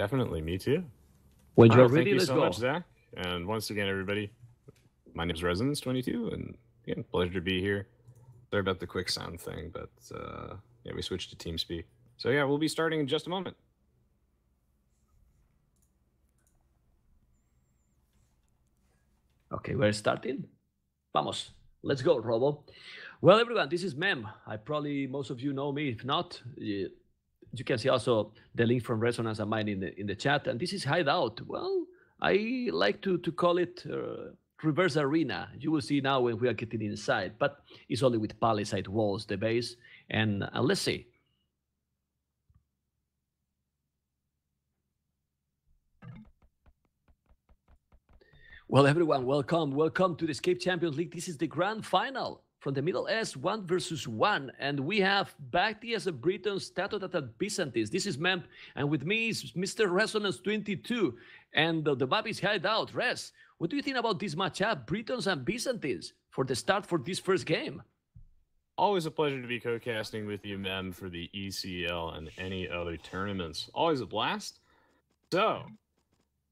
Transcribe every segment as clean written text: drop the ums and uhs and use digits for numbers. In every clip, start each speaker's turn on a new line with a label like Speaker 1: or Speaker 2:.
Speaker 1: Definitely, me too.
Speaker 2: When you're
Speaker 1: Thank
Speaker 2: ready,
Speaker 1: you
Speaker 2: let's
Speaker 1: so
Speaker 2: go.
Speaker 1: much, Zach. And once again, everybody, my name is Resonance22, and again, pleasure to be here. Sorry about the quick sound thing, but yeah, we switched to TeamSpeak. So yeah, we'll be starting in just a moment.
Speaker 2: Okay, we're starting. Vamos. Let's go, Robo. Well, everyone, this is Mem. Most of you know me. If not, you can see also the link from Resonance and mine in the chat. And this is Hideout. Well, I like to call it reverse arena. You will see now when we are getting inside, but it's only with palisade walls, the base. And let's see. Well, everyone, welcome to the Escape Champions League. This is the grand final from the Middle East, 1 versus 1. And we have BacT as a Britons, TaToH at Byzantines. This is Memp, and with me is Mr. Resonance22. And the map is Hideout. Res, what do you think about this matchup, Britons and Byzantines, for the start for this first game?
Speaker 1: Always a pleasure to be co-casting with you, Mem, for the ECL and any other tournaments. Always a blast. So,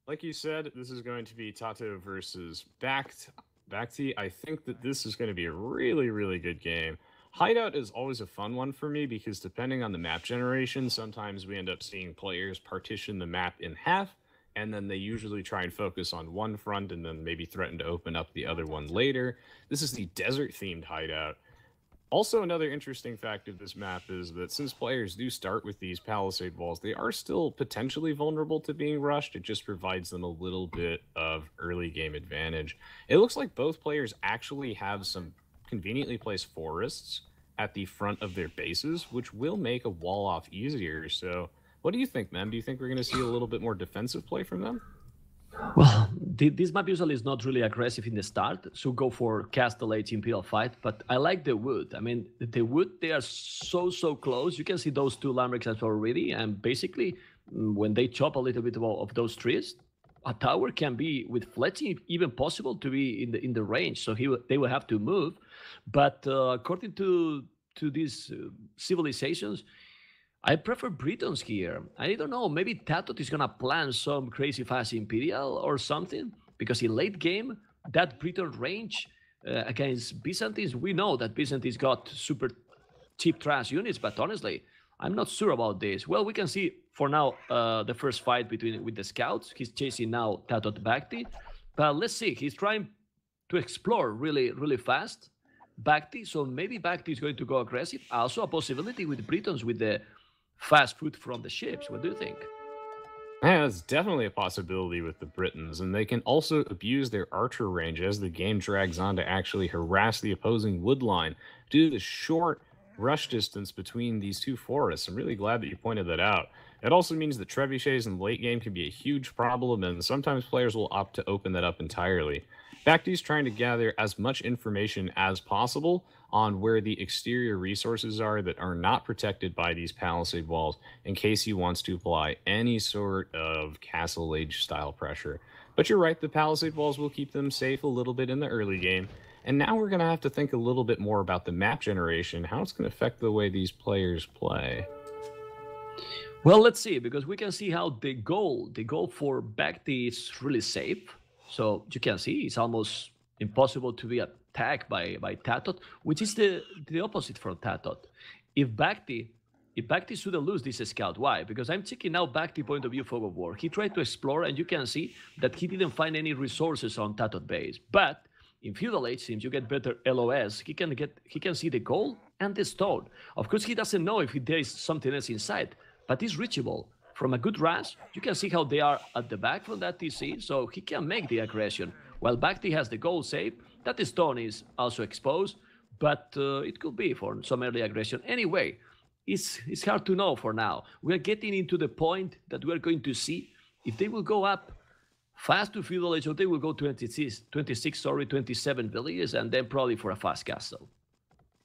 Speaker 1: like you said, this is going to be TaToH versus BacT. BacT, I think that this is going to be a really, really good game. Hideout is always a fun one for me because depending on the map generation, sometimes we end up seeing players partition the map in half, and then they usually try and focus on one front and then maybe threaten to open up the other one later. This is the desert-themed Hideout. Also, another interesting fact of this map is that since players do start with these palisade walls, they are still potentially vulnerable to being rushed. It just provides them a little bit of early game advantage. It looks like both players actually have some conveniently placed forests at the front of their bases, which will make a wall off easier. So what do you think, Mem? Do you think we're going to see a little bit more defensive play from them?
Speaker 2: Well, this map usually is not really aggressive in the start, so go for Castle Age Imperial fight, but I like the wood. I mean, the wood, they are so close. You can see those two landmarks already, and basically, when they chop a little bit of those trees, a tower can be, with fletching, even possible to be in the range, so they will have to move. But according to these civilizations, I prefer Britons here. I don't know, maybe TaToH is gonna plan some crazy fast Imperial or something, because in late game, that Briton range against Byzantines, we know that Byzantines got super cheap trash units, but honestly, I'm not sure about this. Well, we can see for now the first fight with the scouts. He's chasing now TaToH BacT, but let's see, he's trying to explore really fast. BacT, so maybe BacT is going to go aggressive. Also a possibility with Britons with the fast food from the ships. What do you think?
Speaker 1: Yeah, that's definitely a possibility with the Britons, and they can also abuse their archer range as the game drags on to actually harass the opposing wood line due to the short rush distance between these two forests. I'm really glad that you pointed that out. It also means that trebuchets in the late game can be a huge problem, and sometimes players will opt to open that up entirely. BacT's trying to gather as much information as possible on where the exterior resources are that are not protected by these palisade walls in case he wants to apply any sort of castle age style pressure. But you're right, the palisade walls will keep them safe a little bit in the early game. And now we're going to have to think a little bit more about the map generation, how it's going to affect the way these players play.
Speaker 2: Well, let's see, because we can see how the goal for BacT is really safe. So you can see it's almost impossible to be attacked by TaToH, which is the opposite from TaToH. If BacT shouldn't lose this scout, why? Because I'm checking now BacT point of view fog of war. He tried to explore, and you can see that he didn't find any resources on TaToH base. But in Feudal Age, since you get better LOS, he can see the gold and the stone. Of course, he doesn't know if there is something else inside, but it's reachable. From a good rush, you can see how they are at the back from that TC, so he can make the aggression. While BacT has the gold safe, that stone is also exposed, but it could be for some early aggression. Anyway, it's hard to know for now. We are getting into the point that we are going to see if they will go up fast to Feudal Age or they will go 27 villages and then probably for a fast castle.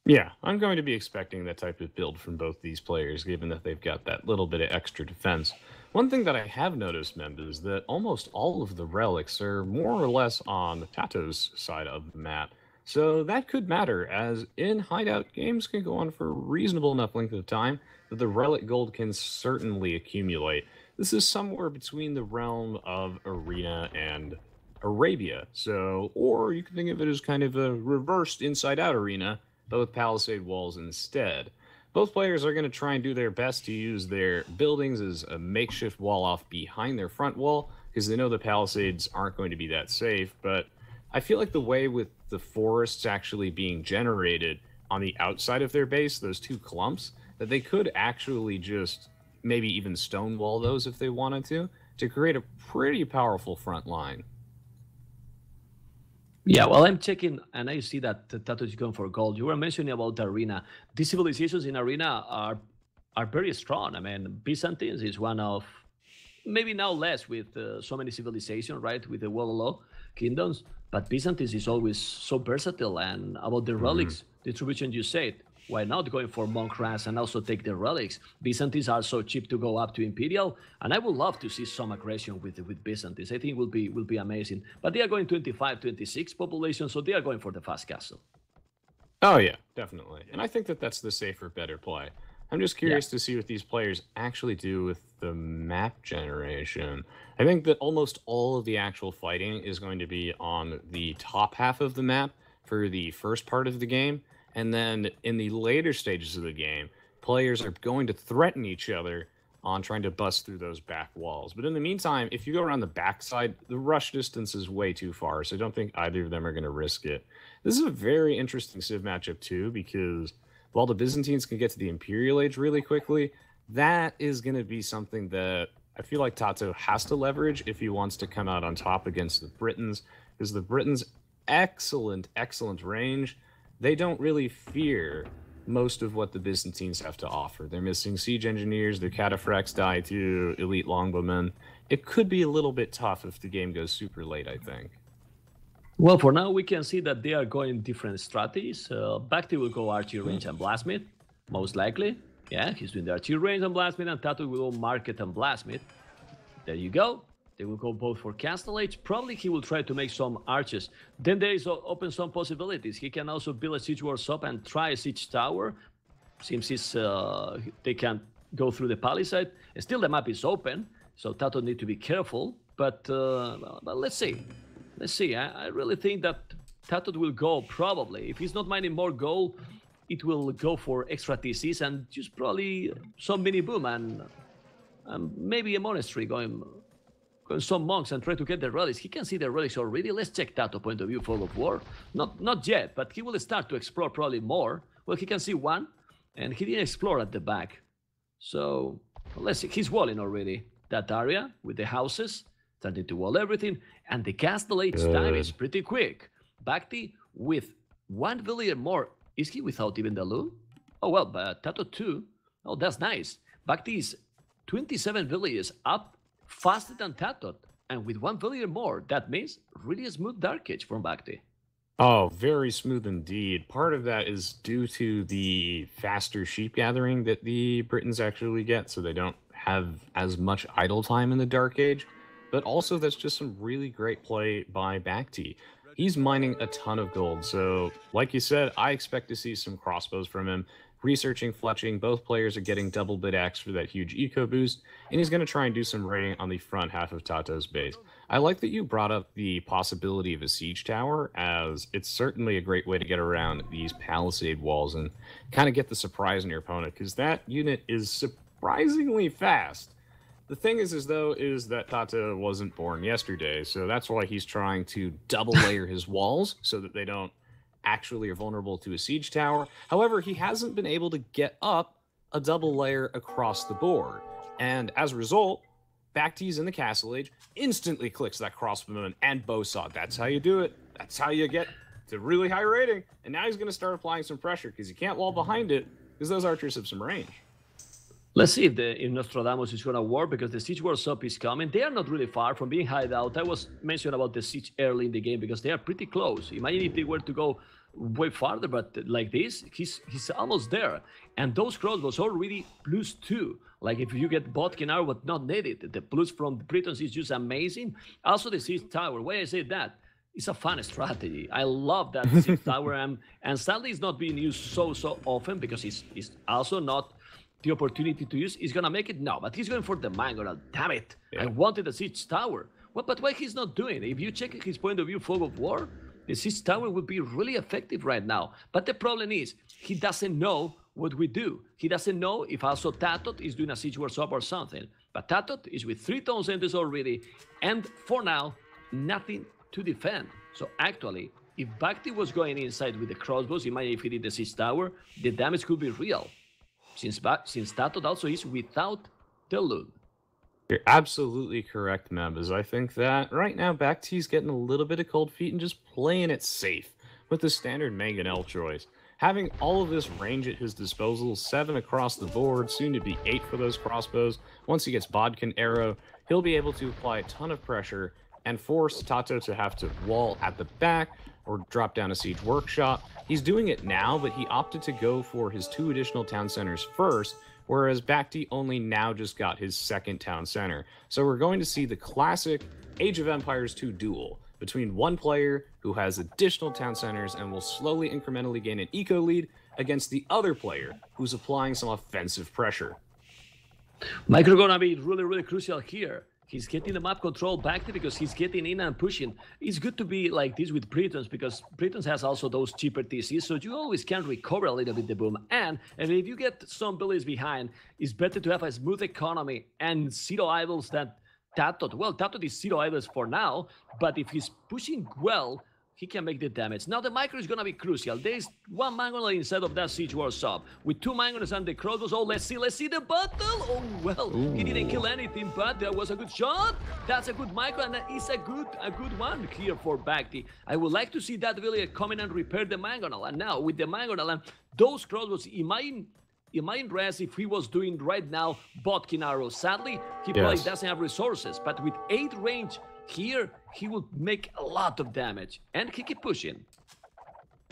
Speaker 1: Yeah, I'm going to be expecting that type of build from both these players, given that they've got that little bit of extra defense. One thing that I have noticed, Mem, is that almost all of the relics are more or less on TaToH's side of the map. So that could matter, as in Hideout, games can go on for a reasonable enough length of time that the relic gold can certainly accumulate. this is somewhere between the realm of Arena and Arabia. So, or you can think of it as kind of a reversed inside-out Arena, but with palisade walls instead. Both players are going to try and do their best to use their buildings as a makeshift wall off behind their front wall, because they know the palisades aren't going to be that safe, but I feel like the way with the forests actually being generated on the outside of their base, those two clumps, that they could actually just maybe even stonewall those if they wanted to create a pretty powerful front line.
Speaker 2: Yeah, well, I'm checking, and I see that Tato is going for gold. You were mentioning about the Arena. These civilizations in Arena are very strong. I mean, Byzantine is one of, maybe now less with so many civilizations, right, with the Warlord kingdoms, but Byzantine is always so versatile. And about the relics distribution you said, why not going for Monk Ras and also take the relics? Byzantines are so cheap to go up to Imperial, and I would love to see some aggression with Byzantines. I think will be amazing. But they are going 25, 26 population, so they are going for the fast castle.
Speaker 1: Oh yeah, definitely. And I think that that's the safer, better play. I'm just curious to see what these players actually do with the map generation. I think that almost all of the actual fighting is going to be on the top half of the map for the first part of the game. And then in the later stages of the game, players are going to threaten each other on trying to bust through those back walls. But in the meantime, if you go around the backside, the rush distance is way too far, so I don't think either of them are going to risk it. This is a very interesting Civ matchup too, because while the Byzantines can get to the Imperial Age really quickly, that is going to be something that I feel like Tato has to leverage if he wants to come out on top against the Britons, because the Britons' excellent range, they don't really fear most of what the Byzantines have to offer. They're missing siege engineers, their cataphracts die to elite longbowmen. It could be a little bit tough if the game goes super late, I think.
Speaker 2: Well, for now, we can see that they are going different strategies. BacT will go archery range and blastsmith, most likely. Yeah, he's doing the archery range and blastsmith, and Tato will go market and blastsmith. There you go. They will go both for Castle Age. Probably he will try to make some arches. Then there is open some possibilities. He can also build a siege workshop and try a siege tower. Seems they can go through the palisade. Still, the map is open, so Tato need to be careful. But let's see. Let's see. I really think that Tato will go probably. If he's not mining more gold, it will go for extra TCs and just probably some mini boom and maybe a monastery going some monks and try to get the relics. He can see the relics already. Let's check Tato point of view, Fog of War. Not yet, but he will start to explore probably more. Well, he can see one, and he didn't explore at the back. So let's see. He's walling already that area with the houses, starting to wall everything, and the Castle Age time is pretty quick. BacT with 1 villager more. Is he without even the loot? Oh well, but Tato 2. Oh, that's nice. BacT is 27 villagers up faster than Tato, and with 1 villager more, that means really a smooth Dark Age from BacT.
Speaker 1: Oh, very smooth indeed. Part of that is due to the faster sheep gathering that the Britons actually get, so they don't have as much idle time in the Dark Age. But also, that's just some really great play by BacT. He's mining a ton of gold, so like you said, I expect to see some crossbows from him. Researching, fletching, both players are getting double bid axe for that huge eco boost, and he's going to try and do some raiding on the front half of Tato's base. I like that you brought up the possibility of a siege tower, as it's certainly a great way to get around these palisade walls and kind of get the surprise in your opponent, because that unit is surprisingly fast. The thing is that Tato wasn't born yesterday, so that's why he's trying to double layer his walls so that they don't actually are vulnerable to a siege tower. However, he hasn't been able to get up a double layer across the board. And as a result, BacT's in the Castle Age instantly clicks that crossbowman and bowsaw. That's how you do it. That's how you get to really high rating. And now he's going to start applying some pressure because you can't wall behind it because those archers have some range.
Speaker 2: Let's see if Nostradamus is going to work, because the siege workshop is coming. They are not really far from being hideout. I was mentioning about the siege early in the game because they are pretty close. Imagine if they were to go way farther, but like this, he's almost there. And those crossbows already +2. Like if you get Bodkin are but not needed. The plus from the Britons is just amazing. Also the siege tower. Why I say that? It's a fun strategy. I love that siege tower, and sadly it's not being used so often because it's also not the opportunity to use. He's gonna make it? No, but he's going for the mangonel. Damn it.
Speaker 1: Yeah.
Speaker 2: I wanted a siege tower. Well, but why he's not doing it? If you check his point of view, fog of war, the siege tower would be really effective right now. But the problem is, he doesn't know what we do. He doesn't know if also TaToH is doing a siege workshop or something. But TaToH is with 3 town centers already, and for now, nothing to defend. So actually, if BacT was going inside with the crossbows, imagine if he did the siege tower, the damage could be real. Since TaToH also is without the loot.
Speaker 1: You're absolutely correct, Members. I think that right now BacT's getting a little bit of cold feet and just playing it safe with the standard mangonel choice. Having all of this range at his disposal, 7 across the board, soon to be 8 for those crossbows. Once he gets Bodkin Arrow, he'll be able to apply a ton of pressure and force TaToH to have to wall at the back or drop down a siege workshop. He's doing it now, but he opted to go for his 2 additional town centers first, whereas BacT only now just got his 2nd town center. So we're going to see the classic Age of Empires 2 duel between one player who has additional town centers and will slowly incrementally gain an eco lead against the other player who's applying some offensive pressure.
Speaker 2: Micro gonna be really, really crucial here. He's getting the map control back because he's getting in and pushing. It's good to be like this with Britons because Britons has also those cheaper TCs, so you always can recover a little bit the boom. And if you get some buildings behind, it's better to have a smooth economy and 0 idols than TaToH. Well, TaToH is 0 idols for now, but if he's pushing well, he can make the damage. Now the micro is gonna be crucial. There's 1 mangonel inside of that siege workshop with 2 mangonels and the crossbows. Oh, let's see the battle. Oh well, he didn't kill anything, but there was a good shot. That's a good micro, and it's a good one here for BacT. I would like to see that villager come in and repair the mangonel. And now with the mangonel and those crossbows, imagine rest if he was doing right now Bodkin Arrow. Sadly, he probably doesn't have resources, but with 8 range here, he will make a lot of damage, and he keep pushing.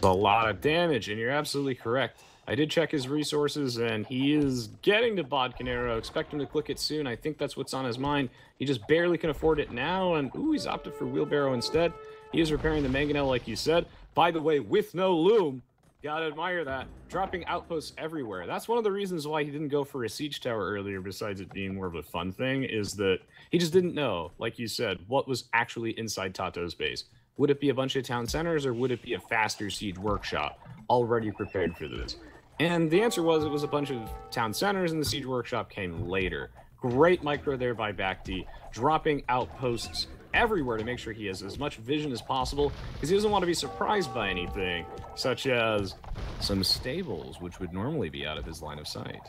Speaker 1: A lot of damage, and you're absolutely correct. I did check his resources, and he is getting to Bodkin Arrow. Expect him to click it soon. I think that's what's on his mind. He just barely can afford it now, and ooh, he's opted for Wheelbarrow instead. He is repairing the mangonel, like you said. By the way, with no loom. Gotta admire that. Dropping outposts everywhere. That's one of the reasons why he didn't go for a siege tower earlier, besides it being more of a fun thing, is that he just didn't know, like you said, what was actually inside TaToH's base. Would it be a bunch of town centers, or would it be a faster siege workshop already prepared for this? And the answer was it was a bunch of town centers, and the siege workshop came later. Great micro there by BacT, dropping outposts everywhere to make sure he has as much vision as possible, because he doesn't want to be surprised by anything, such as some stables, which would normally be out of his line of sight.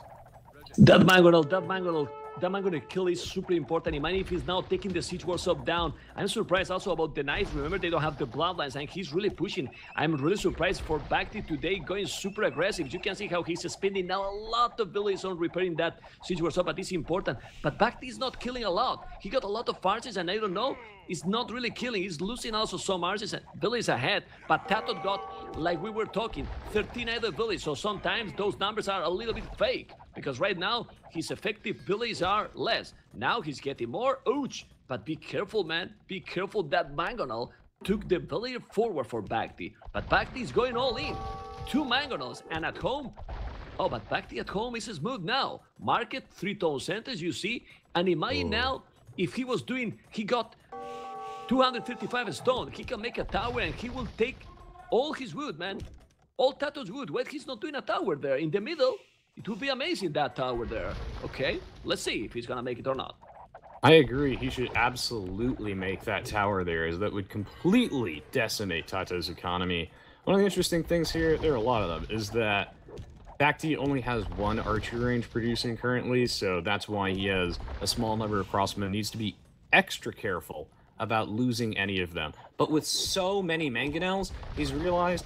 Speaker 2: That mangonel kill is super important. Imagine if he's now taking the siege workshop down. I'm surprised also about the knights. Remember, they don't have the bloodlines, and he's really pushing. I'm really surprised for BacT today going super aggressive. You can see how he's spending now a lot of villages on repairing that siege workshop, but it's important. But BacT is not killing a lot. He got a lot of archers, and I don't know, he's not really killing. He's losing also some archers and villages ahead. But TaToH got, like we were talking, 13 other villages. So sometimes those numbers are a little bit fake, because right now his effective villages are less. Now he's getting more. Ouch! But be careful, man. Be careful. That mangonel took the villager forward for BacT. But BacT is going all in. 2 mangonels, and at home. Oh, but BacT at home is smooth now. Market, 3 town centers, you see. And imagine now, if he was doing, he got 255 stone. He can make a tower, and he will take all his wood, man. All TaToH's wood. Well, he's not doing a tower there in the middle. It would be amazing, that tower there. Okay, let's see if he's gonna make it or not.
Speaker 1: I agree. He should absolutely make that tower there, as that would completely decimate TaToH's economy. One of the interesting things here, there are a lot of them, is that BacT only has 1 archery range producing currently, so that's why he has a small number of crossmen. Needs to be extra careful about losing any of them. But with so many mangonels, he's realized,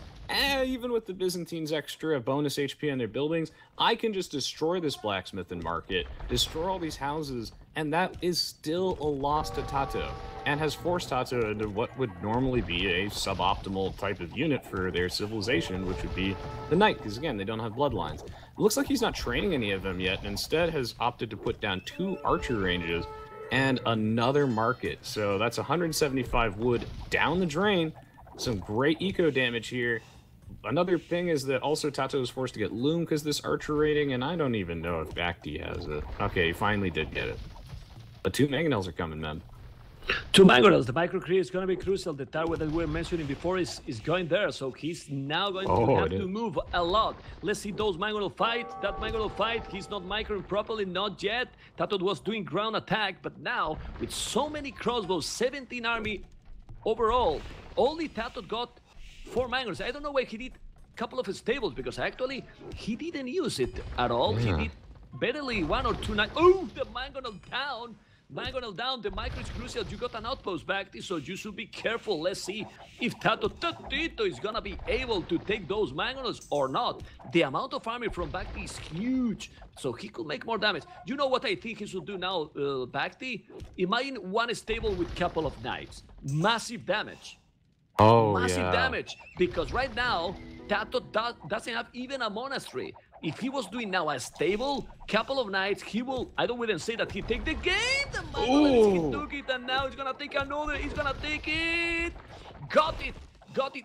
Speaker 1: even with the Byzantines' extra bonus HP on their buildings, I can just destroy this blacksmith and market, destroy all these houses, and that is still a loss to TaToH, and has forced TaToH into what would normally be a suboptimal type of unit for their civilization, which would be the knight, because again, they don't have bloodlines. It looks like he's not training any of them yet, and instead has opted to put down 2 archer ranges and another market. So that's 175 wood down the drain. Some great eco damage here. Another thing is that also Tato is forced to get Loom because this archer rating, and I don't even know if BacT has it. Okay, he finally did get it. But 2 mangonels are coming, man.
Speaker 2: 2 mangonels. The micro creep is going to be crucial. The tower that we were mentioning before is going there, so he's now going to have to move a lot. Let's see those mangonel fight. That mangonel fight, he's not microing properly, not yet. Tato was doing ground attack, but now with so many crossbows, 17 army overall, only Tato got 4 mangonels. I don't know why he did a couple of stables, because actually he didn't use it at all.
Speaker 1: Yeah.
Speaker 2: He did barely 1 or 2 nights. Oh, the mangonel down. Mangonel down, the micro is crucial. You got an outpost back, so you should be careful. Let's see if TaToH is gonna be able to take those mangonels or not. The amount of army from BacT is huge, so he could make more damage. You know what I think he should do now, BacT? Imagine 1 stable with couple of knights. Massive damage.
Speaker 1: Oh,
Speaker 2: Massive damage, because right now, Tato doesn't have even a monastery. If he was doing now a stable, couple of nights, he will, I don't even say that he take the game, the mangonels, he took it, and now he's gonna take another, he's gonna take it! Got it!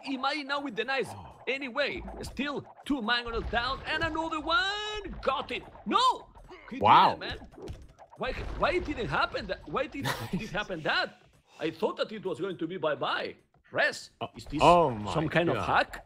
Speaker 2: Imagine now with the knights. Anyway, still 2 mangonels down, and another one! Got it! No! He didn't, man. Why it didn't happen? Why did it happen that? I thought that it was going to be bye-bye. Rest. Is this some kind of hack?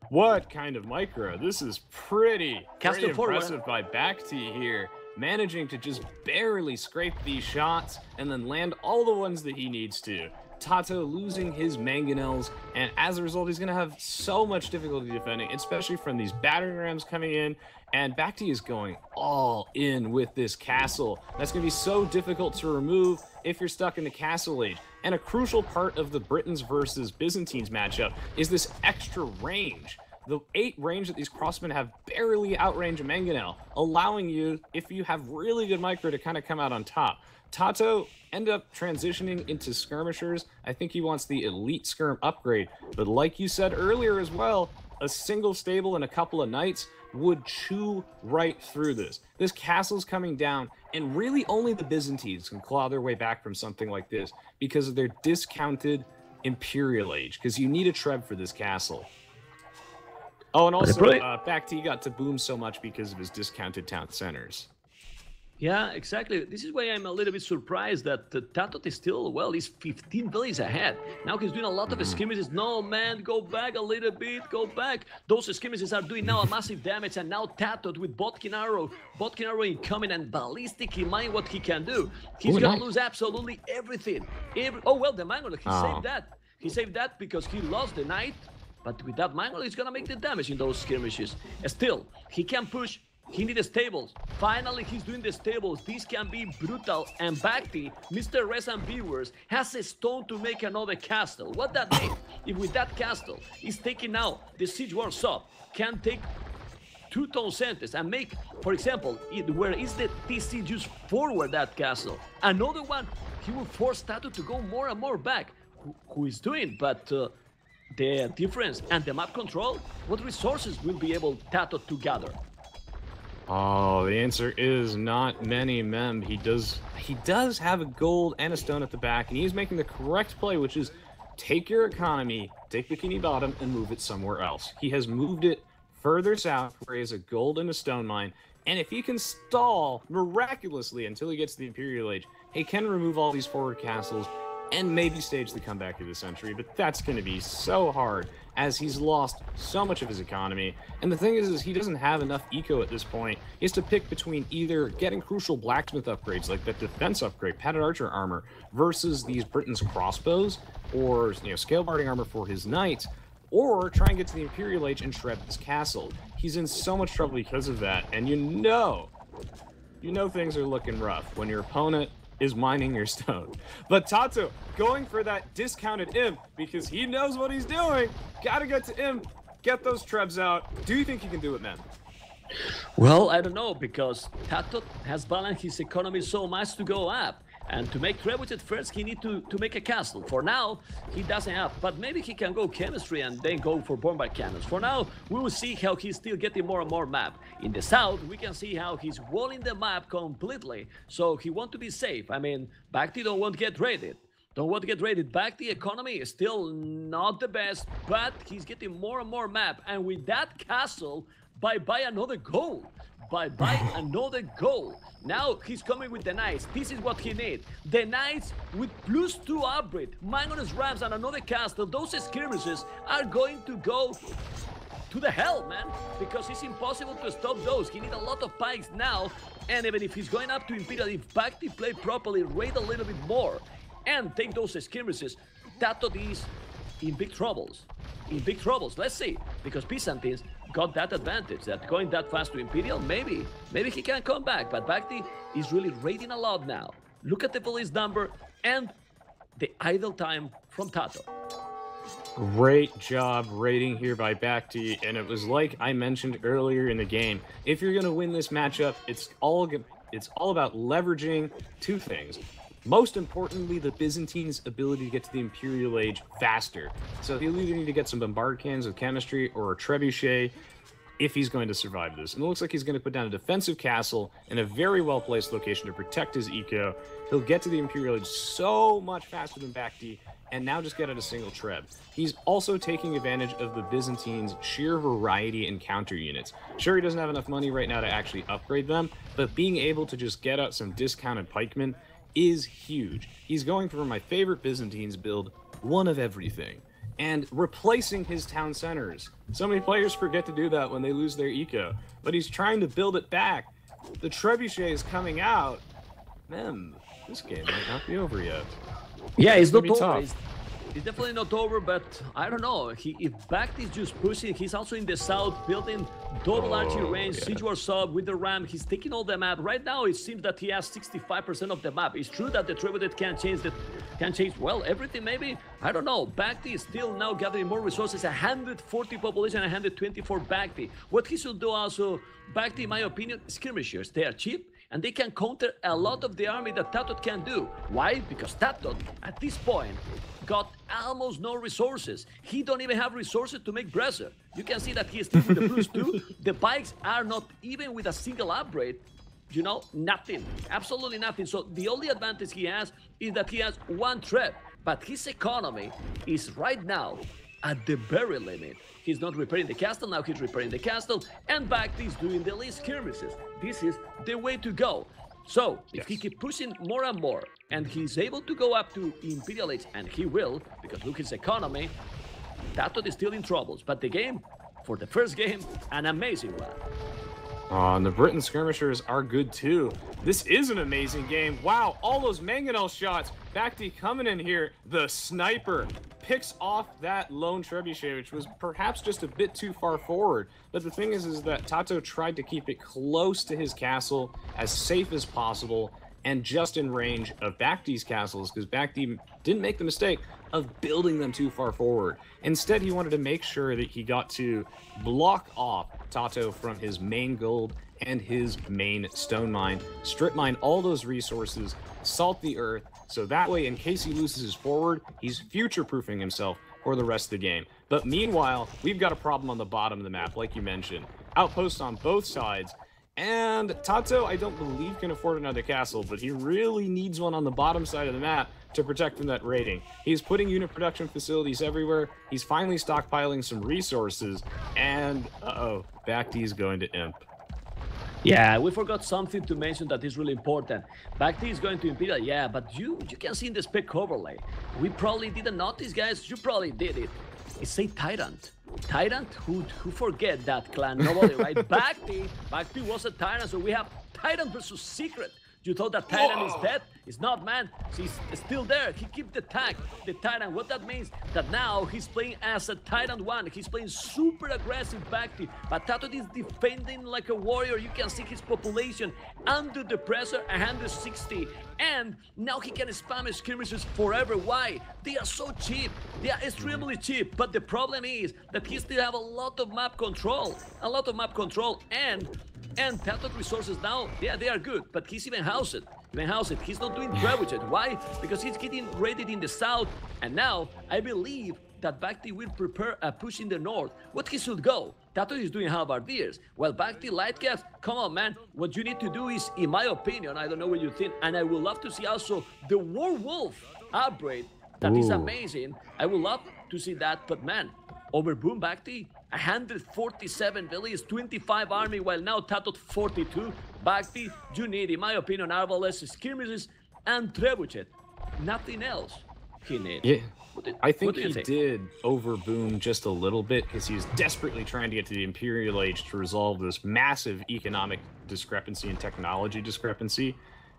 Speaker 1: What kind of micro? This is pretty impressive by BacT here, managing to just barely scrape these shots and then land all the ones that he needs to. Tato losing his mangonels, and as a result, he's going to have so much difficulty defending, especially from these battering rams coming in, and BacT is going all in with this castle. That's going to be so difficult to remove if you're stuck in the castle age. And a crucial part of the Britons versus Byzantines matchup is this extra range. The 8 range that these crossmen have barely outrange a mangonel, allowing you, if you have really good micro, to kind of come out on top. Tato ended up transitioning into skirmishers. I think he wants the elite skirm upgrade, but like you said earlier as well, a single stable and a couple of knights would chew right through this. This castle's coming down, and really only the Byzantines can claw their way back from something like this because of their discounted Imperial age, because you need a treb for this castle. Oh, and also, BacT got to boom so much because of his discounted town centers.
Speaker 2: Yeah, exactly. This is why I'm a little bit surprised that Tato is still, well, he's 15 villages ahead. Now he's doing a lot of skirmishes. No, man, go back a little bit, go back. Those skirmishes are doing now a massive damage, and now Tato with Botkin Arrow incoming and ballistic in mind what he can do. He's gonna lose absolutely everything. Oh, well, the mangonel, he saved that. He saved that because he lost the knight, but with that mangonel, he's gonna make the damage in those skirmishes. Still, he can push. He needs stables. Finally, he's doing the stables. This can be brutal. And BacT, Mr. Res and Viewers, has a stone to make another castle. What that means? If with that castle, he's taking now the siege war sub, can take 2 town centers and make, for example, where is the TC just forward that castle? Another one, he will force Tato to go more and more back. Who is doing? But the difference and the map control, what resources will be able Tato to gather?
Speaker 1: Oh, the answer is not many, Mem. He does have a gold and a stone at the back, and he's making the correct play, which is take your economy, take Bikini Bottom, and move it somewhere else. He has moved it further south, where he has a gold and a stone mine, and if he can stall miraculously until he gets to the Imperial Age, he can remove all these forward castles and maybe stage the comeback of the century, but that's going to be so hard as he's lost so much of his economy. And the thing is he doesn't have enough eco at this point. He has to pick between either getting crucial blacksmith upgrades like that defense upgrade, padded archer armor, versus these Britons crossbows, or scale barding armor for his knights, or try and get to the Imperial Age and shred this castle. He's in so much trouble because of that, and you know things are looking rough when your opponent is mining your stone. But Tato going for that discounted imp because he knows what he's doing. Gotta get to imp, get those trebs out. Do you think he can do it, man?
Speaker 2: Well, I don't know, because Tato has balanced his economy so much to go up. And to make trebuchets at first, he needs to make a castle. For now, he doesn't have, but maybe he can go chemistry and then go for bombard cannons. For now, we will see how he's still getting more and more map. In the south, we can see how he's walling the map completely, so he wants to be safe. I mean, BacT don't want to get raided. Don't want to get raided. Back the economy is still not the best, but he's getting more and more map. And with that castle, bye-bye another goal. Bye-bye another goal. Now he's coming with the knights. This is what he needs. The knights with +2 upgrade, Mangonus Rams and another castle. Those skirmishes are going to go to the hell, man, because it's impossible to stop those. He needs a lot of pikes now, and even if he's going up to Imperial, if BacT play properly, raid a little bit more, and take those skirmishes, Tato is in big troubles. In big troubles, let's see, because Byzantines got that advantage, that going that fast to Imperial, maybe he can come back, but BacT is really raiding a lot now. Look at the police number and the idle time from Tato.
Speaker 1: Great job raiding here by BacT, and it was like I mentioned earlier in the game, if you're going to win this matchup, it's all about leveraging two things. Most importantly, the Byzantines' ability to get to the Imperial Age faster. So he'll either need to get some bombard cannons with chemistry or a trebuchet if he's going to survive this. And it looks like he's going to put down a defensive castle in a very well-placed location to protect his eco. He'll get to the Imperial Age so much faster than BacT, and now just get out a single treb. He's also taking advantage of the Byzantines' sheer variety in counter units. Sure, he doesn't have enough money right now to actually upgrade them, but being able to just get out some discounted pikemen is huge. He's going for my favorite Byzantines build, one of everything, and replacing his town centers. So many players forget to do that when they lose their eco, but he's trying to build it back. The trebuchet is coming out. Man, this game might not be over yet.
Speaker 2: Yeah, it's not over. It's definitely not over, but I don't know. If BacT is just pushing, he's also in the south, building double archery range, siege war sub with the ram. He's taking all the map. Right now, it seems that he has 65% of the map. It's true that the Trebuchet can change, well, everything maybe. I don't know. BacT is still now gathering more resources. 140 population, 124 BacT. What he should do also, BacT, in my opinion, skirmishers. They are cheap, and they can counter a lot of the army that TaToH can do. Why? Because TaToH, at this point, got almost no resources. He don't even have resources to make Bresser. You can see that he is still with the +2. The bikes are not even with a single upgrade. You know, nothing. Absolutely nothing. So the only advantage he has is that he has one treb. But his economy is right now at the very limit. He's not repairing the castle, now he's repairing the castle, and BacT is doing the least skirmishes. This is the way to go. So, if he keeps pushing more and more, and he's able to go up to Imperial Age, and he will, because look his economy, TaToH is still in troubles. But the game, for the first game, an amazing one.
Speaker 1: And the Britain skirmishers are good too. This is an amazing game. Wow, all those mangonel shots. BacT coming in here. The sniper picks off that lone trebuchet, which was perhaps just a bit too far forward. But the thing is that TaToH tried to keep it close to his castle, as safe as possible, and just in range of BacT's castles, because BacT didn't make the mistake of building them too far forward. Instead, he wanted to make sure that he got to block off TaToH from his main gold and his main stone mine, strip mine all those resources, salt the earth, so that way, in case he loses his forward, he's future-proofing himself for the rest of the game. But meanwhile, we've got a problem on the bottom of the map, like you mentioned. Outposts on both sides, and TaToH, I don't believe, can afford another castle, but he really needs one on the bottom side of the map to protect from that raiding. He's putting unit production facilities everywhere. He's finally stockpiling some resources, and BacT is going to Imp.
Speaker 2: Yeah, we forgot something to mention that is really important. BacT is going to Imperial, yeah, but you can see in the spec overlay. We probably didn't notice, guys. You probably did it. It's a Tyrant. Tyrant? Who forget that clan? Nobody, right? BacT was a Tyrant, so we have Tyrant versus Secret. You thought that Tyrant is dead? It's not, man. He's still there. He keeps the tag, the Tyrant. What that means, that now he's playing as a Tyrant 1. He's playing super aggressive BacT, but TaToH is defending like a warrior. You can see his population under the pressure, 160. And now he can spam skirmishes forever. Why? They are so cheap. They are extremely cheap. But the problem is that he still have a lot of map control. And TaToH resources now, yeah, they are good, but he's even housed. He's not doing trebuchet. Why? Because he's getting raided in the south, and now I believe that BacT will prepare a push in the north, what he should go? TaToH is doing halberdiers. Well, BacT light caps, come on, man. What you need to do is, in my opinion, I don't know what you think, and I would love to see also the werewolf upgrade. That is amazing. I would love to see that, but man, over boom BacT, 147 villages, 25 army, while now TaToH 42. BacT, you need, in my opinion, arbalest, skirmishes, and trebuchet. Nothing else he needs.
Speaker 1: Yeah, I think he did overboom just a little bit because he's desperately trying to get to the Imperial Age to resolve this massive economic discrepancy and technology discrepancy.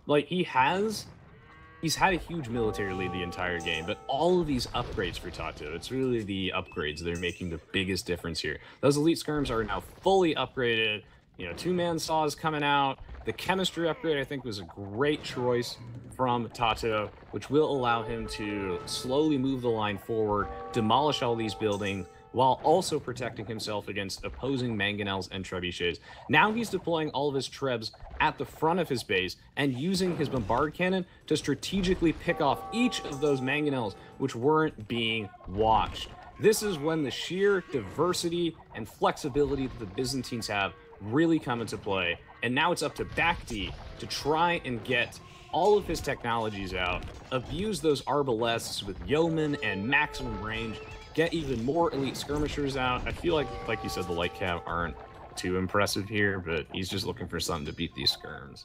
Speaker 1: Like, he's had a huge military lead the entire game, but all of these upgrades for TaToH, it's really the upgrades that are making the biggest difference here. Those elite skirms are now fully upgraded. You know, two-man saws coming out. The chemistry upgrade, I think, was a great choice from TaToH, which will allow him to slowly move the line forward, demolish all these buildings, while also protecting himself against opposing mangonels and trebuchets. Now he's deploying all of his trebs at the front of his base and using his bombard cannon to strategically pick off each of those mangonels which weren't being watched. This is when the sheer diversity and flexibility that the Byzantines have really come into play, and now it's up to BacT to try and get all of his technologies out, abuse those arbalests with yeomen and maximum range, get even more elite skirmishers out. I feel like you said, the light cav aren't too impressive here, but he's just looking for something to beat these skirms.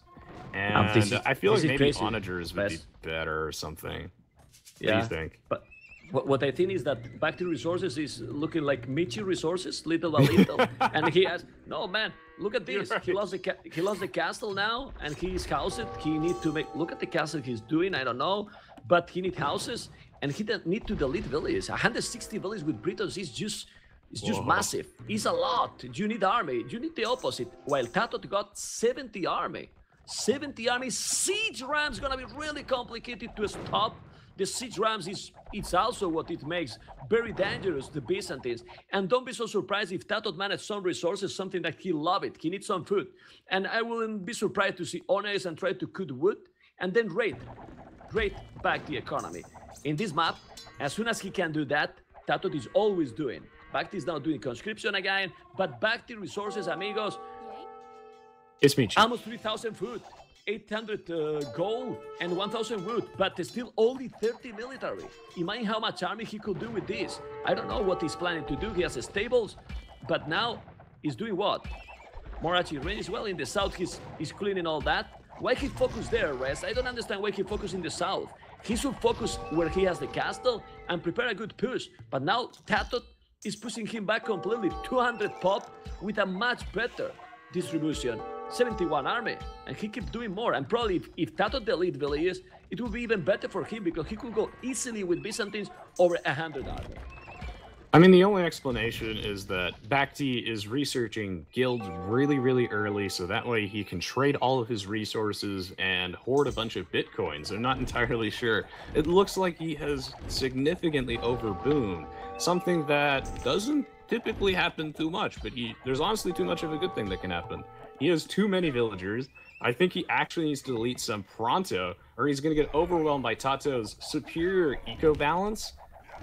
Speaker 1: And I feel like maybe onagers would be better or something.
Speaker 2: Yeah,
Speaker 1: what do you think?
Speaker 2: But what I think is that BacT resources is looking like Michi resources, little by little. And he has, no man, look at this. Right. He lost the castle now, and he's housed. He needs to make, look at the castle he's doing, I don't know, but he needs houses, and he doesn't need to delete villages. 160 villages with Britons is just massive. It's a lot. You need army. You need the opposite. While TaToH got 70 army. 70 army. Siege rams gonna be really complicated to stop. The siege rams it's also what it makes very dangerous, the Byzantines. And don't be so surprised if TaToH managed some resources, something that he love it. He needs some food. And I wouldn't be surprised to see honors and try to cut wood and then raid back the economy. In this map, as soon as he can do that, TaToH is always doing. BacT is now doing conscription again, but BacT resources, amigos.
Speaker 1: It's me.
Speaker 2: Almost 3,000 food. 800 gold and 1,000 wood, but still only 30 military. Imagine how much army he could do with this. I don't know what he's planning to do. He has stables, but now he's doing what? More artillery as well. In the south, he's cleaning all that. Why he focus there, Rest? I don't understand why he focus in the south. He should focus where he has the castle and prepare a good push. But now TaToH is pushing him back completely. 200 pop with a much better distribution. 71 army, and he keeps doing more. And probably if TaToH delete villages, it would be even better for him because he could go easily with Byzantines over 100 army.
Speaker 1: I mean, the only explanation is that BacT is researching guilds really, really early, so that way he can trade all of his resources and hoard a bunch of bitcoins. I'm not entirely sure. It looks like he has significantly overboomed, something that doesn't typically happen too much, but there's honestly too much of a good thing that can happen. He has too many villagers. I think he actually needs to delete some pronto, or he's going to get overwhelmed by TaToH's superior eco balance,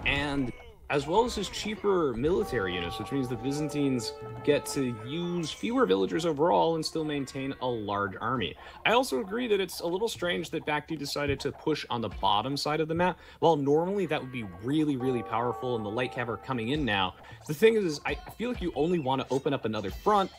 Speaker 1: and as well as his cheaper military units, which means the Byzantines get to use fewer villagers overall and still maintain a large army. I also agree that it's a little strange that BacT decided to push on the bottom side of the map. While normally that would be really, really powerful and the light cav are coming in now, the thing is, I feel like you only want to open up another front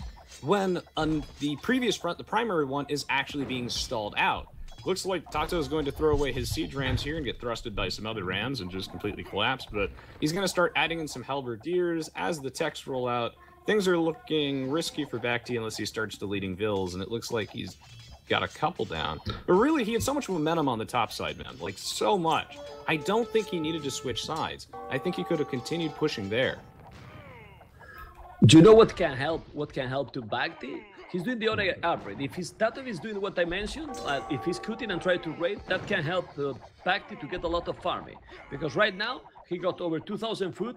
Speaker 1: when on the previous front, the primary one, is actually being stalled out. Looks like TaToH is going to throw away his siege rams here and get thrusted by some other rams and just completely collapse, but he's going to start adding in some halberdiers as the techs roll out. Things are looking risky for BacT unless he starts deleting vills, and it looks like he's got a couple down. But really, he had so much momentum on the top side, man, like so much. I don't think he needed to switch sides. I think he could have continued pushing there.
Speaker 2: Do you know what can help? What can help to BacT? He's doing the other upgrade. If his TaToH is doing what I mentioned, if he's cutting and trying to raid, that can help BacT to get a lot of farming. Because right now, he got over 2,000 food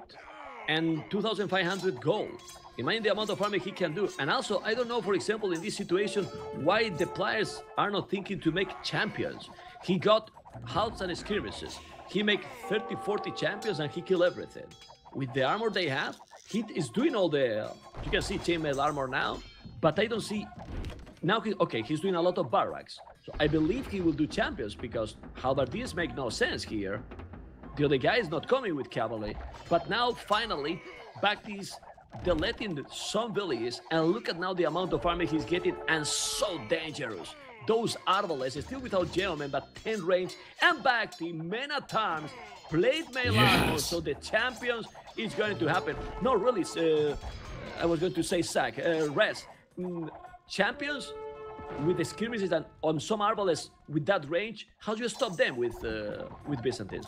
Speaker 2: and 2,500 gold. Imagine the amount of farming he can do. And also, I don't know, for example, in this situation, why the players are not thinking to make champions. He got halts and skirmishes. he make 30, 40 champions and he kill everything. With the armor they have, he is doing all the, you can see chainmail armor now, but I don't see, now he's doing a lot of barracks. So I believe he will do champions because halberdiers make no sense here. The other guy is not coming with cavalry, but now finally, BacT is deleting some villages, and look at now the amount of army he's getting, and so dangerous. Those Arbalest, still without gentlemen, but 10 range, and BacT, men at arms, plate mail armor, so the champions is going to happen. No, really, I was going to say sack, rest. Champions with the skirmishes and on some Arbalest with that range, how do you stop them with Byzantines?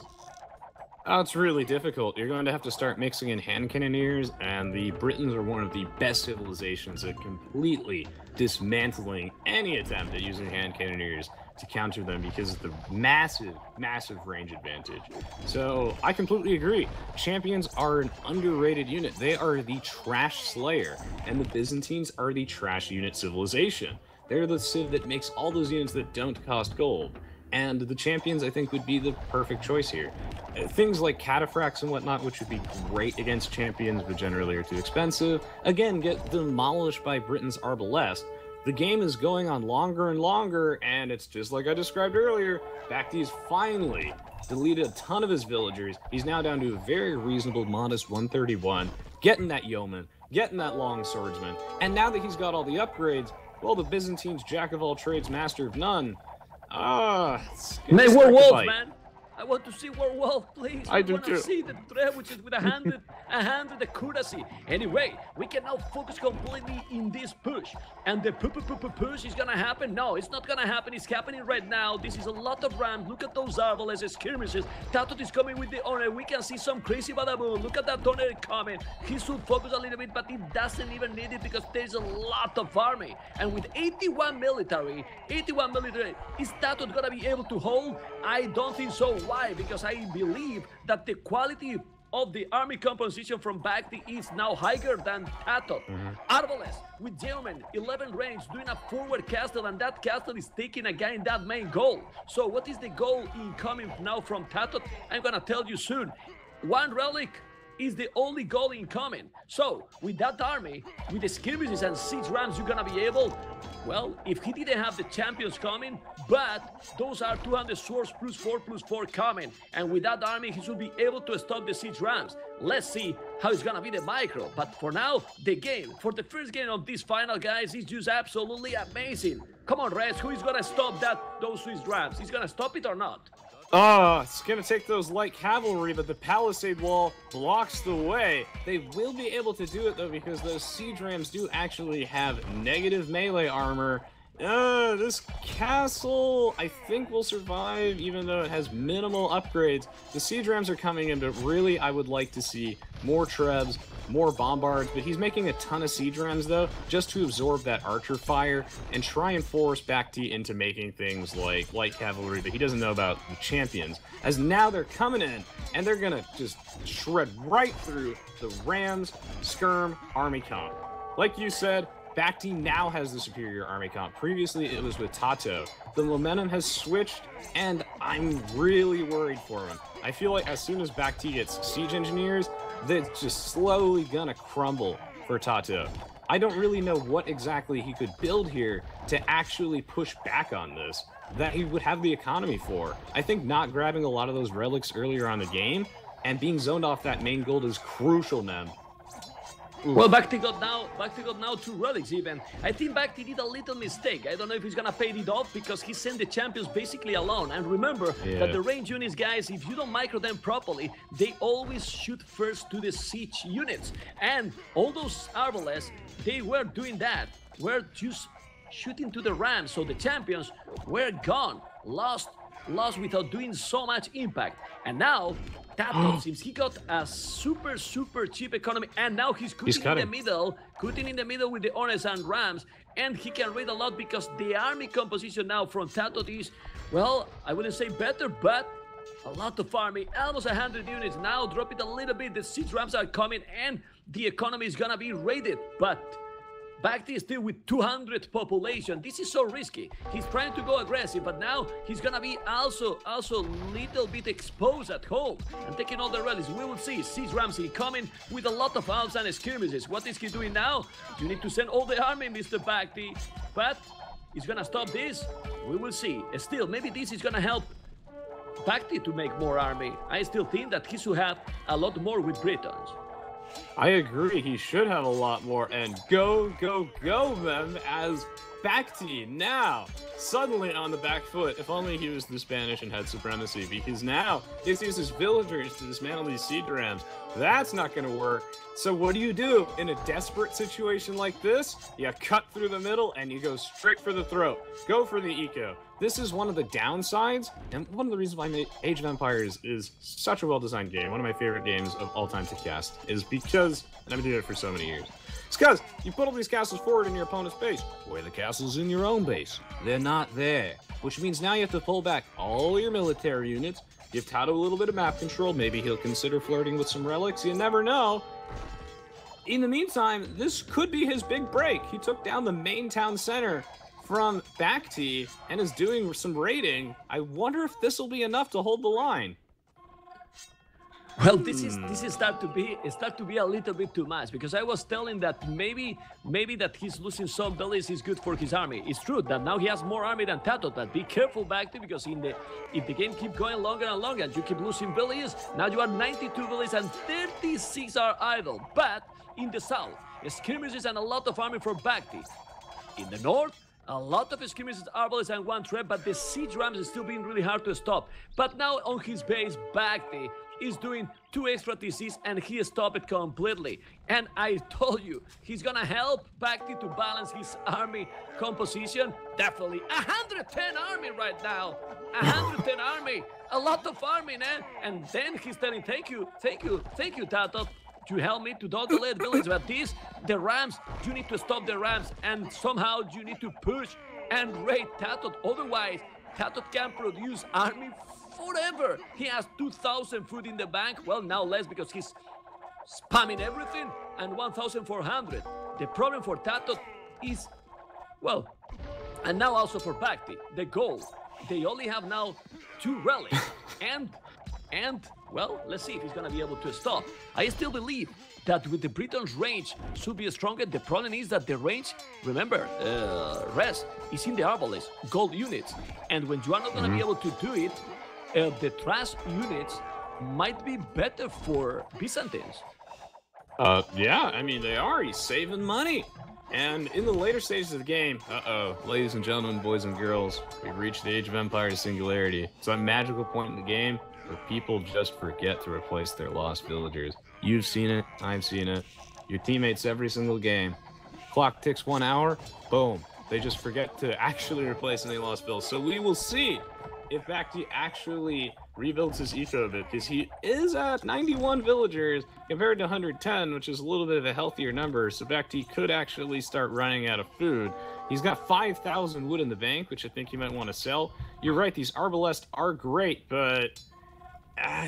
Speaker 1: Oh, it's really difficult. You're going to have to start mixing in hand cannoneers, and the Britons are one of the best civilizations at completely dismantling any attempt at using hand cannoneers to counter them because of the massive, massive range advantage. So I completely agree. Champions are an underrated unit. They are the trash slayer, and the Byzantines are the trash unit civilization. They're the civ that makes all those units that don't cost gold. And the champions, I think, would be the perfect choice here. Things like cataphracts and whatnot, which would be great against champions, but generally are too expensive, again, get demolished by Britain's Arbalest. The game is going on longer and longer, and it's just like I described earlier, BacT's finally deleted a ton of his villagers. He's now down to a very reasonable, modest 131, getting that yeoman, getting that long swordsman, and now that he's got all the upgrades, well, the Byzantines jack of all trades, master of none.
Speaker 2: Man, werewolf, man. I want to see werewolf, please.
Speaker 1: I do
Speaker 2: want to
Speaker 1: too.
Speaker 2: see the trebuchets with a handed accuracy. Anyway, we can now focus completely in this push. And the push is gonna happen? No, it's not gonna happen. It's happening right now. This is a lot of rams. Look at those Arbalest skirmishes. TaToH is coming with the honor. We can see some crazy badaboom. Look at that honor coming. He should focus a little bit, but he doesn't even need it because there's a lot of army. And with 81 military, is TaToH gonna be able to hold? I don't think so. Why? Because I believe that the quality of the army composition from BacT is now higher than TaToH. Arbalest with gentlemen, 11 range, doing a forward castle, and that castle is taking again that main goal. So what is the goal incoming now from TaToH? I'm gonna tell you soon. One relic is the only goal incoming. So with that army, with the skirmishes and siege rams, you're gonna be able, well, if he didn't have the champions coming, but those are 200 swords +4/+4 coming, and with that army he should be able to stop the siege rams. Let's see how it's gonna be the micro, but for now, the game, for the first game of this final, guys, is just absolutely amazing. Come on, Rez, who is gonna stop those siege rams? He's gonna stop it or not?
Speaker 1: It's gonna take those light cavalry, but the palisade wall blocks the way. They will be able to do it, though, because those siege rams do actually have negative melee armor. This castle, I think, will survive, even though it has minimal upgrades. The siege rams are coming in, but really, I would like to see more trebs, more bombards, but he's making a ton of siege rams, though, just to absorb that archer fire and try and force BacT into making things like light cavalry that he doesn't know about the champions, as now they're coming in, and they're gonna just shred right through the Rams skirm army comp. Like you said, BacT now has the superior army comp. Previously, it was with TaToH. The momentum has switched, and I'm really worried for him. I feel like as soon as BacT gets siege engineers, that's just slowly gonna crumble for TaToH. I don't really know what exactly he could build here to actually push back on this, that he would have the economy for. I think not grabbing a lot of those relics earlier on the game and being zoned off that main gold is crucial, man.
Speaker 2: Well, BacT got now 2 relics even. I think BacT did a little mistake. I don't know if he's gonna pay it off because he sent the champions basically alone. And remember that the range units, guys, if you don't micro them properly, they always shoot first to the siege units. And all those Arbalest, they were doing that. We're just shooting to the rams, so the champions were gone, lost without doing so much impact. And now TaToH, since he got a super cheap economy, and now he's cutting in the middle with the honors and rams, and he can raid a lot because the army composition now from TaToH is, well, I wouldn't say better, but a lot of army, almost 100 units. Now drop it a little bit, the siege rams are coming, and the economy is gonna be raided. But BacT is still with 200 population. This is so risky. He's trying to go aggressive, but now he's gonna be also little bit exposed at home and taking all the rallies. We will see Siege Ramsey coming with a lot of alps and skirmishes. What is he doing now? You need to send all the army, Mr. BacT. But he's gonna stop this. We will see. Still, maybe this is gonna help BacT to make more army. I still think that he should have a lot more with Britons.
Speaker 1: I agree, he should have a lot more, and go, them as BacT now, suddenly on the back foot. If only he was the Spanish and had supremacy, because now he uses villagers to dismantle these siege rams. That's not going to work. So what do you do in a desperate situation like this? You cut through the middle and you go straight for the throat. Go for the eco. This is one of the downsides, and one of the reasons why Age of Empires is such a well-designed game, one of my favorite games of all time to cast, is because, and I've been doing it for so many years, it's because you put all these castles forward in your opponent's base. Where the castles in your own base? They're not there. Which means now you have to pull back all your military units, give Tato a little bit of map control, maybe he'll consider flirting with some relics, you never know. In the meantime, this could be his big break. He took down the main town center from BacT and is doing some raiding. I wonder if this will be enough to hold the line.
Speaker 2: Well, this is start to be a little bit too much, because I was telling that maybe that he's losing some villages is good for his army. It's true that now he has more army than Tato, but be careful, BacT, because if the game keep going longer and longer and you keep losing villages, now you are 92 villages and 36 are idle. But in the south, skirmishes and a lot of army for BacT. In the north, a lot of skirmishes, arbalists, and one threat, but the siege rams is still being really hard to stop. But now on his base, BacT is doing 2 extra TCs and he stopped it completely. And I told you, he's gonna help BacT to balance his army composition. Definitely 110 army right now. 110 army, a lot of army, man. And then he's telling, thank you, Tato, to help me to don't delay the village. But the rams, you need to stop the rams, and somehow you need to push and raid Tato. Otherwise, Tato can produce army forever. He has 2,000 food in the bank. Well, now less because he's spamming everything, and 1,400. The problem for Tato is, well, and now also for BacT, the goal. They only have now 2 relics, and well, let's see if he's gonna be able to stop. I still believe that with the Britons' range should be stronger. The problem is that the range, remember, rest is in the arbalest, gold units, and when you are not gonna be able to do it, the trash units might be better for Byzantines.
Speaker 1: Yeah, I mean, they are. He's saving money. And in the later stages of the game, ladies and gentlemen, boys and girls, we've reached the Age of Empires Singularity. It's a magical point in the game where people just forget to replace their lost villagers. You've seen it, I've seen it. Your teammates every single game. Clock ticks 1 hour, boom. They just forget to actually replace any lost villas. So we will see if BacT actually rebuilds his eco a bit, because he is at 91 villagers compared to 110, which is a little bit of a healthier number. So BacT could actually start running out of food. He's got 5,000 wood in the bank, which I think you might want to sell. You're right, these arbalests are great, but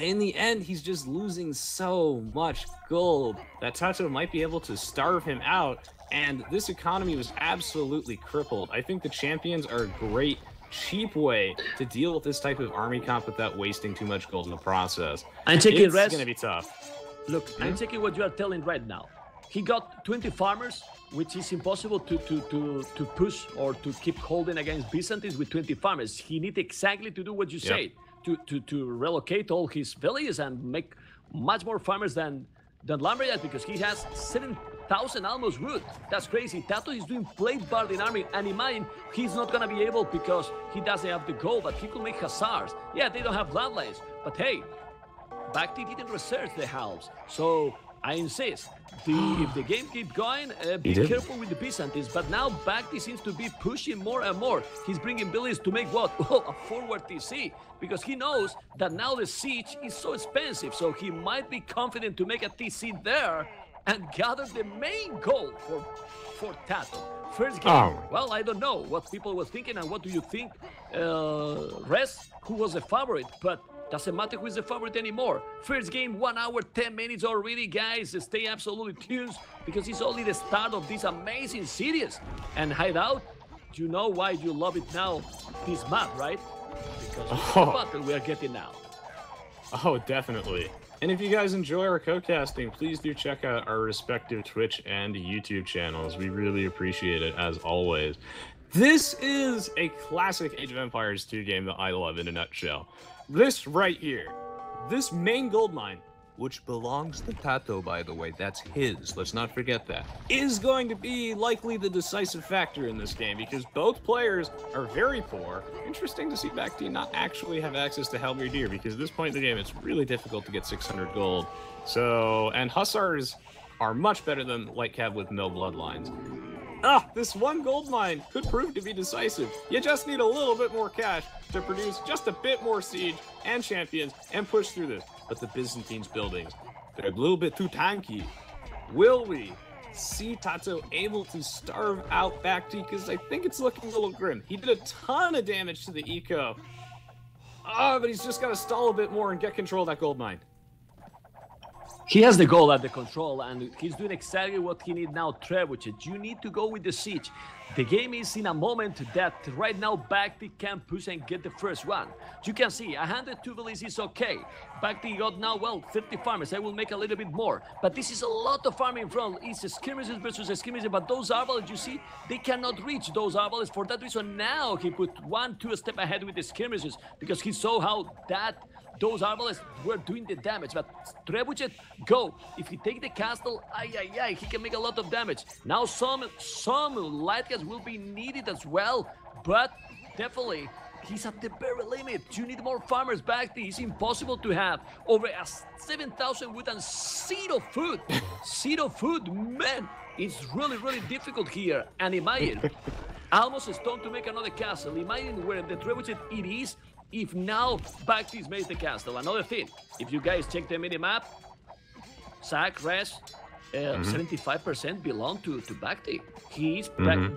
Speaker 1: in the end, he's just losing so much gold that Tato might be able to starve him out, and this economy was absolutely crippled. I think the champions are a great, cheap way to deal with this type of army comp without wasting too much gold in the process.
Speaker 2: I'm checking
Speaker 1: it's
Speaker 2: rest.
Speaker 1: Gonna be tough.
Speaker 2: Look, I'm checking what you are telling right now. He got 20 farmers, which is impossible to push or to keep holding against Byzantines with 20 farmers. He needs exactly to do what you said, to relocate all his villages and make much more farmers than Lumberjack, because he has 7,000 almost wood. That's crazy. Tato is doing plate barding army, and imagine he's not gonna be able because he doesn't have the gold, but he could make hussars. Yeah, they don't have bloodlines, but hey, BacT didn't research the house, so I insist. If the game keeps going, be careful with the Byzantines. But now BacT seems to be pushing more and more. He's bringing villages to make what? Oh, a forward TC. Because he knows that now the siege is so expensive. So he might be confident to make a TC there and gathered the main goal for Tato. First game, well, I don't know what people were thinking and what do you think, Res, who was the favorite, but doesn't matter who is the favorite anymore. First game, 1 hour, 10 minutes already, guys. Stay absolutely tuned because it's only the start of this amazing series. And Hideout, you know why you love it now, this map, right? Because of the battle we are getting now.
Speaker 1: Oh, definitely. And if you guys enjoy our co-casting, please do check out our respective Twitch and YouTube channels. We really appreciate it, as always. This is a classic Age of Empires 2 game that I love in a nutshell. This right here, this main gold mine, which belongs to Tato, by the way, that's his, let's not forget that, is going to be likely the decisive factor in this game because both players are very poor. Interesting to see BacT not actually have access to Halberdier because at this point in the game, it's really difficult to get 600 gold. So, and Hussars are much better than Light Cav with no bloodlines. This one gold mine could prove to be decisive. You just need a little bit more cash to produce just a bit more siege and champions and push through this. But the Byzantines buildings, they're a little bit too tanky. Will we see Tato able to starve out BacT? Because I think it's looking a little grim. He did a ton of damage to the eco. But he's just got to stall a bit more and get control of that gold mine.
Speaker 2: He has the goal at the control, and he's doing exactly what he needs now, Trebuchet. You need to go with the siege. The game is in a moment that right now BacT can push and get the first one. You can see 102 villages is okay. BacT got now, well, 30 farmers. I will make a little bit more. But this is a lot of farming from it's skirmishes versus skirmishes. But those arbals, you see, they cannot reach those arbals. For that reason, now he put 1-2 step ahead with the skirmishes because he saw how those arbalists were doing the damage, but Trebuchet, go. If he take the castle, he can make a lot of damage. Now some light gas will be needed as well, but definitely he's at the very limit. You need more farmers back. It's impossible to have over 7,000 wood and zero food. Zero food, man. It's really, really difficult here. And imagine, almost a stone to make another castle. Imagine where the Trebuchet it is. If now BacT makes the castle. Another thing, if you guys check the mini-map, Sack, Res, 75% belong to BacT. He's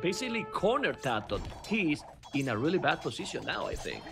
Speaker 2: basically cornered Tato. He's in a really bad position now, I think.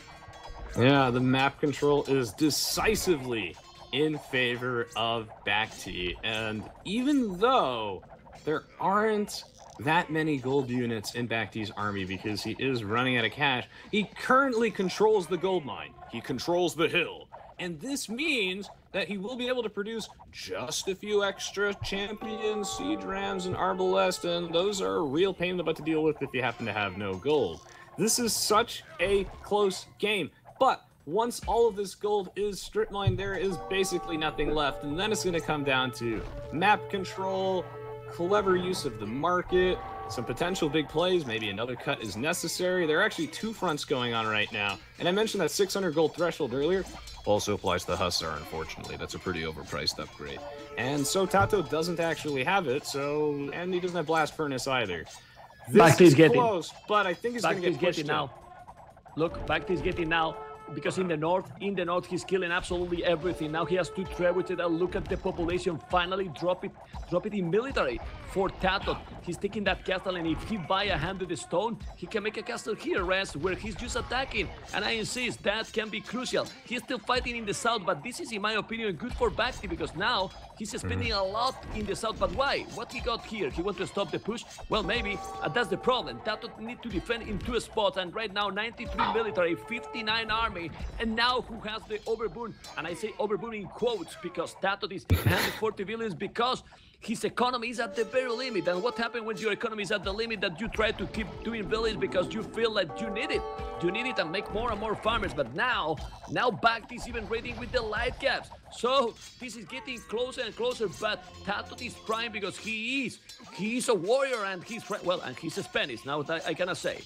Speaker 1: Yeah, the map control is decisively in favor of BacT. And even though there aren't that many gold units in BacT's army because he is running out of cash, he currently controls the gold mine. He controls the hill. And this means that he will be able to produce just a few extra champions, siege rams, and arbalest, and those are a real pain in the butt to deal with if you happen to have no gold. This is such a close game, but once all of this gold is strip mined, there is basically nothing left, and then it's going to come down to map control, clever use of the market, some potential big plays, maybe another cut is necessary. There are actually two fronts going on right now. And I mentioned that 600 gold threshold earlier. Also applies to Hussar, unfortunately. That's a pretty overpriced upgrade. And so Tato doesn't actually have it, and he doesn't have Blast Furnace either. This is close, but I think he's going to get pushed now.
Speaker 2: Look, BacT is getting now. Because in the north, he's killing absolutely everything. Now he has to Trebuchet. Look at the population. Finally drop it in military for Tato. He's taking that castle, and if he buy 100 stone, he can make a castle here, Rest, where he's just attacking. And I insist, that can be crucial. He's still fighting in the south, but this is, in my opinion, good for BacT because now he's spending a lot in the south. But why? What he got here? He wants to stop the push? Well, maybe that's the problem. Tato need to defend in 2 spots, and right now 93 military, 59 army. And now who has the overboon? And I say overboon in quotes because Tato is 140 villains because his economy is at the very limit. And what happens when your economy is at the limit? That you try to keep doing villages because you feel that you need it. You need it and make more and more farmers. But now BacT is even raiding with the light caps. So this is getting closer and closer. But Tato is trying because he is a warrior and he's Spanish. Now I cannot say.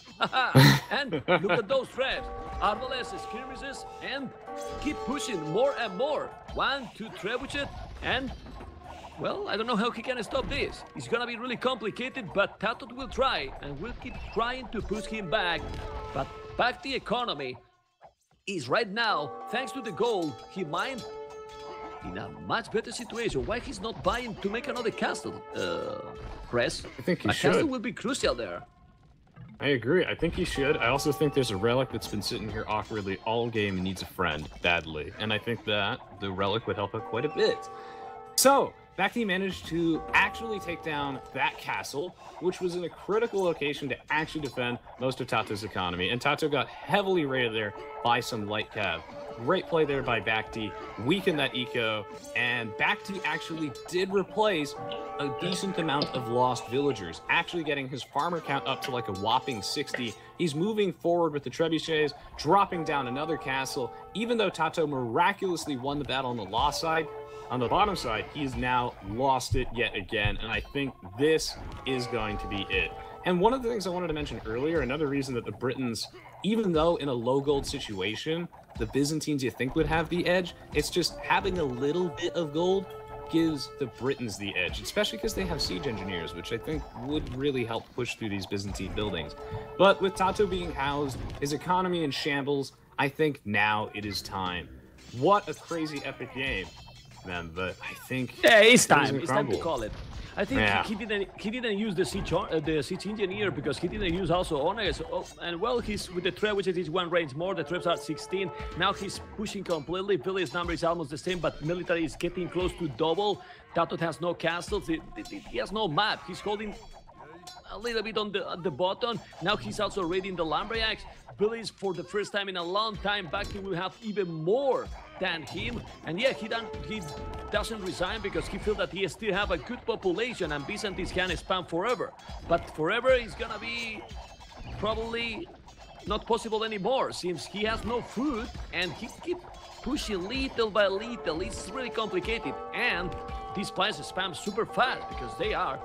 Speaker 2: And look at those traps. Arbalest, skirmishes, and keep pushing more and more. 1-2 Trebuchet, and well, I don't know how he can stop this. It's gonna be really complicated, but Tato will try, and will keep trying to push him back. But BacT economy is right now, thanks to the gold, he mined in a much better situation. Why he's not buying to make another castle? Press.
Speaker 1: I think he
Speaker 2: a
Speaker 1: should.
Speaker 2: castle will be crucial there.
Speaker 1: I agree. I think he should. I also think there's a relic that's been sitting here awkwardly all game and needs a friend badly. And I think that the relic would help out quite a bit. So, BacT managed to actually take down that castle, which was in a critical location to actually defend most of TaToH's economy. And TaToH got heavily raided there by some light cav. Great play there by BacT, weakened that eco, and BacT actually did replace a decent amount of lost villagers, actually getting his farmer count up to like a whopping 60. He's moving forward with the trebuchets, dropping down another castle. Even though TaToH miraculously won the battle on the lost side, on the bottom side, he's now lost it yet again, and I think this is going to be it. And one of the things I wanted to mention earlier, another reason that the Britons, even though in a low gold situation, the Byzantines you think would have the edge, it's just having a little bit of gold gives the Britons the edge, especially because they have siege engineers, which I think would really help push through these Byzantine buildings. But with TaToH being housed, his economy in shambles, I think now it is time. What a crazy epic game, man, but I think
Speaker 2: it's time. It's time to call it. I think
Speaker 1: yeah.
Speaker 2: he didn't use the siege engineer because he didn't use also Onages. And well, he's with the trap, which is one range more. The traps are 16. Now he's pushing completely. Village number is almost the same, but military is getting close to double. TaToH has no castles. He has no map. He's holding a little bit on the bottom. Now he's also raiding the lumberjacks. Village for the first time in a long time. BacT will have even more than him, and yeah, he doesn't resign because he feels that he still have a good population and Byzantines can spam forever. But forever is gonna be probably not possible anymore since he has no food and he keep pushing little by little. It's really complicated, and these players spam super fast because they are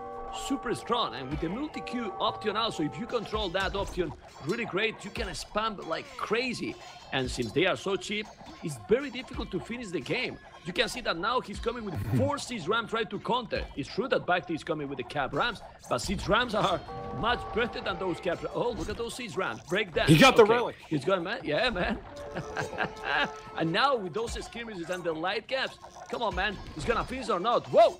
Speaker 2: super strong, and with the multi-queue option also, if you control that option really great, you can spam like crazy. And since they are so cheap, it's very difficult to finish the game. You can see that now he's coming with 4 siege rams trying to counter. It's true that BacT is coming with the cap rams, but siege rams are much better than those cap rams. Oh, look at those siege rams. Break that.
Speaker 1: He got the relic.
Speaker 2: He's going, man. Yeah, man. And now with those skirmishes and the light caps, come on, man. He's gonna finish or not? Whoa!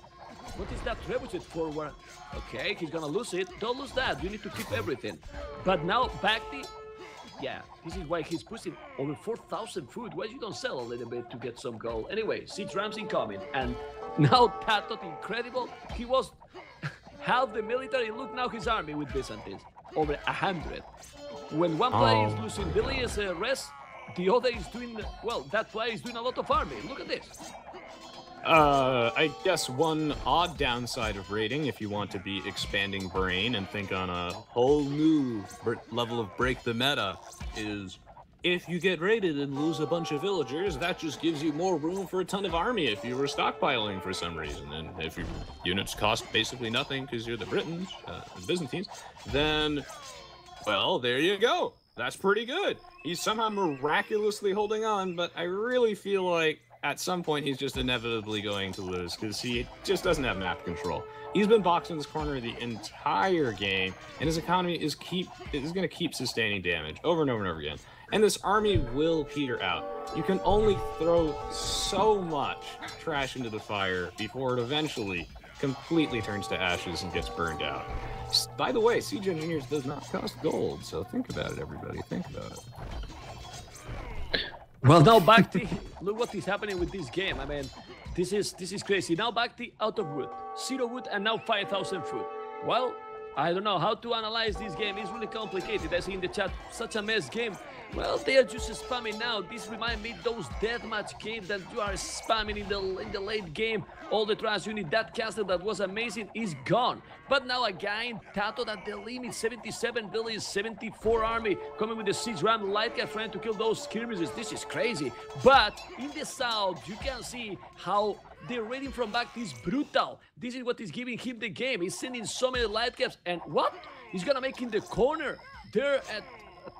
Speaker 2: What is that trebuchet forward? Okay, he's gonna lose it. Don't lose that. You need to keep everything. But now BacT, yeah, this is why he's pushing over 4,000 food. Why you don't sell a little bit to get some gold? Anyway, siege rams incoming, and now TaToH, incredible. He was half the military. Look now his army with Byzantines, over 100. When one player is losing villages rest, the other is doing well. That player is doing a lot of army. Look at this.
Speaker 1: I guess one odd downside of raiding, if you want to be expanding brain and think on a whole new level of break the meta, is if you get raided and lose a bunch of villagers, that just gives you more room for a ton of army if you were stockpiling for some reason. And if your units cost basically nothing because you're the Britons, the Byzantines, then, well, there you go. That's pretty good. He's somehow miraculously holding on, but I really feel like at some point he's just inevitably going to lose because he just doesn't have map control. He's been boxed in this corner the entire game, and his economy is going to keep sustaining damage over and over and over again. And this army will peter out. You can only throw so much trash into the fire before it eventually completely turns to ashes and gets burned out. By the way, siege engineers does not cost gold, so think about it, everybody. Think about it.
Speaker 2: Well, now BacT, look what is happening with this game. I mean, this is crazy. Now BacT out of wood, 0 wood, and now 5,000 food. Well, I don't know how to analyze this game. It's really complicated. I see in the chat, such a mess game. Well, they are just spamming now. This reminds me those deathmatch games that you are spamming in the late game. All the trash unit, that castle that was amazing is gone. But now again, TaToH at the limit, 77 villages, 74 army, coming with the siege ram, light cat trying to kill those skirmishes. This is crazy. But in the south, you can see how the raiding from BacT is brutal. This is what is giving him the game. He's sending so many light caps, and what? He's gonna make in the corner there at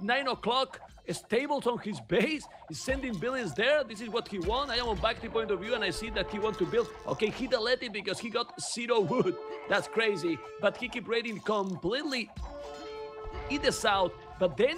Speaker 2: 9 o'clock. Stables on his base. He's sending buildings there. This is what he wants. I am on BacT point of view, and I see that he wants to build. Okay, he deleted it because he got 0 wood. That's crazy. But he keep raiding completely in the south. But then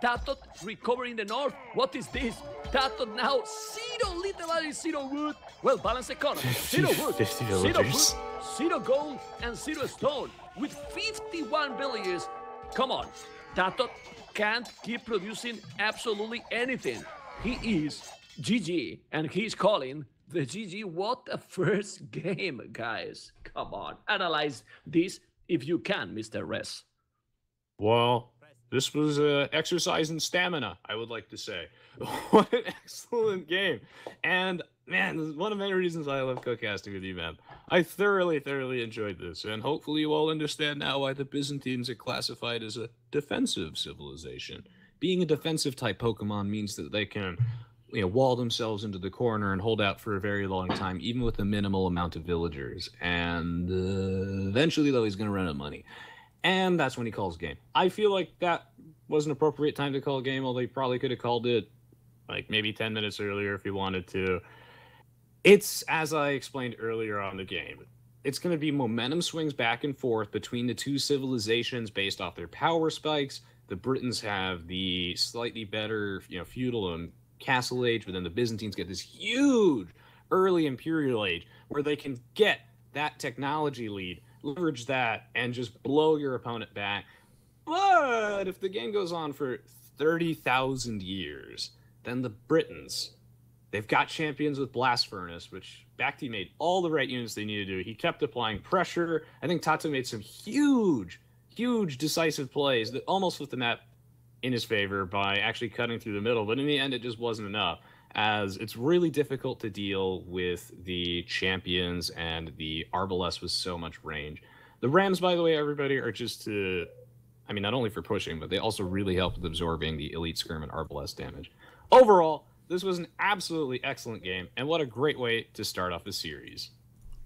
Speaker 2: Tato recovering the north. What is this? Tato now zero, literally zero wood. Well balanced economy. Zero wood,
Speaker 1: 50
Speaker 2: zero
Speaker 1: villagers.
Speaker 2: food, zero gold, and zero stone with 51 villagers. Come on, Tato can't keep producing absolutely anything. He is GG, and he's calling the GG. What a first game, guys. Come on, analyze this if you can, Mr. Res.
Speaker 1: Well, this was an exercise in stamina, I would like to say. What an excellent game. And, man, this is one of many reasons why I love co-casting with you, man. I thoroughly enjoyed this, and hopefully you all understand now why the Byzantines are classified as a defensive civilization. Being a defensive-type Pokemon means that they can, wall themselves into the corner and hold out for a very long time, even with a minimal amount of villagers. And eventually, though, he's going to run out of money. And that's when he calls game. I feel like that was an appropriate time to call game, although he probably could have called it like maybe 10 minutes earlier if he wanted to. It's, as I explained earlier on the game, it's going to be momentum swings back and forth between the two civilizations based off their power spikes. The Britons have the slightly better, feudal and castle age, but then the Byzantines get this huge early Imperial age where they can get that technology lead, leverage that, and just blow your opponent back. But if the game goes on for 30,000 years, then the Britons, they've got champions with Blast Furnace, which BacT made all the right units they needed to do. He kept applying pressure. I think Tato made some huge decisive plays that almost flipped the map in his favor by actually cutting through the middle. But in the end, it just wasn't enough, as it's really difficult to deal with the champions and the Arbalest with so much range. The Rams, by the way, everybody, are just not only for pushing, but they also really help with absorbing the Elite Skirm and Arbalest damage. Overall, this was an absolutely excellent game, and what a great way to start off the series.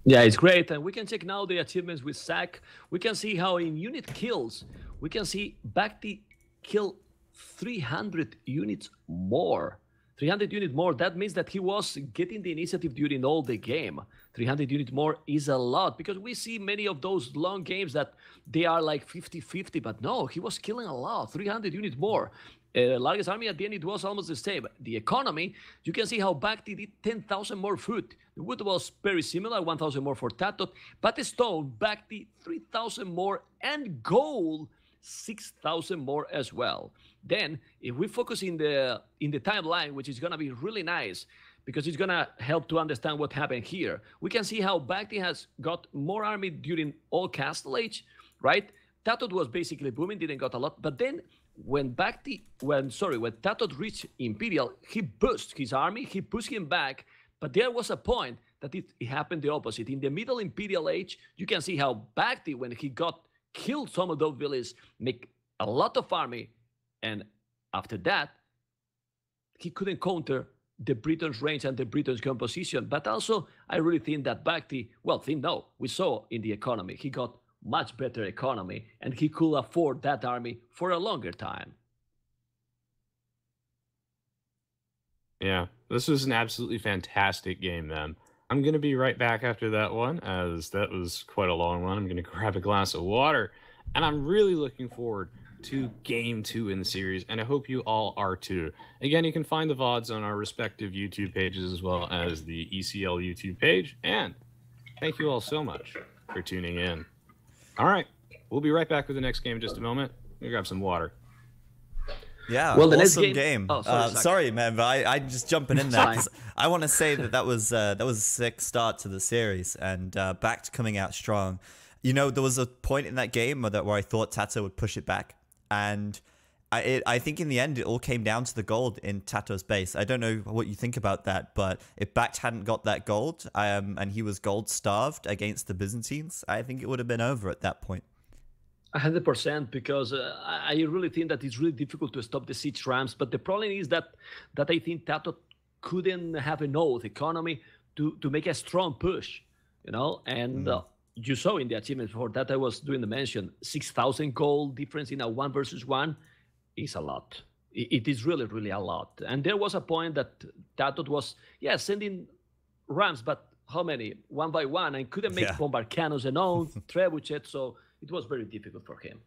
Speaker 2: Yeah, it's great, and we can check now the achievements with Zac. We can see how in unit kills, we can see BacT kill 300 units more. 300 units more, that means that he was getting the initiative during all the game. 300 units more is a lot, because we see many of those long games that they are like 50-50, but no, he was killing a lot, 300 units more. Largest army at the end, it was almost the same. The economy, you can see how BacT did 10,000 more food. The wood was very similar, 1,000 more for Tato, but the stone, BacT 3,000 more, and gold 6,000 more as well. Then, if we focus in the timeline, which is going to be really nice, because it's going to help to understand what happened here, we can see how BacT has got more army during all Castle Age, right? Tato was basically booming, didn't got a lot, but then when Tato reached Imperial, he boosted his army, he pushed him back, but there was a point that it happened the opposite. In the middle Imperial Age, you can see how BacT, when he got killed some of those villages, make a lot of army, and after that, he couldn't counter the Britons' range and the Britons' composition. But also, I really think that BacT, we saw in the economy, he got much better economy, and he could afford that army for a longer time.
Speaker 1: Yeah, this was an absolutely fantastic game, man. I'm going to be right back after that one, as that was quite a long one. I'm going to grab a glass of water, and I'm really looking forward to Game 2 in the series, and I hope you all are too. Again, you can find the VODs on our respective YouTube pages as well as the ECL YouTube page, and thank you all so much for tuning in. All right, we'll be right back with the next game in just a moment. Let me grab some water.
Speaker 3: Yeah,
Speaker 2: well, the
Speaker 3: awesome
Speaker 2: next game.
Speaker 3: Oh, sorry, man, but I just jumping in there. I want to say that was a sick start to the series, and BacT coming out strong. There was a point in that game where I thought Tato would push it back, and I think in the end it all came down to the gold in Tato's base. I don't know what you think about that, but if BacT hadn't got that gold, and he was gold starved against the Byzantines, I think it would have been over at that point.
Speaker 2: 100%, because I really think that it's really difficult to stop the siege rams. But the problem is that I think Tato couldn't have enough economy to make a strong push, and you saw in the achievements before that I was doing the mention, 6,000 gold difference in a 1 versus 1 is a lot. It is really, really a lot. And there was a point that Tato was, sending rams, but how many? One by one, and couldn't make bombard cannons and all, trebuchet, so it was very difficult for him.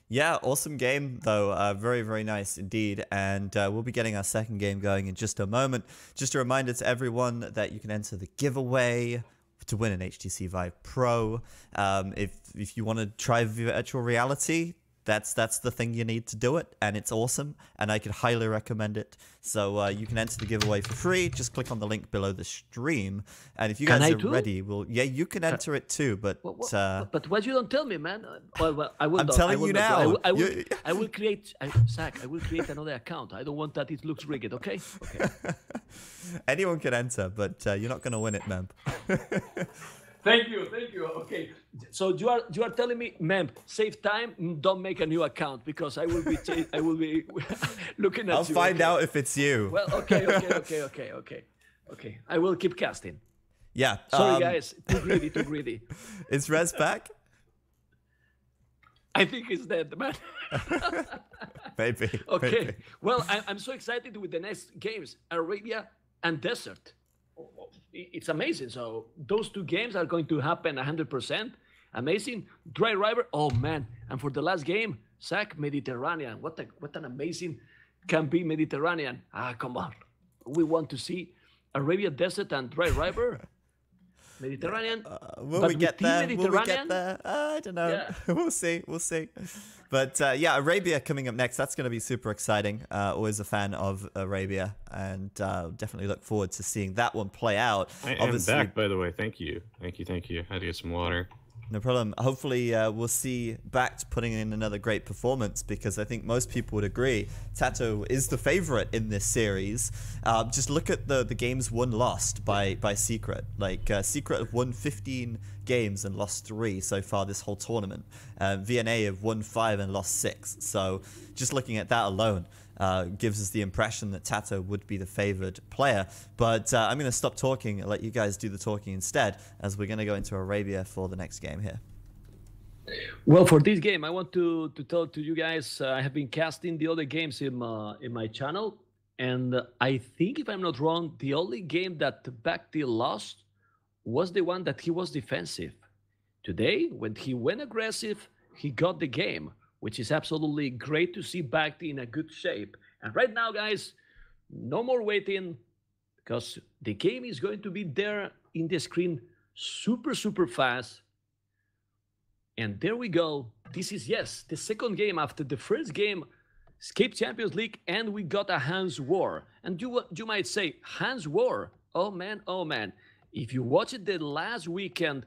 Speaker 3: Yeah, awesome game though. Very, very nice indeed. And we'll be getting our second game going in just a moment. Just a reminder to everyone that you can enter the giveaway to win an HTC Vive Pro. If you want to try virtual reality, that's the thing you need to do it, and it's awesome, and I could highly recommend it. So you can enter the giveaway for free. Just click on the link below the stream, and if you guys are ready, yeah, you can enter it too. But
Speaker 2: what you don't tell me, man? Well, I will.
Speaker 3: I'm telling you now.
Speaker 2: I will create. Zach, I will create another account. I don't want that it looks rigged. Okay. Okay.
Speaker 3: Anyone can enter, but you're not gonna win it, man.
Speaker 2: Thank you. Okay, so you are telling me, ma'am, save time. Don't make a new account because I will be looking at you.
Speaker 3: I'll find out if it's you.
Speaker 2: Well, okay. I will keep casting.
Speaker 3: Yeah.
Speaker 2: Sorry, guys. Too greedy.
Speaker 3: Is Rez back?
Speaker 2: I think he's dead, man.
Speaker 3: Maybe.
Speaker 2: Okay.
Speaker 3: Maybe.
Speaker 2: Well, I'm so excited with the next games, Arabia and Desert. It's amazing. So those two games are going to happen 100%. Amazing. Dry River. Oh man! And for the last game, Zach, Mediterranean. What an amazing can be Mediterranean. Come on. We want to see Arabia Desert and Dry River. Mediterranean.
Speaker 3: Will we get there? I don't know.
Speaker 2: Yeah.
Speaker 3: We'll see. But yeah, Arabia coming up next. That's going to be super exciting. Always a fan of Arabia, and definitely look forward to seeing that one play out.
Speaker 1: I'm back, by the way. Thank you. I had to get some water.
Speaker 3: No problem. Hopefully, we'll see BacT putting in another great performance, because I think most people would agree Tato is the favorite in this series. Just look at the games won lost by Secret. Like Secret have won 15 games and lost 3 so far this whole tournament. VNA have won 5 and lost 6. So just looking at that alone gives us the impression that Tato would be the favored player. But I'm going to stop talking and let you guys do the talking instead, as we're going to go into Arabia for the next game here.
Speaker 2: Well, for this game, I want to tell to you guys, I have been casting the other games in my channel, and I think, if I'm not wrong, the only game that BacT lost was the one that he was defensive. Today, when he went aggressive, he got the game, which is absolutely great to see BacT in a good shape. And right now, guys, no more waiting, because the game is going to be there in the screen super, super fast. And there we go. This is, yes, the second game after the first game, Escape Champions League, and we got a Hands War. And you might say, Hands War? Oh man. If you watched the last weekend,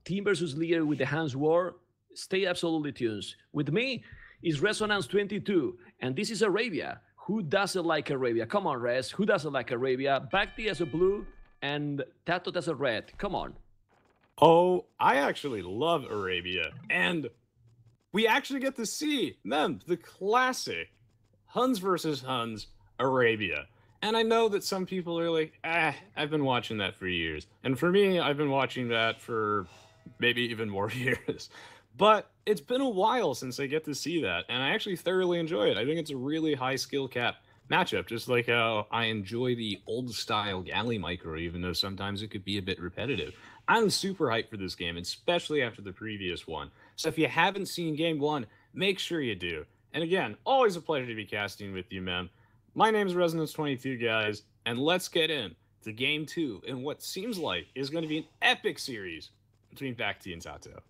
Speaker 2: Team versus Leader with the Hands War, stay absolutely tuned. With me is Resonance 22, and this is Arabia. Who doesn't like Arabia? Come on, Res. Who doesn't like Arabia? BacT as a blue and Tato as a red. Come on.
Speaker 1: Oh, I actually love Arabia, and we actually get to see them, the classic Huns versus Huns Arabia. And I know that some people are like, I've been watching that for years. And for me, I've been watching that for maybe even more years. But it's been a while since I get to see that, and I actually thoroughly enjoy it. I think it's a really high skill cap matchup, just like how I enjoy the old style galley micro, even though sometimes it could be a bit repetitive. I'm super hyped for this game, especially after the previous one. So if you haven't seen game 1, make sure you do. And again, always a pleasure to be casting with you, man. My name is Resonance22, guys, and let's get in to game 2 in what seems like is going to be an epic series between BacT and Tato.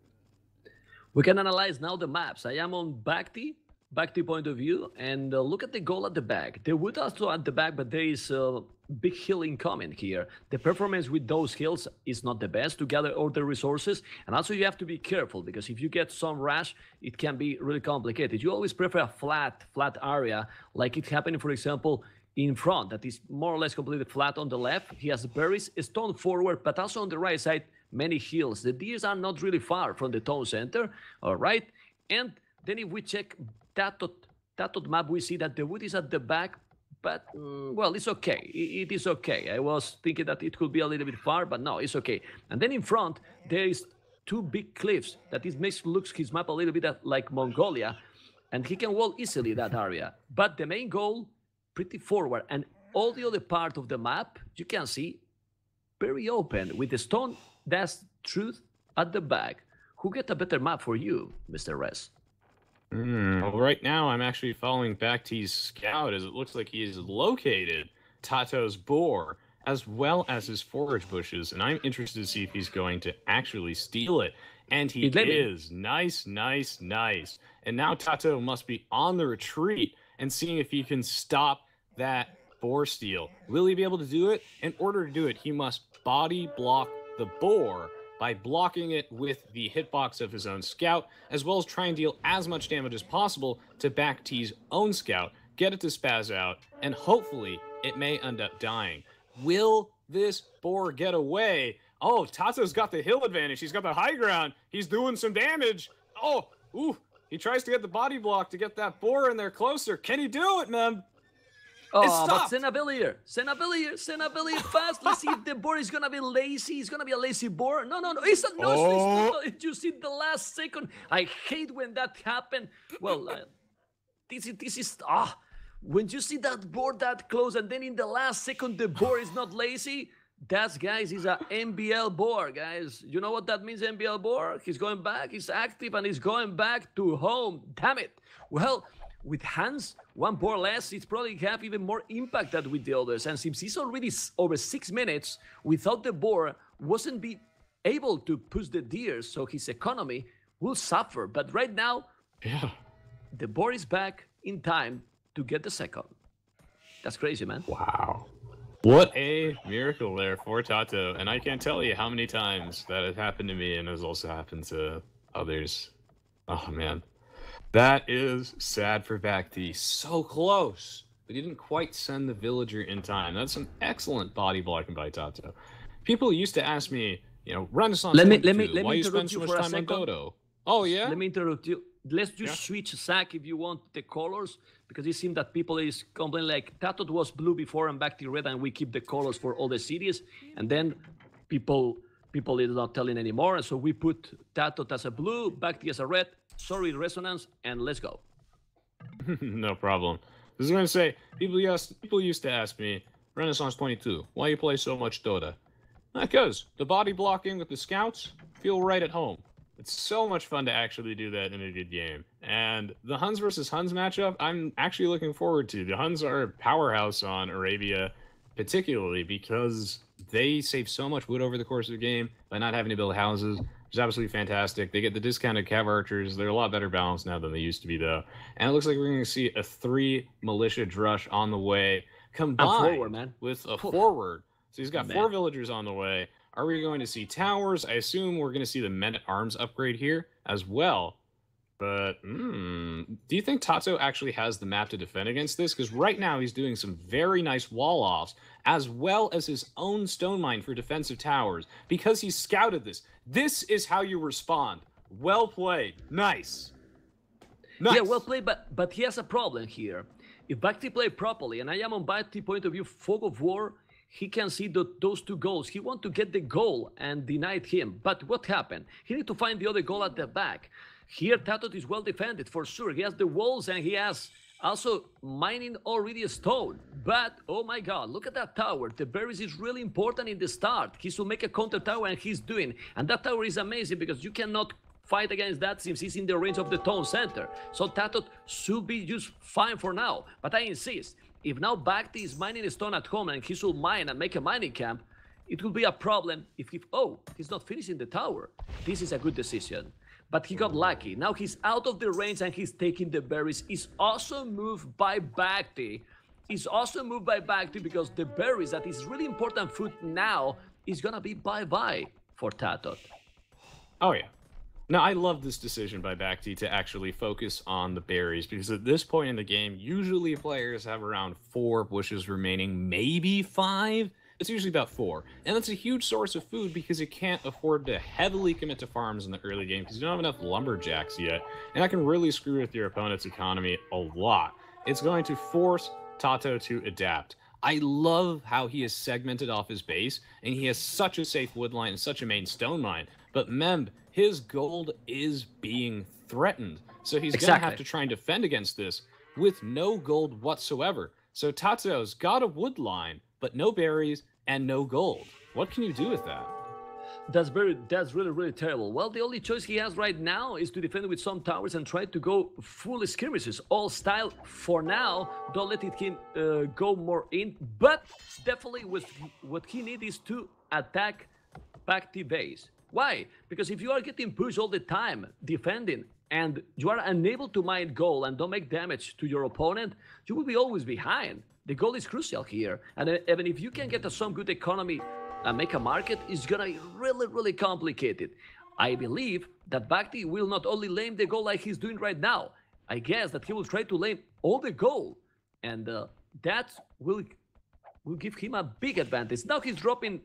Speaker 2: We can analyze now the maps. I am on BacT point of view, and look at the goal at the back. There would also at the back, but there is a big hill incoming here. The performance with those hills is not the best to gather all the resources, and also you have to be careful, because if you get some rush, it can be really complicated. You always prefer a flat area, like it happened, for example, in front, that is more or less completely flat on the left. He has berries, stone forward, but also on the right side, many hills. The deers are not really far from the town center, all right? And then if we check TaToH map, we see that the wood is at the back, but, well, it's okay. It is okay. I was thinking that it could be a little bit far, but no, it's okay. And then in front, there is 2 big cliffs that looks his map a little bit like Mongolia, and he can wall easily that area. But the main goal, pretty forward, and all the other part of the map, you can see, very open, with the stone, that's truth, at the back. Who get a better map for you, Mr. Res?
Speaker 1: Well, right now I'm actually following BacT's scout as it looks like he has located TaToH's boar as well as his forage bushes, and I'm interested to see if he's going to actually steal it. And he is. Nice, nice, nice. And now TaToH must be on the retreat and seeing if he can stop that boar steal. Will he be able to do it? In order to do it, he must body block the boar by blocking it with the hitbox of his own scout, as well as try and deal as much damage as possible to BacT's own scout, get it to spaz out, and hopefully it may end up dying. Will this boar get away? Oh, TaToH's got the hill advantage. He's got the high ground. He's doing some damage. Oh, ooh. He tries to get the body block to get that boar in there closer. Can he do it, man?
Speaker 2: Oh, but send a villager, fast. Let's see if the boar is gonna be lazy. He's gonna be a lazy boar. No. It's not. You see the last second. I hate when that happened. Well, this is when you see that boar that close and then in the last second the boar is not lazy. That, guys, is a MBL boar, guys. You know what that means, MBL boar? He's going back. He's active and he's going back to home. Damn it. Well, with Hans, one boar less, it's probably have even more impact than with the others. And since he's already over 6 minutes without the boar, wasn't be able to push the deer, so his economy will suffer. But right now, the boar is back in time to get the second. That's crazy, man.
Speaker 1: Wow. What a miracle there for TaToH. And I can't tell you how many times that has happened to me and has also happened to others. Oh, man. That is sad for BacT. So close, but he didn't quite send the villager in time. That's some excellent body blocking by TaToH. People used to ask me, Renaissance.
Speaker 2: Let me
Speaker 1: why you spend
Speaker 2: interrupt
Speaker 1: so
Speaker 2: you
Speaker 1: much
Speaker 2: for a
Speaker 1: time on
Speaker 2: second.
Speaker 1: Dodo? Oh yeah.
Speaker 2: Let me interrupt you. Let's just switch Zach if you want the colors, because it seems that people is complaining like TaToH was blue before and BacT red, and we keep the colors for all the cities, and then people is not telling anymore, and so we put TaToH as a blue, BacT as a red. Sorry, Resonance, and let's go.
Speaker 1: No problem. I was going to say, people used to ask me, Renaissance 22, why you play so much Dota? Because the body blocking with the scouts feel right at home. It's so much fun to actually do that in a good game. And the Huns versus Huns matchup, I'm actually looking forward to. The Huns are a powerhouse on Arabia, particularly because they save so much wood over the course of the game by not having to build houses. It's absolutely fantastic. They get the discounted cav archers. They're a lot better balanced now than they used to be, though. And it looks like we're going to see a 3 militia drush on the way, combined with a forward. So he's got 4 villagers on the way. Are we going to see towers? I assume we're going to see the men-at-arms upgrade here as well. But, do you think TaToH actually has the map to defend against this? Because right now he's doing some very nice wall-offs, as well as his own stone mine for defensive towers, because he's scouted this. This is how you respond. Well played. Nice.
Speaker 2: Yeah, well played, but he has a problem here. If BacT play properly, and I am on BacT point of view, Fog of War, he can see those 2 goals. He want to get the goal and denied him. But what happened? He need to find the other goal at the back. Here, TaToH is well defended, for sure. He has the walls, and he has also mining already a stone. But, oh my god, look at that tower. The berries is really important in the start. He should make a counter tower, and he's doing. And that tower is amazing, because you cannot fight against that since he's in the range of the town center. So TaToH should be just fine for now. But I insist, if now BacT is mining a stone at home, and he should mine and make a mining camp, it will be a problem if he's not finishing the tower. This is a good decision. But he got lucky. Now he's out of the range and he's taking the berries. He's also moved by BacT. Because the berries, that is really important food now, is gonna be bye-bye for TaToH.
Speaker 1: Oh yeah. Now, I love this decision by BacT to actually focus on the berries, because at this point in the game, usually players have around 4 bushes remaining, maybe 5. It's usually about 4, and that's a huge source of food because you can't afford to heavily commit to farms in the early game because you don't have enough lumberjacks yet, and that can really screw with your opponent's economy a lot. It's going to force TaToH to adapt. I love how he has segmented off his base, and he has such a safe wood line and such a main stone mine, but Memb, his gold is being threatened, so he's going to have to try and defend against this with no gold whatsoever. So TaToH's got a wood line, but no berries and no gold. What can you do with that?
Speaker 2: That's really terrible. Well, the only choice he has right now is to defend with some towers and try to go full skirmishes, all style for now. Don't let him go more in, but definitely with what he needs is to attack BacT base. Why? Because if you are getting pushed all the time defending and you are unable to mine gold and don't make damage to your opponent, you will be always behind. The gold is crucial here, and even if you can get some good economy and make a market, is gonna be really complicated. I believe that BacT will not only lame the gold like he's doing right now. I guess that he will try to lame all the gold, and that will give him a big advantage. Now he's dropping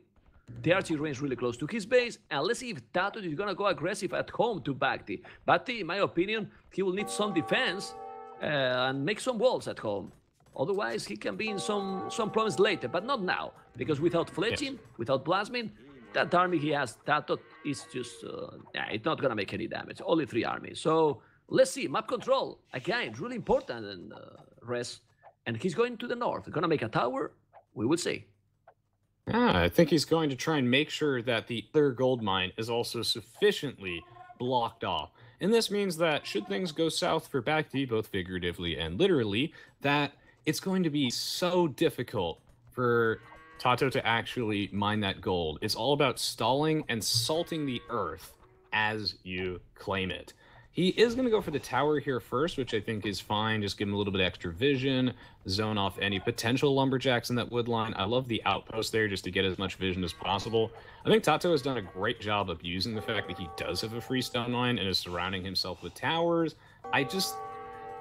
Speaker 2: the archery range really close to his base, and let's see if Tato is gonna go aggressive at home to BacT. BacT, in my opinion, he will need some defense and make some walls at home. Otherwise, he can be in some problems later, but not now. Because without fletching, without plasming, that army he has, Tato, is just, it's not going to make any damage. Only 3 armies. So, let's see. Map control, again, really important in Res. And he's going to the north. Going to make a tower? We will see.
Speaker 1: I think he's going to try and make sure that the other gold mine is also sufficiently blocked off. And this means that should things go south for BacT, both figuratively and literally, that it's going to be so difficult for Tato to actually mine that gold. It's all about stalling and salting the earth as you claim it. He is going to go for the tower here first, which I think is fine. Just give him a little bit of extra vision, zone off any potential lumberjacks in that wood line. I love the outpost there just to get as much vision as possible. I think Tato has done a great job of using the fact that he does have a free stone line and is surrounding himself with towers.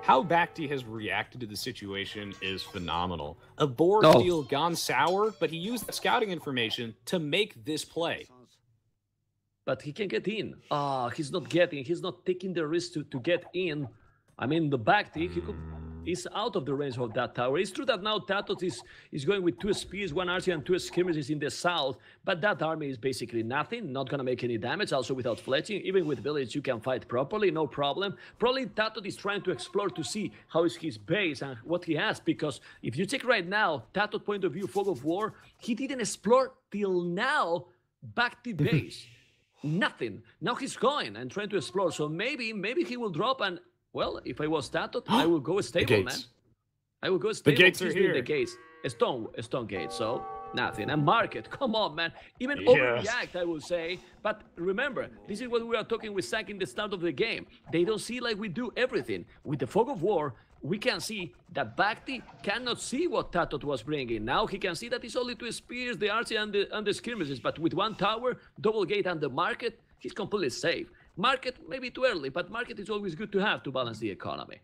Speaker 1: How BacT has reacted to the situation is phenomenal. A boar deal gone sour, but he used the scouting information to make this play.
Speaker 2: But he can get in. He's not taking the risk to get in. I mean, the BacT, is out of the range of that tower. It's true that now TaToH is going with 2 spears, 1 archer and 2 skirmishes in the south, but that army is basically nothing, not gonna make any damage, also without fletching. Even with village you can fight properly, no problem. Probably TaToH is trying to explore to see how is his base and what he has, because if you check right now, TaToH point of view, fog of war, he didn't explore till now BacT base. Nothing. Now he's going and trying to explore, so maybe he will drop and, well, if I was TaToH, I will go stable, man. I will go stable.
Speaker 1: The gates are here.
Speaker 2: The gates. A stone gate, so nothing. And market, come on, man. Even overreact, I will say. But remember, this is what we are talking with Zach in the start of the game. They don't see like we do everything. With the fog of war, we can see that BacT cannot see what TaToH was bringing. Now he can see that it's only 2 spears, the archer and the skirmishes. But with 1 tower, double gate and the market, he's completely safe. Market, maybe too early, but market is always good to have to balance the economy.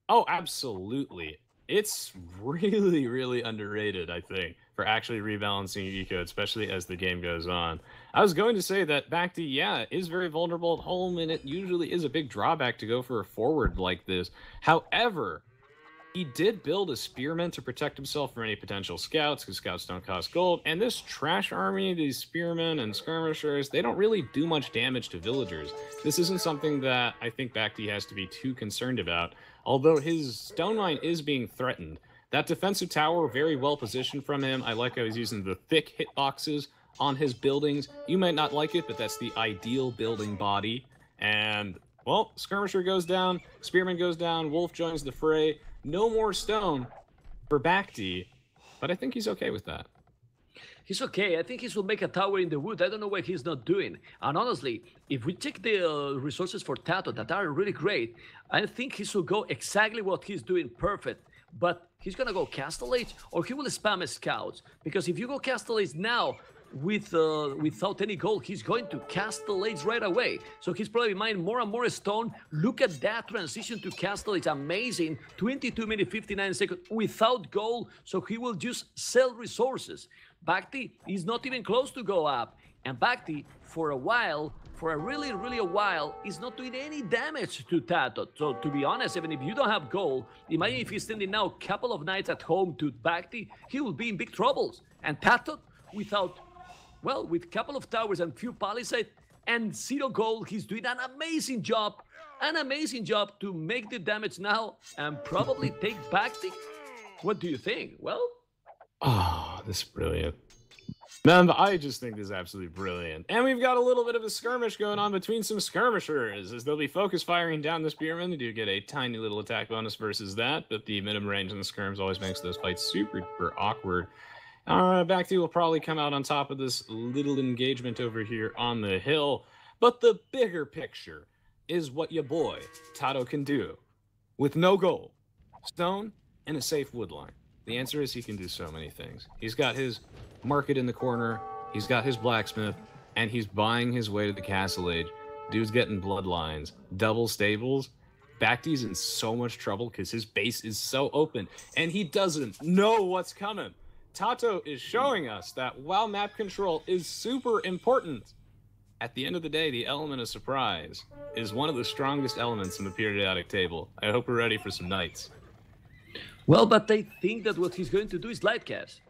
Speaker 1: Oh, absolutely. It's really underrated, I think, for actually rebalancing eco, especially as the game goes on. I was going to say that BacT, yeah, is very vulnerable at home, and it usually is a big drawback to go for a forward like this. However, he did build a spearman to protect himself from any potential scouts, because scouts don't cost gold. And this trash army, these spearmen and skirmishers, they don't really do much damage to villagers. This isn't something that I think BacT has to be too concerned about, although his stone line is being threatened. That defensive tower, very well positioned from him. I like how he's using the thick hitboxes on his buildings. You might not like it, but that's the ideal building body. And, well, skirmisher goes down, spearman goes down, wolf joins the fray. No more stone for BacT, but I think he's okay with that.
Speaker 2: He's okay. I think he should make a tower in the wood. I don't know what he's not doing. And honestly, if we check the resources for Tato that are really great, I think he should go exactly what he's doing perfect. But he's going to go Castle Age, or he will spam scouts. Because if you go Castle Age now, without any gold, he's going to Castle Age right away. So he's probably mining more and more stone. Look at that transition to Castle Age, amazing. 22 minutes 59 seconds without gold, so he will just sell resources. BacT is not even close to go up, and BacT for a while, for a really a while, is not doing any damage to Tato. So to be honest, even if you don't have gold, imagine if he's standing now a couple of nights at home to BacT, he will be in big troubles. And Tato, without, well, with a couple of towers and few palisades and 0 gold, he's doing an amazing job to make the damage now and probably take BacT. What do you think? Well,
Speaker 1: oh, this is brilliant. Man, I just think this is absolutely brilliant. And we've got a little bit of a skirmish going on between some skirmishers, as they'll be focus firing down the spearmen. They do get a tiny little attack bonus versus that, but the minimum range on the skirms always makes those fights super duper awkward. BacT will probably come out on top of this little engagement over here on the hill, but the bigger picture is what your boy, Tato, can do with no gold, stone, and a safe wood line. The answer is he can do so many things. He's got his market in the corner, he's got his blacksmith, and he's buying his way to the castle age. Dude's getting bloodlines, double stables. BacT's in so much trouble because his base is so open, and he doesn't know what's coming. Tato is showing us that while map control is super important, at the end of the day, the element of surprise is one of the strongest elements in the periodic table. I hope we're ready for some knights.
Speaker 2: Well, but they think that what he's going to do is light cast.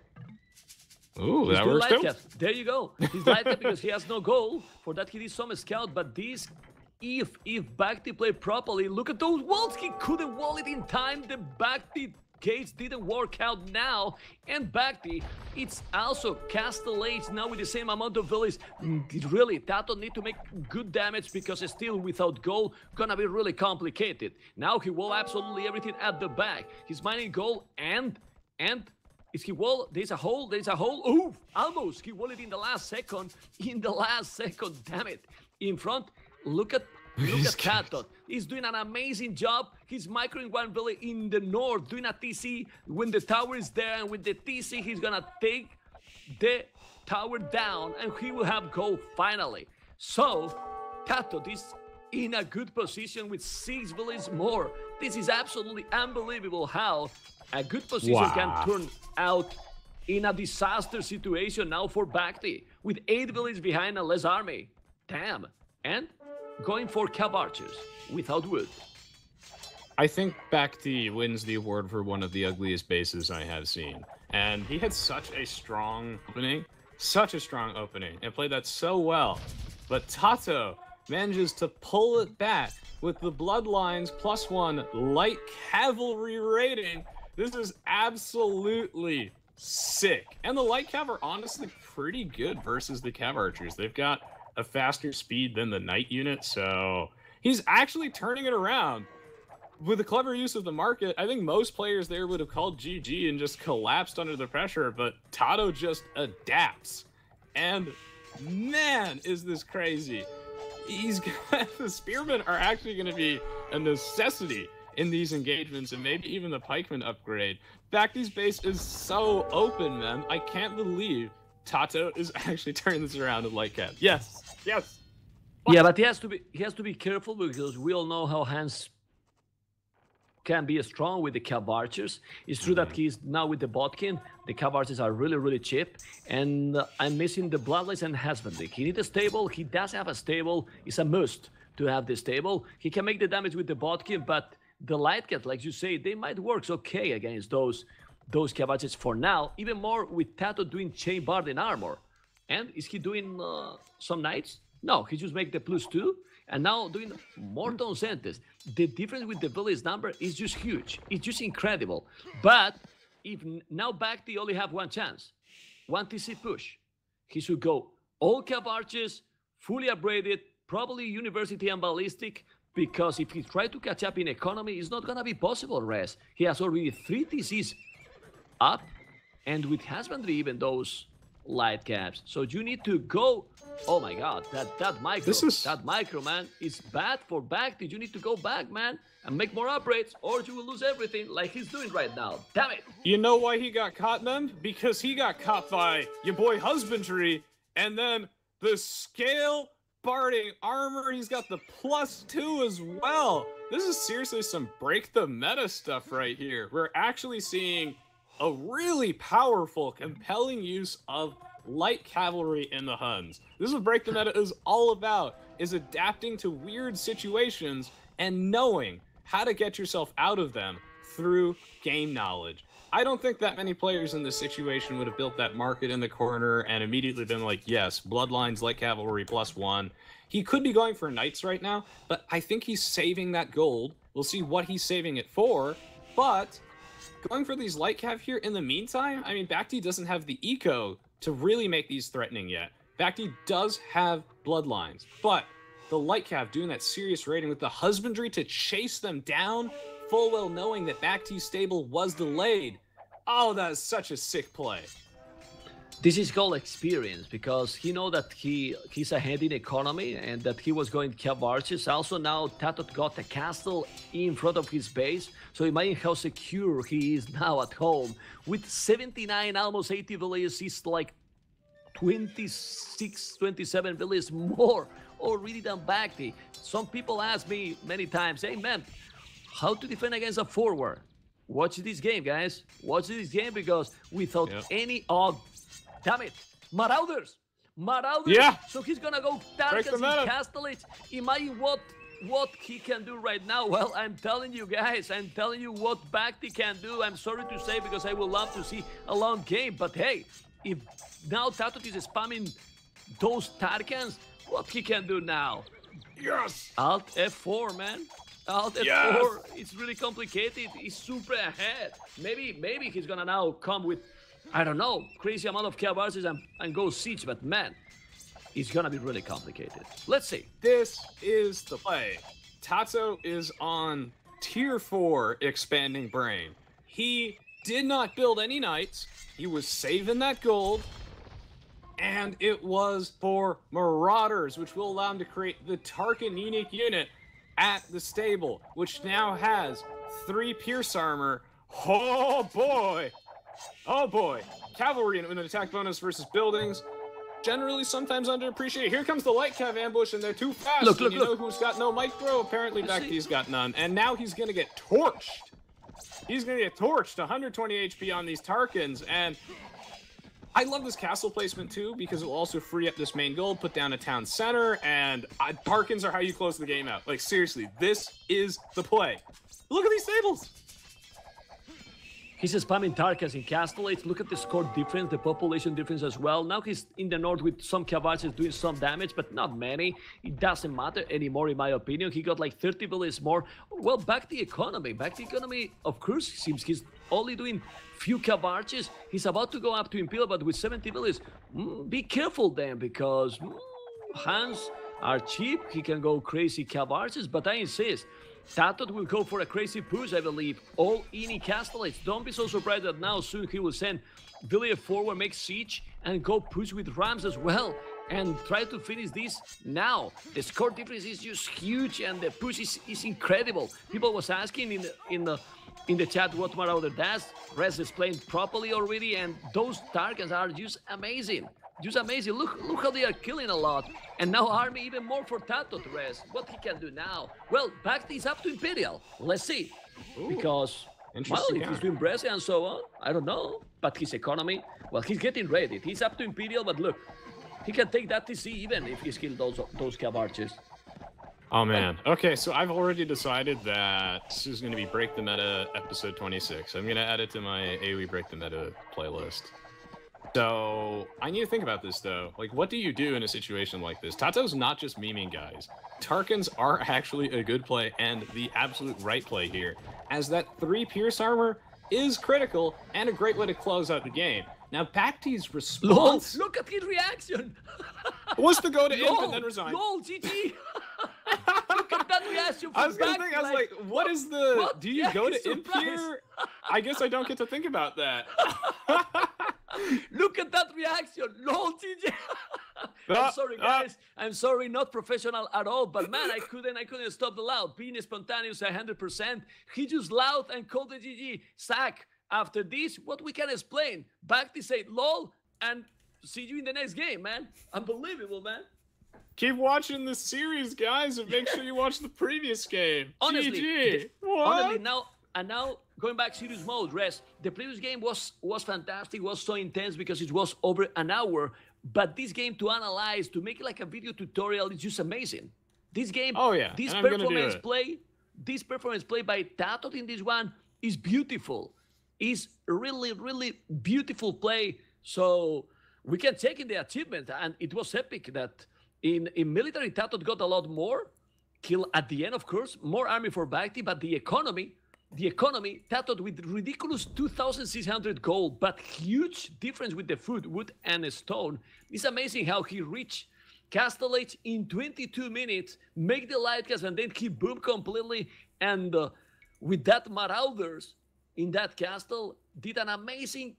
Speaker 1: Ooh, that works too.
Speaker 2: There you go. He's light cast because he has no goal. For that, he did some scout. But this, if BacT played properly, look at those walls. He couldn't wall it in time. The BacT gates didn't work out now. And BacT, it's also Castle Age now with the same amount of villages. Really, Tato need to make good damage because still without gold, gonna be really complicated. Now he wall absolutely everything at the back. He's mining gold and is he wall? There's a hole. Ooh, almost. He wall it in the last second. Damn it. In front, look at Tato. He's doing an amazing job. He's microing one village in the north, doing a TC. When the tower is there, and with the TC, he's gonna take the tower down, and he will have gold finally. So, Tato is in a good position with 6 villages more. This is absolutely unbelievable how a good position can turn out in a disaster situation now for BacT, with 8 villages behind and less army. Damn. And going for cab archers without wood.
Speaker 1: I think BacT wins the award for one of the ugliest bases I have seen. And he had such a strong opening, and played that so well. But Tato manages to pull it back with the Bloodlines +1 light cavalry rating. This is absolutely sick. And the light cav are honestly pretty good versus the cav archers. They've got a faster speed than the knight unit, so he's actually turning it around. With the clever use of the market, I think most players there would have called GG and just collapsed under the pressure, but Tato just adapts. And man, is this crazy. The spearmen are actually going to be a necessity in these engagements, and maybe even the pikeman upgrade. BacT's base is so open, man. I can't believe Tato is actually turning this around in light cap. Yes.
Speaker 2: Yeah, but he has to be careful because we all know how Hans can be strong with the cab archers. It's true that he's now with the botkin. The cab archers are really, really cheap, and I'm missing the bloodlines and husbandry. He needs a stable. He does have a stable. It's a must to have the stable. He can make the damage with the botkin, but the light cat, like you say, they might work okay against those cab archers for now. Even more with Tato doing chain bard and armor. And is he doing some knights? No, he just make the +2. And now doing Morton Centes. The difference with the village number is just huge. It's just incredible. But if now BacT only have one chance, one TC push, he should go all cab archers, fully upgraded, probably university and ballistic, because if he tries to catch up in economy, it's not gonna be possible, Res. He has already 3 TCs up, and with husbandry, even those light caps. So you need to go. Oh my god, that micro, man, is bad for BacT. You need to go back, man, and make more upgrades, or you will lose everything like he's doing right now. Damn it.
Speaker 1: You know why he got caught, man? Because he got caught by your boy husbandry, and then the scale barding armor. He's got the +2 as well. This is seriously some break the meta stuff right here. We're actually seeing a really powerful, compelling use of light cavalry in the Huns. This is what Break the Meta is all about, is adapting to weird situations and knowing how to get yourself out of them through game knowledge. I don't think that many players in this situation would have built that market in the corner and immediately been like, yes, Bloodlines, light cavalry +1. He could be going for knights right now, but I think he's saving that gold. We'll see what he's saving it for, but going for these light cav here in the meantime, I mean, BacT doesn't have the eco to really make these threatening yet. BacT does have bloodlines, but the Light Cav doing that serious raiding with the husbandry to chase them down, full well knowing that BacT's stable was delayed. Oh, that is such a sick play.
Speaker 2: This is called experience, because he know that he's ahead in economy and that he was going to have arches. Also now TaToH got a castle in front of his base, so imagine how secure he is now at home. With 79, almost 80 villages, he's like 26, 27 villages more already than BacT. Some people ask me many times, hey man, how to defend against a forward? Watch this game, guys. Watch this game, because without any damn it, Marauders!
Speaker 1: Yeah.
Speaker 2: So he's gonna go Tarkan and Castellage. Imagine what he can do right now. Well, I'm telling you guys, I'm telling you what BacT can do. I'm sorry to say, because I would love to see a long game, but hey, if now TaToH is spamming those Tarkans, what he can do now?
Speaker 1: Yes!
Speaker 2: Alt F4, man. Alt F4, it's really complicated. He's super ahead. Maybe he's gonna now come with, I don't know, crazy amount of Cavalry and go siege, but man, it's gonna be really complicated. Let's see.
Speaker 1: This is the play. TaToH is on tier 4 expanding brain. He did not build any knights. He was saving that gold. And it was for Marauders, which will allow him to create the Tarkan unique unit at the stable, which now has 3 pierce armor. Oh boy! Oh boy! Cavalry with an attack bonus versus buildings. Generally, sometimes underappreciated. Here comes the Light Cav ambush, and they're too fast.
Speaker 2: Look,
Speaker 1: you know who's got no micro? Apparently, BacT's got none. And now he's gonna get torched. He's gonna get torched. 120 HP on these Tarkans, and I love this castle placement too, because it will also free up this main gold, put down a town center, and Tarkans are how you close the game out. Like, seriously, this is the play. Look at these tables!
Speaker 2: He's spamming Tarkans in Castellate. Look at the score difference, the population difference as well. Now he's in the north with some Cavalry doing some damage, but not many. It doesn't matter anymore, in my opinion. He got like 30 villages more. Well, BacT economy. BacT economy, of course, seems he's only doing few Cavalry. He's about to go up to Imperial, but with 70 villages. Be careful then, because hands are cheap. He can go crazy Cavalry, but I insist. TaToH will go for a crazy push, I believe. All in Castellates. Don't be so surprised that now soon he will send Villiers forward, make siege, and go push with Rams as well. And try to finish this now. The score difference is just huge, and the push is incredible. People was asking in the chat what Marauder does. Rez explained properly already, and those targets are just amazing. Just amazing. Look how they are killing a lot. And now army even more for TaToH to rest. What he can do now? Well, BacT is up to Imperial. Let's see. Because, well, if he's doing Brescia and so on, I don't know. But his economy, well, he's getting ready. He's up to Imperial, but look, he can take that TC even if he's killed those Cavalries.
Speaker 1: Oh, man. Okay, so I've already decided that this is going to be Break the Meta episode 26. I'm going to add it to my AoE Break the Meta playlist. So, I need to think about this, though. Like, what do you do in a situation like this? TaToH's not just memeing guys. Tarkans are actually a good play and the absolute right play here, as that 3 pierce armor is critical and a great way to close out the game. Now, BacT's response...
Speaker 2: Look at his reaction!
Speaker 1: Was to go to Imp and then resign.
Speaker 2: LOL, GG! Look at that reaction from
Speaker 1: I was gonna think, I was like, what is the...
Speaker 2: What?
Speaker 1: Do you go to Imp here? I guess I don't get to think about that.
Speaker 2: Look at that reaction! LOL, GG! I'm sorry, guys. I'm sorry, not professional at all. But man, I couldn't stop the loud. Being spontaneous 100%. He just loud and called the GG. Sack. After this, what we can explain? BacT said LOL and see you in the next game, man. Unbelievable, man.
Speaker 1: Keep watching this series, guys, and make sure you watch the previous game.
Speaker 2: Honestly,
Speaker 1: GG.
Speaker 2: Honestly, now going back serious mode, Rest. The previous game was fantastic, was so intense because it was over an hour. But this game, to analyze, to make it like a video tutorial, is just amazing. This game, this performance play by TaToH in this one is beautiful. Is really, really beautiful play. So we can take in the achievement, and it was epic that in military TaToH got a lot more kill at the end, of course, more army for BacT, but the economy the economy, Tato with ridiculous 2,600 gold, but huge difference with the food, wood and stone. It's amazing how he reached Castle Age in 22 minutes, make the light cast, and then he boomed completely. And with that Marauders in that castle, did an amazing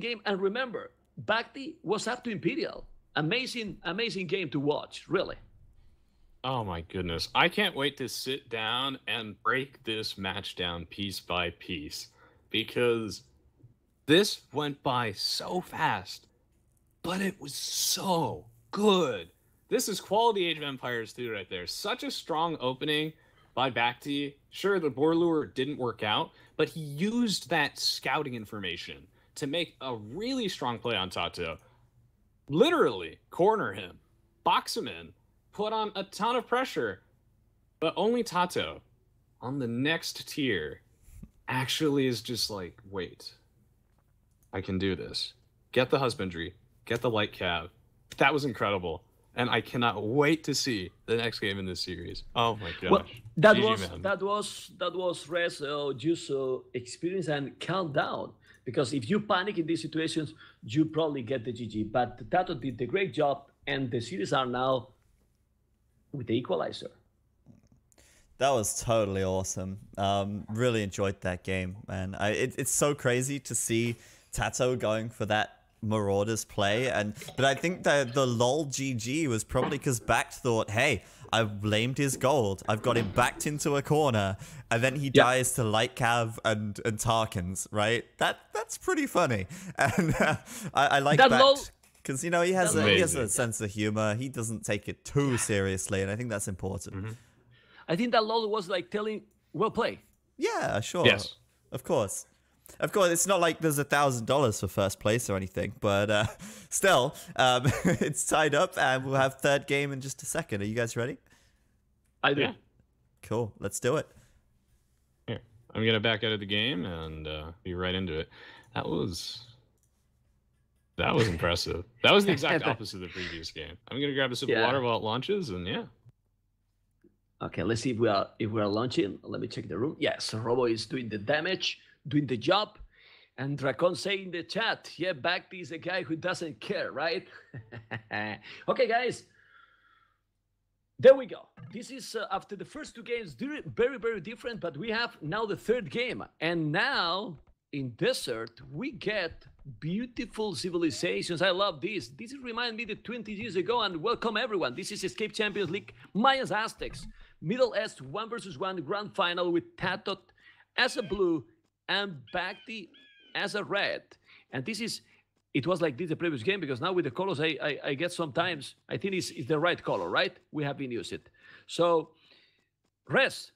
Speaker 2: game. And remember, BacT was up to Imperial. Amazing game to watch, really.
Speaker 1: Oh my goodness. I can't wait to sit down and break this match down piece by piece, because this went by so fast, but it was so good. This is quality Age of Empires 2 right there. Such a strong opening by BacT. Sure, the boar lure didn't work out, but he used that scouting information to make a really strong play on Tato. Literally corner him, box him in, put on a ton of pressure, but only Tato on the next tier actually is just like, wait, I can do this. Get the husbandry, get the light cav. That was incredible. And I cannot wait to see the next game in this series. Oh my gosh.
Speaker 2: Well,
Speaker 1: GG,
Speaker 2: that was Rez just experience and countdown. Because if you panic in these situations, you probably get the GG. But Tato did a great job, and the series are now with the equalizer.
Speaker 3: That was totally awesome. Really enjoyed that game, man. It's so crazy to see Tato going for that Marauders play, but I think that the lol GG was probably because BacT thought, hey, I've lamed his gold, I've got him backed into a corner, and then he dies to light cav and Tarkans, right? That's pretty funny, and I like BacT because, you know, he has a sense of humor. He doesn't take it too seriously, and I think that's important.
Speaker 1: Mm-hmm.
Speaker 2: I think that lol was like telling, well play.
Speaker 3: Yeah, sure.
Speaker 1: Yes.
Speaker 3: Of course. Of course, it's not like there's $1,000 for first place or anything, but still, it's tied up, and we'll have third game in just a second. Are you guys ready?
Speaker 2: I do.
Speaker 1: Yeah.
Speaker 3: Cool. Let's do it.
Speaker 1: Here, I'm gonna back out of the game and be right into it. That was impressive. That was the exact opposite of the previous game. I'm gonna grab a sip of water while it launches, and yeah.
Speaker 2: Okay, let's see if we are launching. Let me check the room. Yes, Robo is doing the damage, doing the job, and Dracon say in the chat, yeah, BacT is a guy who doesn't care, right? Okay, guys, there we go. This is after the first two games, very, very different, but we have now the third game, and now in Desert we get beautiful civilizations. I love this. This reminds me of 20 years ago, and welcome everyone. This is Escape Champions League, Mayans Aztecs, Middle East 1 versus 1 grand final with TaToH as a blue and BacT as a red. And it was like this the previous game, because now with the colors I get sometimes, I think it's the right color, right? We have been used it. So, Rez,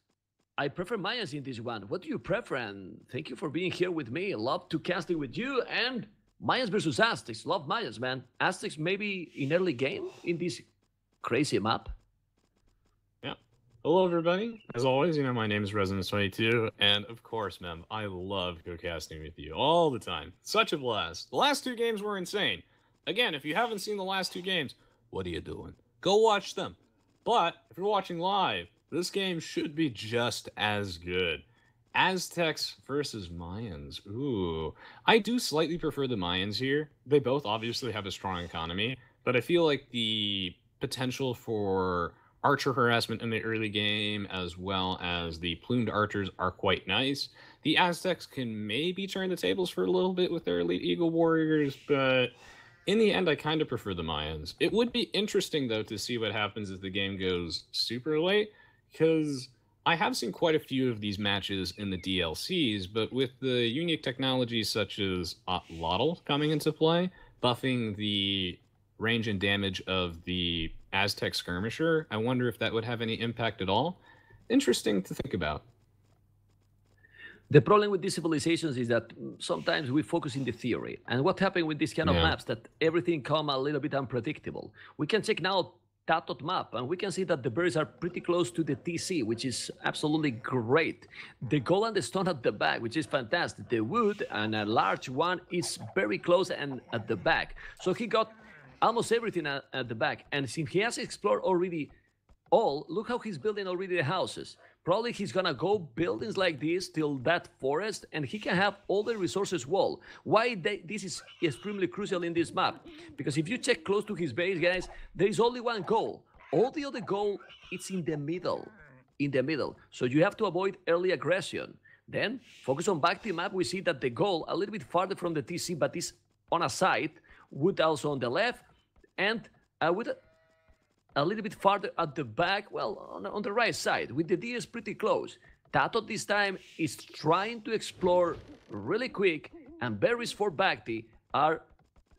Speaker 2: I prefer Mayans in this one. What do you prefer? And thank you for being here with me. Love to casting with you. And Mayans versus Aztecs. Love Mayans, man. Aztecs maybe in early game in this crazy map.
Speaker 1: Yeah. Hello, everybody. As always, you know, my name is Resonance22. And of course, ma'am, I love co-casting with you all the time. Such a blast. The last two games were insane. Again, if you haven't seen the last two games, what are you doing? Go watch them. But if you're watching live, this game should be just as good. Aztecs versus Mayans. Ooh. I do slightly prefer the Mayans here. They both obviously have a strong economy, but I feel like the potential for archer harassment in the early game, as well as the plumed archers, are quite nice. The Aztecs can maybe turn the tables for a little bit with their elite eagle warriors, but in the end, I kind of prefer the Mayans. It would be interesting, though, to see what happens if the game goes super late, because I have seen quite a few of these matches in the DLCs, but with the unique technologies such as Lotl coming into play, buffing the range and damage of the Aztec skirmisher, I wonder if that would have any impact at all. Interesting to think about.
Speaker 2: The problem with these civilizations is that sometimes we focus in the theory. And what happened with these kind of maps, that everything come a little bit unpredictable. We can check now TaToH map, and we can see that the berries are pretty close to the TC, which is absolutely great. The gold and the stone at the back, which is fantastic. The wood and a large one is very close and at the back. So he got almost everything at the back. And since he has explored already all, look how he's building already the houses. Probably he's gonna go buildings like this till that forest, and he can have all the resources wall. Why this is extremely crucial in this map? Because if you check close to his base, guys, there is only one goal. All the other goal, it's in the middle. In the middle. So you have to avoid early aggression. Then, focus on BacT map, we see that the goal, a little bit farther from the TC, but is on a side, wood also on the left, and with a little bit farther at the back, well, on the right side, with the DS pretty close. Tato this time is trying to explore really quick, and berries for BacT are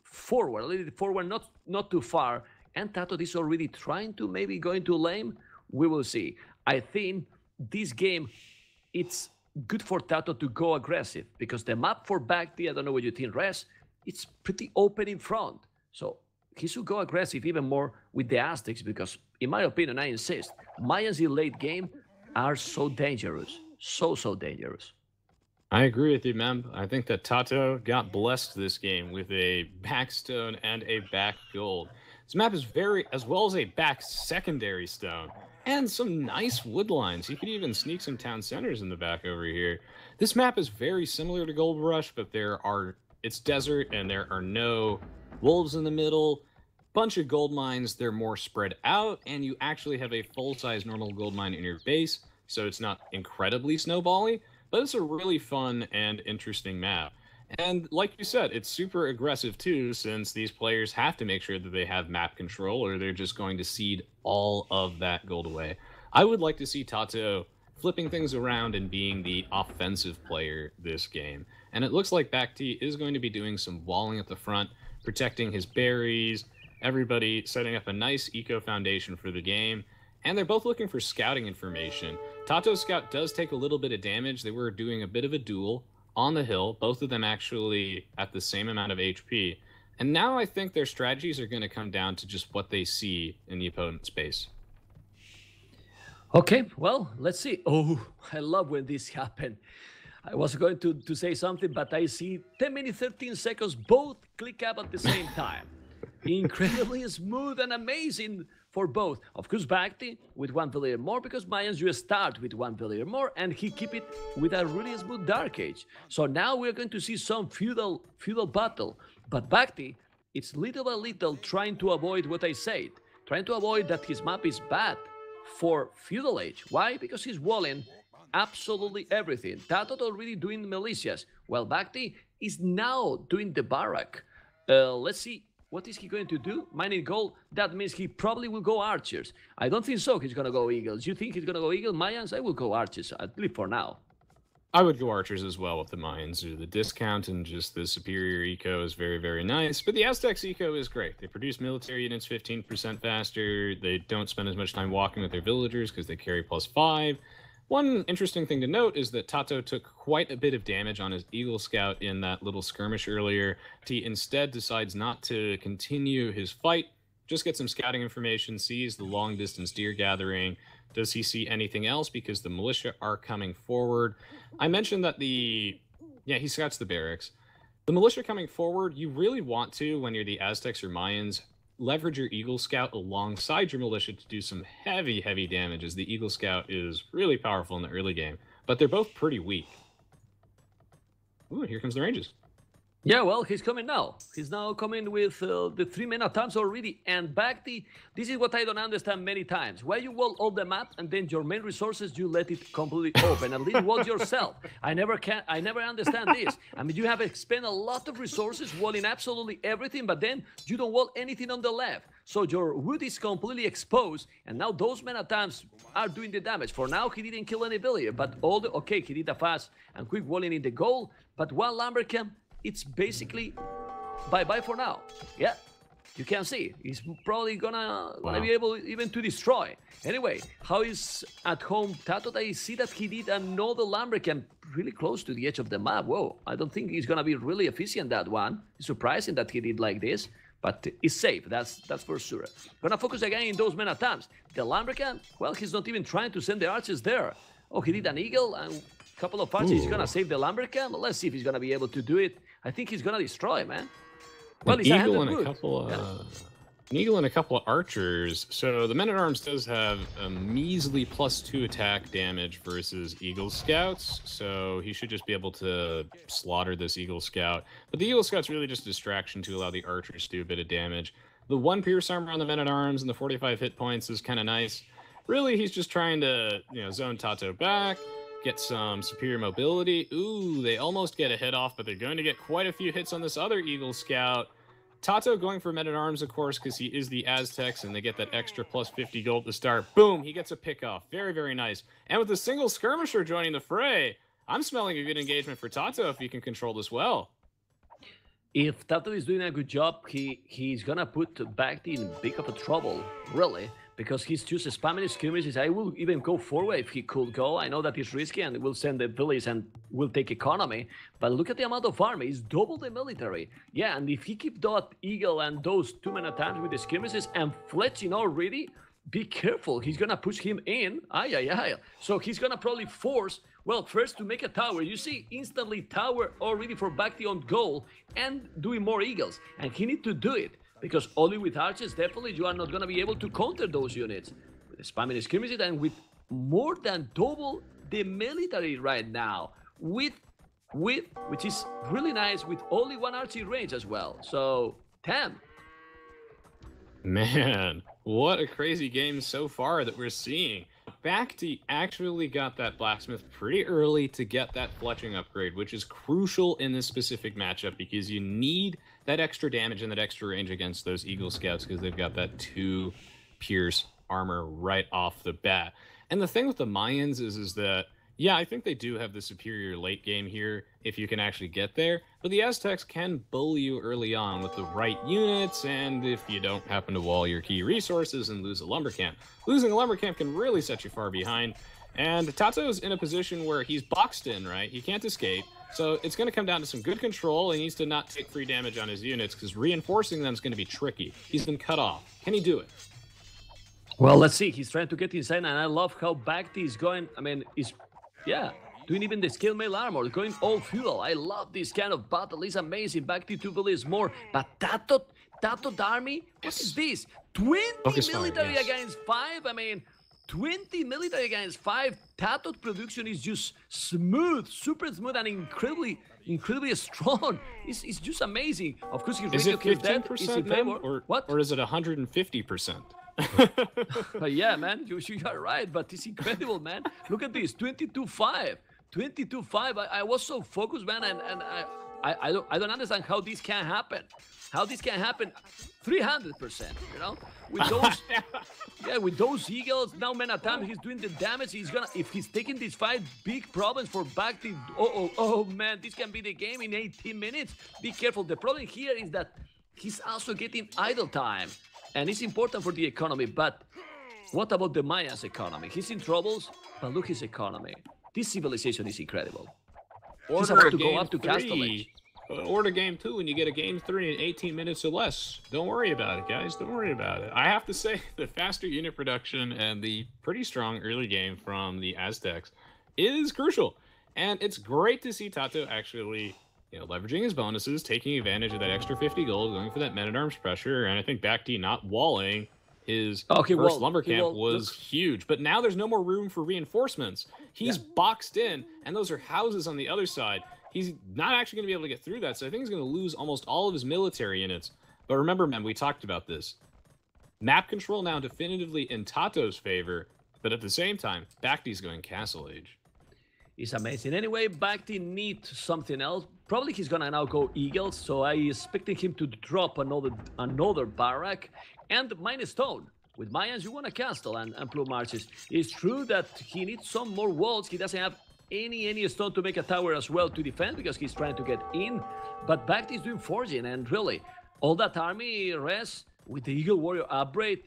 Speaker 2: forward, a little bit forward, not too far, and Tato is already trying to maybe go into lane. We will see. I think this game, it's good for Tato to go aggressive, because the map for BacT, I don't know what you think, Res, it's pretty open in front. So he should go aggressive even more with the Aztecs, because, in my opinion, I insist, Mayans in late game are so dangerous. So dangerous.
Speaker 1: I agree with you, Mem. I think that Tato got blessed this game with a backstone and a back gold. This map is as well as a back secondary stone and some nice wood lines. You could even sneak some town centers in the back over here. This map is very similar to Gold Rush, but it's desert and there are no wolves in the middle. Bunch of gold mines, they're more spread out, and you actually have a full-size normal gold mine in your base, so it's not incredibly snowbally, but it's a really fun and interesting map. And like you said, it's super aggressive too, since these players have to make sure that they have map control, or they're just going to cede all of that gold away. I would like to see Tato flipping things around and being the offensive player this game. And it looks like BacT is going to be doing some walling at the front, protecting his berries, everybody setting up a nice eco foundation for the game. And they're both looking for scouting information. Tato's scout does take a little bit of damage. They were doing a bit of a duel on the hill, both of them actually at the same amount of HP. And now I think their strategies are going to come down to just what they see in the opponent's base.
Speaker 2: Okay, well, let's see. Oh, I love when this happened. I was going to say something, but I see 10 minutes, 13 seconds, both click up at the same time. Incredibly smooth and amazing for both. Of course, BacT with one villager more, because Mayans, you start with one villager more, and he keep it with a really smooth Dark Age. So now we're going to see some feudal battle. But BacT, it's little by little trying to avoid what I said. Trying to avoid that his map is bad for Feudal Age. Why? Because he's walling absolutely everything. Tato already doing the militias, while BacT is now doing the barrack. Let's see. What is he going to do? Mining gold? That means he probably will go archers. I don't think so. He's going to go eagles. You think he's going to go eagles? Mayans? I will go archers, at least for now.
Speaker 1: I would go archers as well with the Mayans. The discount and just the superior eco is very, very nice. But the Aztecs eco is great. They produce military units 15% faster. They don't spend as much time walking with their villagers because they carry +5. One interesting thing to note is that Tato took quite a bit of damage on his Eagle Scout in that little skirmish earlier. He instead decides not to continue his fight, just get some scouting information, sees the long-distance deer gathering. Does he see anything else? Because the militia are coming forward. I mentioned that he scouts the barracks. The militia coming forward, you really want to, when you're the Aztecs or Mayans, leverage your Eagle Scout alongside your militia to do some heavy, heavy damage, as the Eagle Scout is really powerful in the early game. But they're both pretty weak. Ooh, here comes the ranges.
Speaker 2: Yeah, well, he's coming now. He's now coming with the 3 men attempts already. And BacT, this is what I don't understand many times. Why you wall all the map and then your main resources, you let it completely open. At least wall yourself. I never understand this. I mean, you have spent a lot of resources walling absolutely everything, but then you don't wall anything on the left. So your wood is completely exposed, and now those men attempts are doing the damage. For now, he didn't kill any villager, but okay, he did a fast and quick walling in the goal, but one lumbercamp, it's basically bye-bye for now. Yeah, you can see. He's probably gonna be able even to destroy. Anyway, how is at home Tato? I see that he did another lumbercamp really close to the edge of the map. Whoa, I don't think he's gonna be really efficient, that one. It's surprising that he did like this, but it's safe, that's for sure. Gonna focus again in those men attempts. The lumbercamp, well, he's not even trying to send the archers there. Oh, he did an eagle and a couple of archers. He's gonna save the lumbercamp. Let's see if he's gonna be able to do it. I think he's gonna destroy, man. Well, he's
Speaker 1: eagle and a couple of An eagle and a couple of archers. So the men-at-arms does have a measly +2 attack damage versus eagle scouts. So he should just be able to slaughter this eagle scout. But the eagle scout's really just a distraction to allow the archers to do a bit of damage. The 1 pierce armor on the men-at-arms and the 45 hit points is kind of nice. Really, he's just trying to, zone Tato back, get some superior mobility. Ooh, they almost get a hit off, but they're going to get quite a few hits on this other eagle scout. Tato going for men-at-arms, of course, because he is the Aztecs, and they get that extra +50 gold to start. Boom, he gets a pick-off. Very, very nice. And with a single skirmisher joining the fray, I'm smelling a good engagement for Tato if he can control this well.
Speaker 2: If Tato is doing a good job, he's gonna put BacT in big of a trouble, really, because he's just spamming skirmishes. I will even go forward if he could go. I know that it's risky and will send the village and will take economy, but look at the amount of army. It's double the military. Yeah, and if he keep that eagle and those 2 men at times with the skirmishes and fletching already, be careful. He's gonna push him in. So he's gonna probably force, well, first to make a tower. You see instantly tower already for BacT on goal and doing more eagles. And he need to do it, because only with archers, definitely you are not gonna be able to counter those units. With spamming skirmishes and with more than double the military right now. Which is really nice, with only 1 archer range as well. So, 10.
Speaker 1: Man, what a crazy game so far that we're seeing. BacT actually got that blacksmith pretty early to get that fletching upgrade, which is crucial in this specific matchup because you need that extra damage and that extra range against those eagle scouts because they've got that 2 pierce armor right off the bat. And the thing with the Mayans is that, yeah, I think they do have the superior late game here if you can actually get there, but the Aztecs can bully you early on with the right units, and if you don't happen to wall your key resources and lose a lumber camp. Losing a lumber camp can really set you far behind, and Tato's in a position where he's boxed in, right? He can't escape, so it's going to come down to some good control. He needs to not take free damage on his units, because reinforcing them is going to be tricky. He's been cut off. Can he do it?
Speaker 2: Well, let's see. He's trying to get inside, and I love how BacT is going. I mean, doing even the skill mail armor, going all feudal. I love this kind of battle. It's amazing. BacT 2 villages more. But Tato army? What is this? 20
Speaker 1: Focus
Speaker 2: military
Speaker 1: fire, yes.
Speaker 2: against 5? I mean, 20 military against 5. Tato production is just smooth, super smooth, and incredibly strong. It's just amazing. Of course, his
Speaker 1: Is it
Speaker 2: ratio kills death is in
Speaker 1: 15%
Speaker 2: favor. What?
Speaker 1: Or is it 150%?
Speaker 2: Yeah, man, you are right, but it's incredible, man. Look at this, 22-5. 22-5. I was so focused, man, and I don't understand how this can happen. How this can happen 300%, with those with those eagles. Now man at time he's doing the damage. He's gonna, if he's taking this fight, big problems for BacT. Oh man, this can be the game in 18 minutes. Be careful. The problem here is that he's also getting idle time, and it's important for the economy. But what about the Mayans' economy? He's in troubles, but look his economy. This civilization is incredible. He's about to go up to TaToH.
Speaker 1: Order game 2 and you get a game 3 in 18 minutes or less. Don't worry about it, guys. Don't worry about it. I have to say, the faster unit production and the pretty strong early game from the Aztecs is crucial. And it's great to see Tato actually, leveraging his bonuses, taking advantage of that extra 50 gold, going for that men-at-arms pressure, and I think BacT not walling his first lumber camp was huge. But now there's no more room for reinforcements. He's boxed in, and those are houses on the other side. He's not actually going to be able to get through that, so I think he's going to lose almost all of his military units. But remember, man, we talked about this. Map control now definitively in Tato's favor, but at the same time, BacT's going Castle Age.
Speaker 2: It's amazing. Anyway, BacT needs something else. Probably he's going to now go Eagles, so I expected him to drop another barrack and Mine Stone. With Mayans, you want a castle and plume arches. It's true that he needs some more walls. He doesn't have any stone to make a tower as well to defend because he's trying to get in. But BacT is doing forging, and really, all that army rest with the Eagle Warrior upgrade,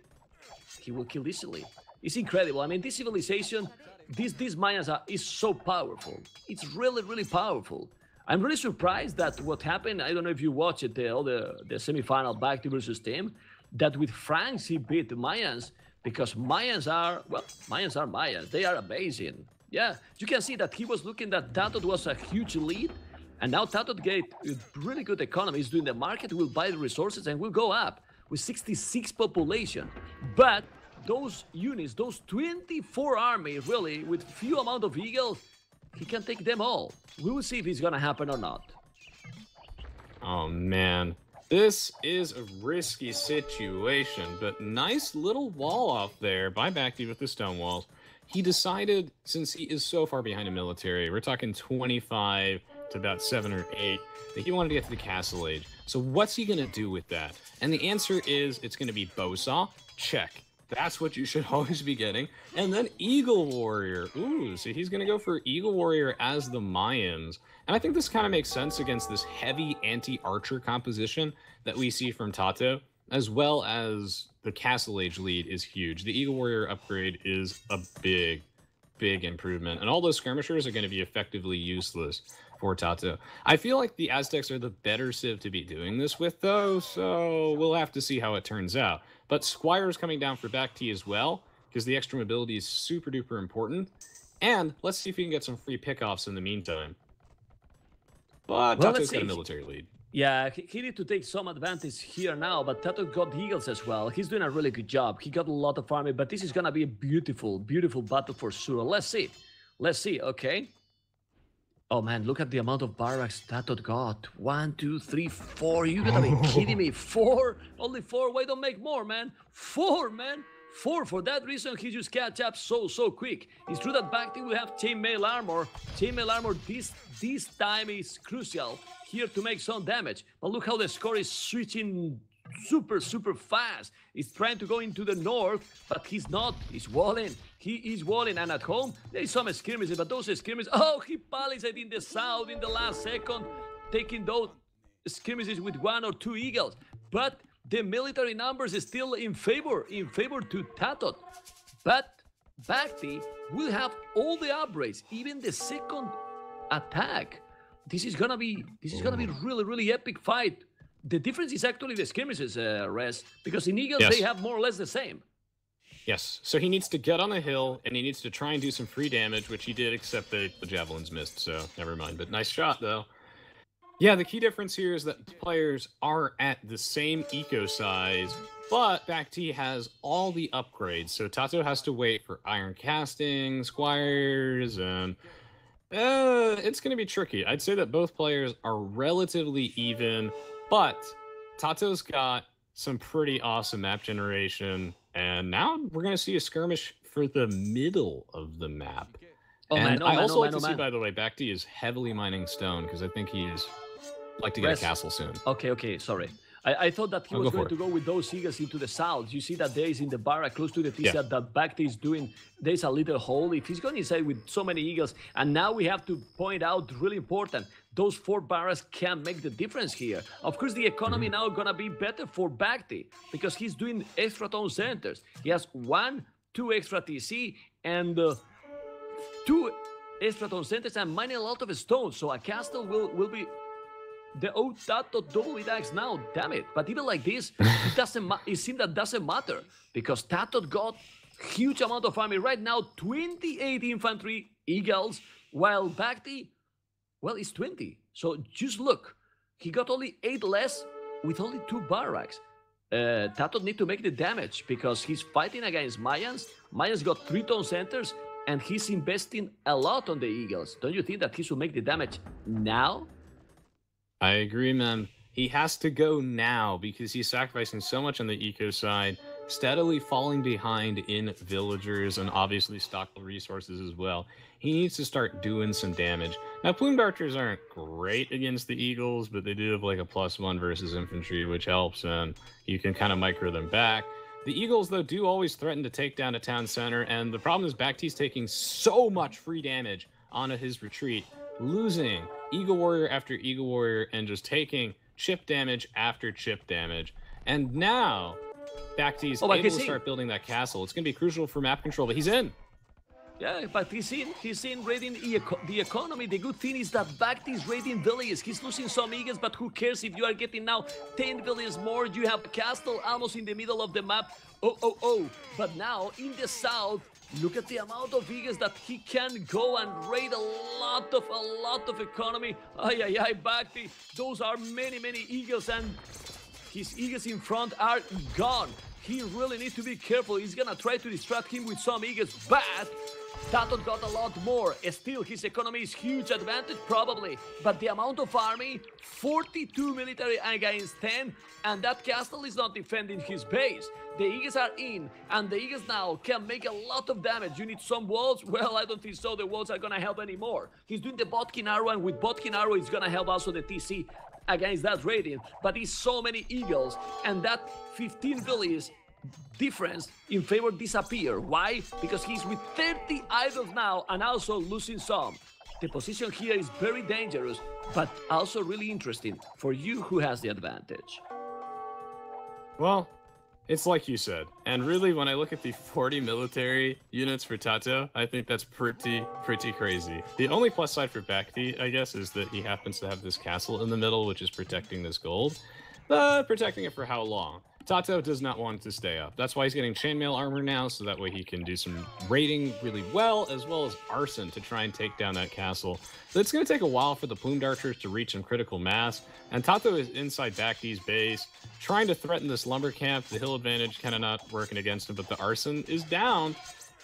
Speaker 2: he will kill easily. It's incredible. I mean, this civilization, these Mayans is so powerful. It's really powerful. I'm really surprised that what happened, I don't know if you watched it, the semi-final BacT versus team, that with Franks he beat the Mayans, because Mayans are Mayans. They are amazing. Yeah, you can see that he was looking that Tato was a huge lead, and now Tato get really good economy. He's doing the market, will buy the resources, and will go up. with 66 population. But those units, those 24 armies, really, with few amount of eagles, he can take them all. We will see if it's gonna happen or not.
Speaker 1: Oh man, this is a risky situation, but nice little wall off there by BacT with the stone walls. He decided, since he is so far behind in military, we're talking 25 to about 7 or 8, that he wanted to get to the Castle Age. So what's he going to do with that? And the answer is, it's going to be Bowsaw. Check. That's what you should always be getting. And then Eagle Warrior. Ooh, so he's going to go for Eagle Warrior as the Mayans. And I think this kind of makes sense against this heavy anti-archer composition that we see from Tato, as well as the Castle Age lead is huge. The Eagle Warrior upgrade is a big, big improvement. And all those skirmishers are going to be effectively useless for Tato. I feel like the Aztecs are the better civ to be doing this with, though, so we'll have to see how it turns out. But Squire's coming down for BacT as well, because the extra mobility is super duper important. And let's see if we can get some free pickoffs in the meantime. But
Speaker 2: Well,
Speaker 1: Tato's got a military lead.
Speaker 2: Yeah, he need to take some advantage here now, but Tato got eagles as well. He's doing a really good job. He got a lot of army, but this is gonna be a beautiful, beautiful battle for sure. Let's see. Let's see, okay? Oh man, look at the amount of barracks Tato got. 1, 2, 3, 4. You gotta be kidding me. 4? Only 4? Why don't make more, man? 4, man. 4. For that reason, he just catch up so quick. It's true that BacT will have chainmail armor. Chainmail armor this time is crucial here to make some damage. But look how the score is switching super fast. He's trying to go into the north, but he's not. He's walling. He is walling, and at home there is some skirmishes, but those skirmishes, oh, he palisade in the south in the last second, taking those skirmishes with 1 or 2 eagles. But the military numbers is still in favor to Tato. But BacT will have all the upgrades, even the second attack. This is gonna be really epic fight. The difference is actually the skirmishes, Res, because in Eagles they have more or less the same.
Speaker 1: Yes, so he needs to get on the hill, and he needs to try and do some free damage, which he did, except the javelins missed, so never mind. But nice shot, though. Yeah, the key difference here is that players are at the same eco size, but BacT has all the upgrades, so Tato has to wait for iron casting, squires, and it's going to be tricky. I'd say that both players are relatively even, but Tato's got some pretty awesome map generation, and now we're going to see a skirmish for the middle of the map. I also like to see, by the way, BacT is heavily mining stone, because I think he's like to get a castle soon.
Speaker 2: Okay, sorry. I thought that he was going to go with those eagles into the south. You see that there is in the barrack close to the T-set that BacT is doing. There's a little hole. If he's going inside with so many eagles, and now we have to point out, really important, those 4 barracks can make the difference here. Of course, the economy now gonna be better for BacT because he's doing extra town centers. He has 1, 2 extra TC and 2 extra town centers and mining a lot of stones. So a castle will be the old Tato double attacks now, damn it. But even like this, it seems that doesn't matter because Tato got huge amount of army. Right now, 28 infantry eagles, while BacT, well, it's 20. So just look, he got only 8 less with only 2 barracks. Tato need to make the damage because he's fighting against Mayans. Mayans got 3 town centers and he's investing a lot on the eagles. Don't you think that he should make the damage now?
Speaker 1: I agree, man. He has to go now because he's sacrificing so much on the eco side, steadily falling behind in villagers and obviously stock resources as well. He needs to start doing some damage. Now, plumed archers aren't great against the eagles, but they do have like a +1 versus infantry, which helps, and you can kind of micro them back. The eagles, though, do always threaten to take down a town center, and the problem is BacT's taking so much free damage onto his retreat, losing Eagle Warrior after Eagle Warrior and just taking chip damage after chip damage. And now BacT's able to start building that castle. It's going to be crucial for map control, but he's in.
Speaker 2: Yeah, but he's in raiding the economy. The good thing is that BacT is raiding villages. He's losing some eagles, but who cares if you are getting now 10 villages more? You have a castle almost in the middle of the map. Oh. But now, in the south, look at the amount of eagles that he can go and raid a lot of economy. Ay, BacT. Those are many eagles, and His eagles in front are gone. He really needs to be careful. He's gonna try to distract him with some eagles, but Tato got a lot more. Still, his economy is huge advantage, probably. But the amount of army, 42 military against 10, and that castle is not defending his base. The eagles are in, and the eagles now can make a lot of damage. You need some walls? Well, I don't think so. The walls are gonna help anymore. He's doing the Botkin arrow, and with Botkin arrow, it's gonna help also the TC against that rating. But it's so many eagles, and that 15 villages difference in favor disappear. Why? Because he's with 30 idols now and also losing some. The position here is very dangerous, but also really interesting for you who has the advantage.
Speaker 1: Well, it's like you said. And really, when I look at the 40 military units for Tato, I think that's pretty crazy. The only plus side for BacT, I guess, is that he happens to have this castle in the middle, which is protecting this gold. But protecting it for how long? Tato does not want it to stay up. That's why he's getting chainmail armor now, so that way he can do some raiding really well, as well as arson to try and take down that castle. But it's going to take a while for the plumed archers to reach some critical mass, and Tato is inside BacT's base, trying to threaten this lumber camp. The hill advantage kind of not working against him, but the arson is down.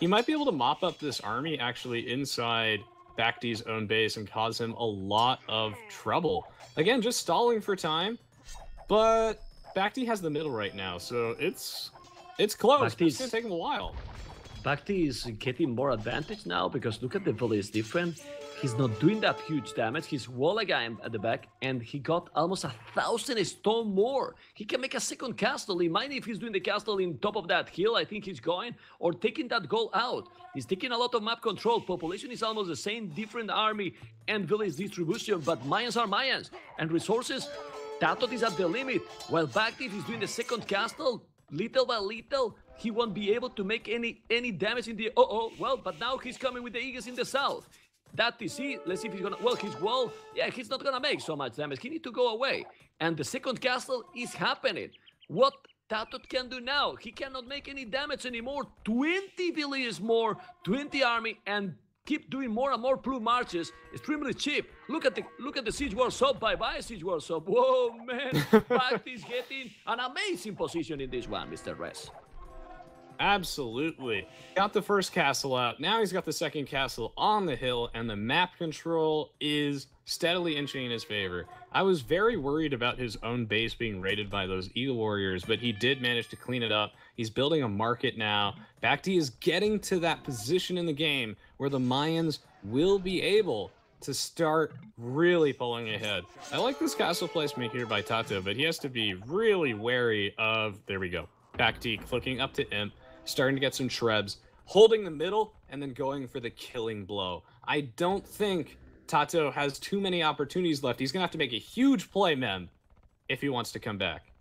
Speaker 1: He might be able to mop up this army actually inside BacT's own base and cause him a lot of trouble. Again, just stalling for time, but BacT has the middle right now, so it's close. It's gonna take him a while.
Speaker 2: BacT is getting more advantage now because look at the village is different. He's not doing that huge damage. He's wall again at the back, and he got almost 1,000 stone more. He can make a second castle. Mind if he's doing the castle in top of that hill, I think he's going, or taking that goal out. He's taking a lot of map control. Population is almost the same, different army and village distribution, but Mayans are Mayans, and resources. Tato is at the limit, while BacT is doing the second castle, little by little, he won't be able to make any damage in the... well, but now he's coming with the eagles in the south. That TC, let's see if he's gonna... Well, his wall, yeah, he's not gonna make so much damage. He needs to go away. And the second castle is happening. What Tato can do now? He cannot make any damage anymore. 20 villages more, 20 army, and keep doing more and more plume marches. Extremely cheap. Look at the siege war sub. Bye siege war sub. Whoa, man! BacT is getting an amazing position in this one, Mr. Res.
Speaker 1: Absolutely. Got the first castle out. Now he's got the second castle on the hill, and the map control is steadily inching in his favor. I was very worried about his own base being raided by those Eagle Warriors, but he did manage to clean it up. He's building a market now. BacT is getting to that position in the game where the Mayans will be able to start really pulling ahead. I like this castle placement here by Tato, but he has to be really wary of... There we go. BacT clicking up to Imp, starting to get some trebs, holding the middle, and then going for the killing blow. I don't think Tato has too many opportunities left. He's going to have to make a huge play, Mem, if he wants to come back.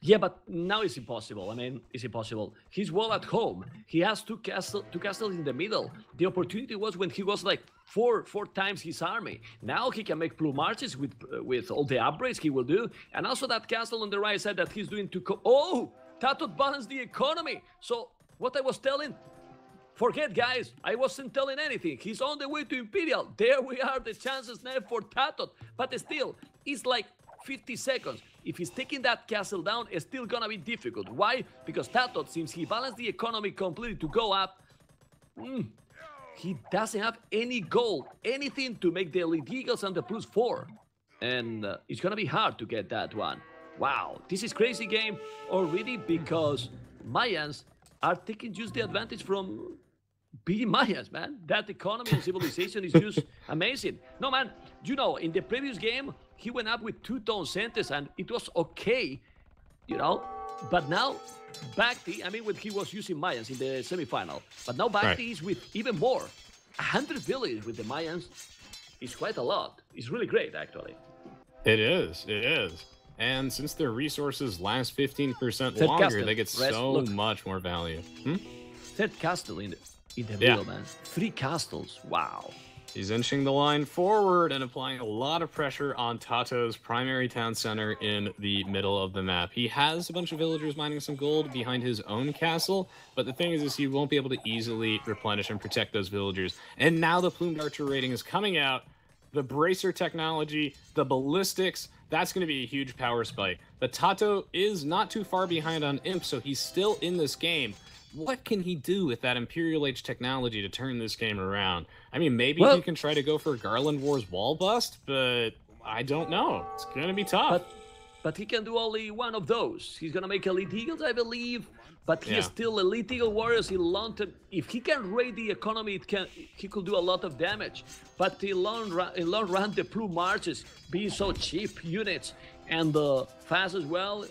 Speaker 2: Yeah, but now it's impossible. I mean, it's impossible. He's well at home. He has two castles in the middle. The opportunity was when he was like four times his army. Now he can make plume marches with all the upgrades he will do. And also that castle on the right side that he's doing to... Oh! Tato balanced the economy. So what I was telling... Forget, guys. I wasn't telling anything. He's on the way to Imperial. There we are. The chances now for Tato. But still, it's like 50 seconds. If he's taking that castle down, it's still gonna be difficult. Why? Because Tato, since he balanced the economy completely to go up, he doesn't have any gold, anything to make the elite eagles and the +4. And it's gonna be hard to get that one. Wow, this is crazy game already because Mayans are taking just the advantage from beating Mayans, man. That economy and civilization is just amazing. No, man, you know, in the previous game, he went up with 2-tone centers and it was okay, you know. But now, BacT, I mean, when he was using Mayans in the semifinal, but now BacT is with even more. 100 villages with the Mayans is quite a lot. It's really great, actually.
Speaker 1: It is. And since their resources last 15% longer, they get so much more value.
Speaker 2: Third castle in the middle, man. 3 castles. Wow.
Speaker 1: He's inching the line forward and applying a lot of pressure on Tato's primary town center in the middle of the map. He has a bunch of villagers mining some gold behind his own castle, but the thing is he won't be able to easily replenish and protect those villagers. And now the plumed archer rating is coming out. The bracer technology, the ballistics, that's going to be a huge power spike. But Tato is not too far behind on Imp, so he's still in this game. What can he do with that Imperial Age technology to turn this game around? I mean, maybe he can try to go for Garland War's wall bust, but I don't know. It's going to be tough.
Speaker 2: But he can do only one of those. He's going to make Elite Eagles, I believe. But he is still Elite Eagle Warriors in London. If he can raid the economy, he could do a lot of damage. But in long run, the Plume Marches being so cheap units and fast as well,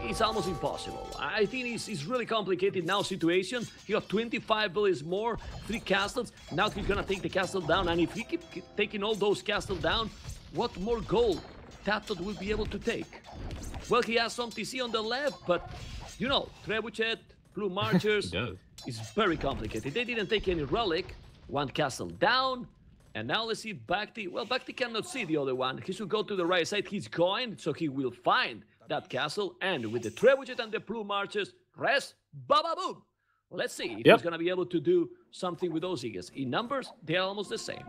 Speaker 2: it's almost impossible. I think it's really complicated now situation. He got 25 villages more, 3 castles. Now he's going to take the castle down. And if he keep taking all those castles down, what more gold Tato will be able to take? Well, he has some TC on the left, but you know, Trebuchet, Plume Marchers, it's very complicated. They didn't take any relic. 1 castle down, and now let's see BacT. Well, BacT cannot see the other one. He should go to the right side. He's going, so he will find that castle, and with the Trebuchet and the Plume Marchers, rest, ba-ba-boom. Let's see if he's going to be able to do something with those eagles. In numbers, they're almost the same.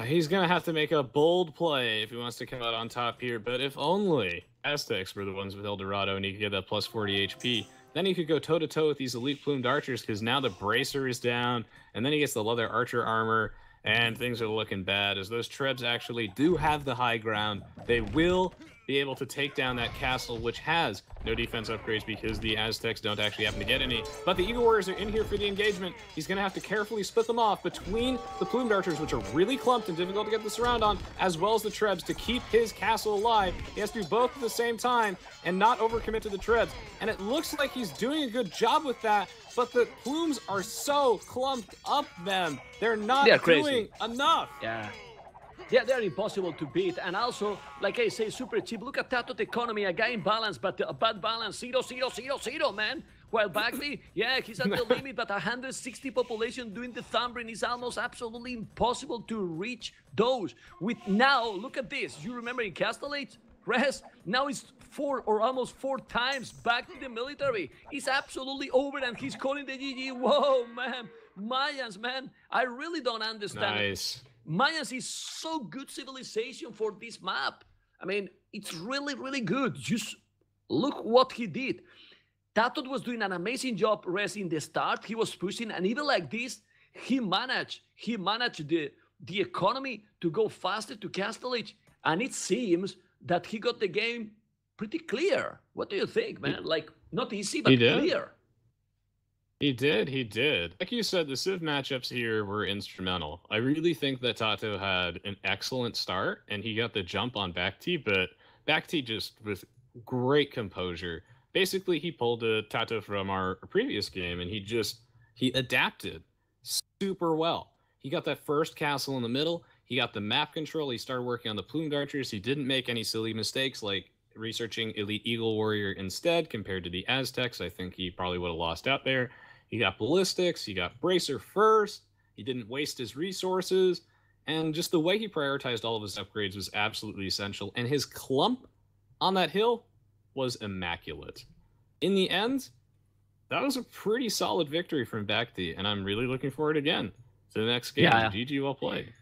Speaker 1: He's going to have to make a bold play if he wants to come out on top here, but if only Aztecs were the ones with El Dorado and he could get that plus 40 HP, then he could go toe-to-toe with these elite plumed archers, because now the bracer is down, and then he gets the leather archer armor, and things are looking bad, as those Trebs actually do have the high ground. They will be able to take down that castle, which has no defense upgrades because the Aztecs don't actually happen to get any. But the Eagle Warriors are in here for the engagement. He's going to have to carefully split them off between the Plumed Archers, which are really clumped and difficult to get the surround on, as well as the Trebs to keep his castle alive. He has to do both at the same time and not overcommit to the Trebs. And it looks like he's doing a good job with that, but the Plumes are so clumped up them. They're not doing enough.
Speaker 2: Yeah, they're impossible to beat. And also, like I say, super cheap. Look at TaToH economy, a guy in balance, but a bad balance, 0, 0, 0, 0, man. While BacT, he's at the limit, but 160 population doing the thumbering is almost absolutely impossible to reach those. With now, look at this. You remember in Castle Age? Rest, now it's 4 or almost 4 times back to the military. He's absolutely over and he's calling the GG. Whoa, man. Mayans, man. I really don't understand.
Speaker 1: Nice.
Speaker 2: Mayans is so good civilization for this map. I mean, it's really, really good. Just look what he did. TaToH was doing an amazing job rest in the start. He was pushing, and even like this, he managed the economy to go faster to Castle Age. And it seems that he got the game pretty clear. What do you think, man? Like, not easy, but clear.
Speaker 1: He did. Like you said, the Civ matchups here were instrumental. I really think that TaToH had an excellent start, and he got the jump on BacT, but BacT just with great composure. Basically, he pulled a TaToH from our previous game, and he adapted super well. He got that first castle in the middle. He got the map control. He started working on the plumed archers. He didn't make any silly mistakes like researching Elite Eagle Warrior instead compared to the Aztecs. I think he probably would have lost out there. He got ballistics. He got bracer first. He didn't waste his resources. And just the way he prioritized all of his upgrades was absolutely essential. And his clump on that hill was immaculate. In the end, that was a pretty solid victory from BacT, and I'm really looking forward again to the next game. GG, well played.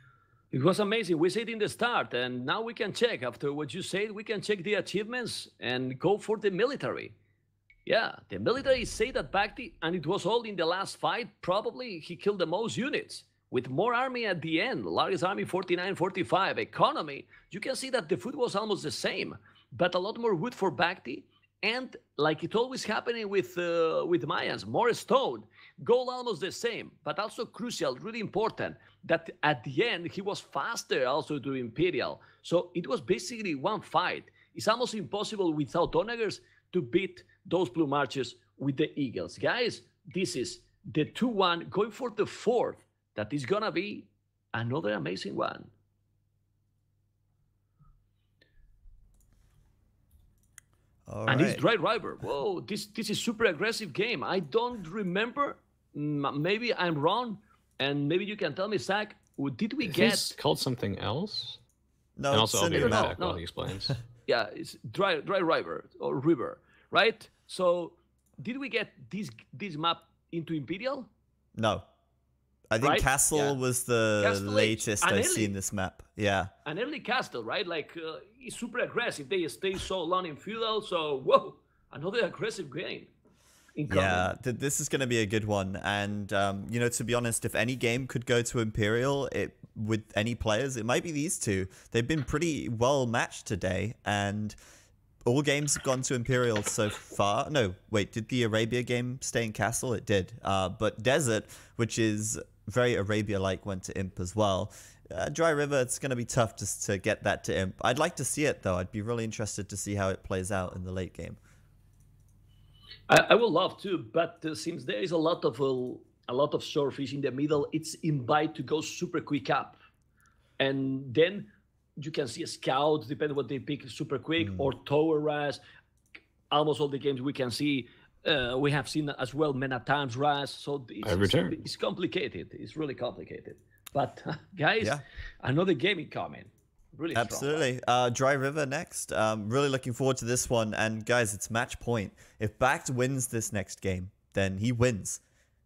Speaker 2: It was amazing. We said in the start, and now we can check. After what you said, we can check the achievements and go for the military. Yeah, the military say that BacT, and it was all in the last fight. Probably he killed the most units with more army at the end. Largest army 49, 45. Economy, you can see that the food was almost the same, but a lot more wood for BacT. And like it always happening with Mayans, more stone, gold almost the same, but also crucial, really important, that at the end he was faster also to Imperial. So it was basically one fight. It's almost impossible without onagers to beat those blue marches with the eagles. Guys, this is the 2-1 going for the 4th. That is gonna be another amazing one. And it's Dry River. Whoa, this is super aggressive game. I don't remember. Maybe I'm wrong, and maybe you can tell me, Zach. Did we get?
Speaker 1: It's called something else.
Speaker 3: No,
Speaker 1: and also I'll be right back
Speaker 2: no.
Speaker 1: while he explains.
Speaker 2: Yeah, it's Dry River or River, right? So, did we get this map into Imperial?
Speaker 3: No. I think
Speaker 2: right?
Speaker 3: Castle was the
Speaker 2: Castle
Speaker 3: latest
Speaker 2: Age,
Speaker 3: I've seen this map. Yeah.
Speaker 2: An early Castle, right? Like, it's super aggressive. They stay so long in Feudal, so whoa, another aggressive game.
Speaker 3: Yeah, this is going to be a good one. And, you know, to be honest, if any game could go to Imperial with any players, it might be these two. They've been pretty well matched today, and all games have gone to Imperial so far. No, wait, did the Arabia game stay in Castle? It did. But Desert, which is very Arabia-like, went to Imp as well. Dry River, it's going to be tough just to get that to Imp. I'd like to see it, though. I'd be really interested to see how it plays out in the late game.
Speaker 2: I would love to, but since there is a lot of swordfish in the middle, it's invite to go super quick up, and then you can see a scout, depending what they pick, super quick, or tower rush. Almost all the games we can see, we have seen as well many times rush. So it's complicated. It's really complicated. But guys, another game incoming. Really
Speaker 3: absolutely
Speaker 2: strong.
Speaker 3: Dry River next. Really looking forward to this one. And guys, it's match point. If BacT wins this next game, then he wins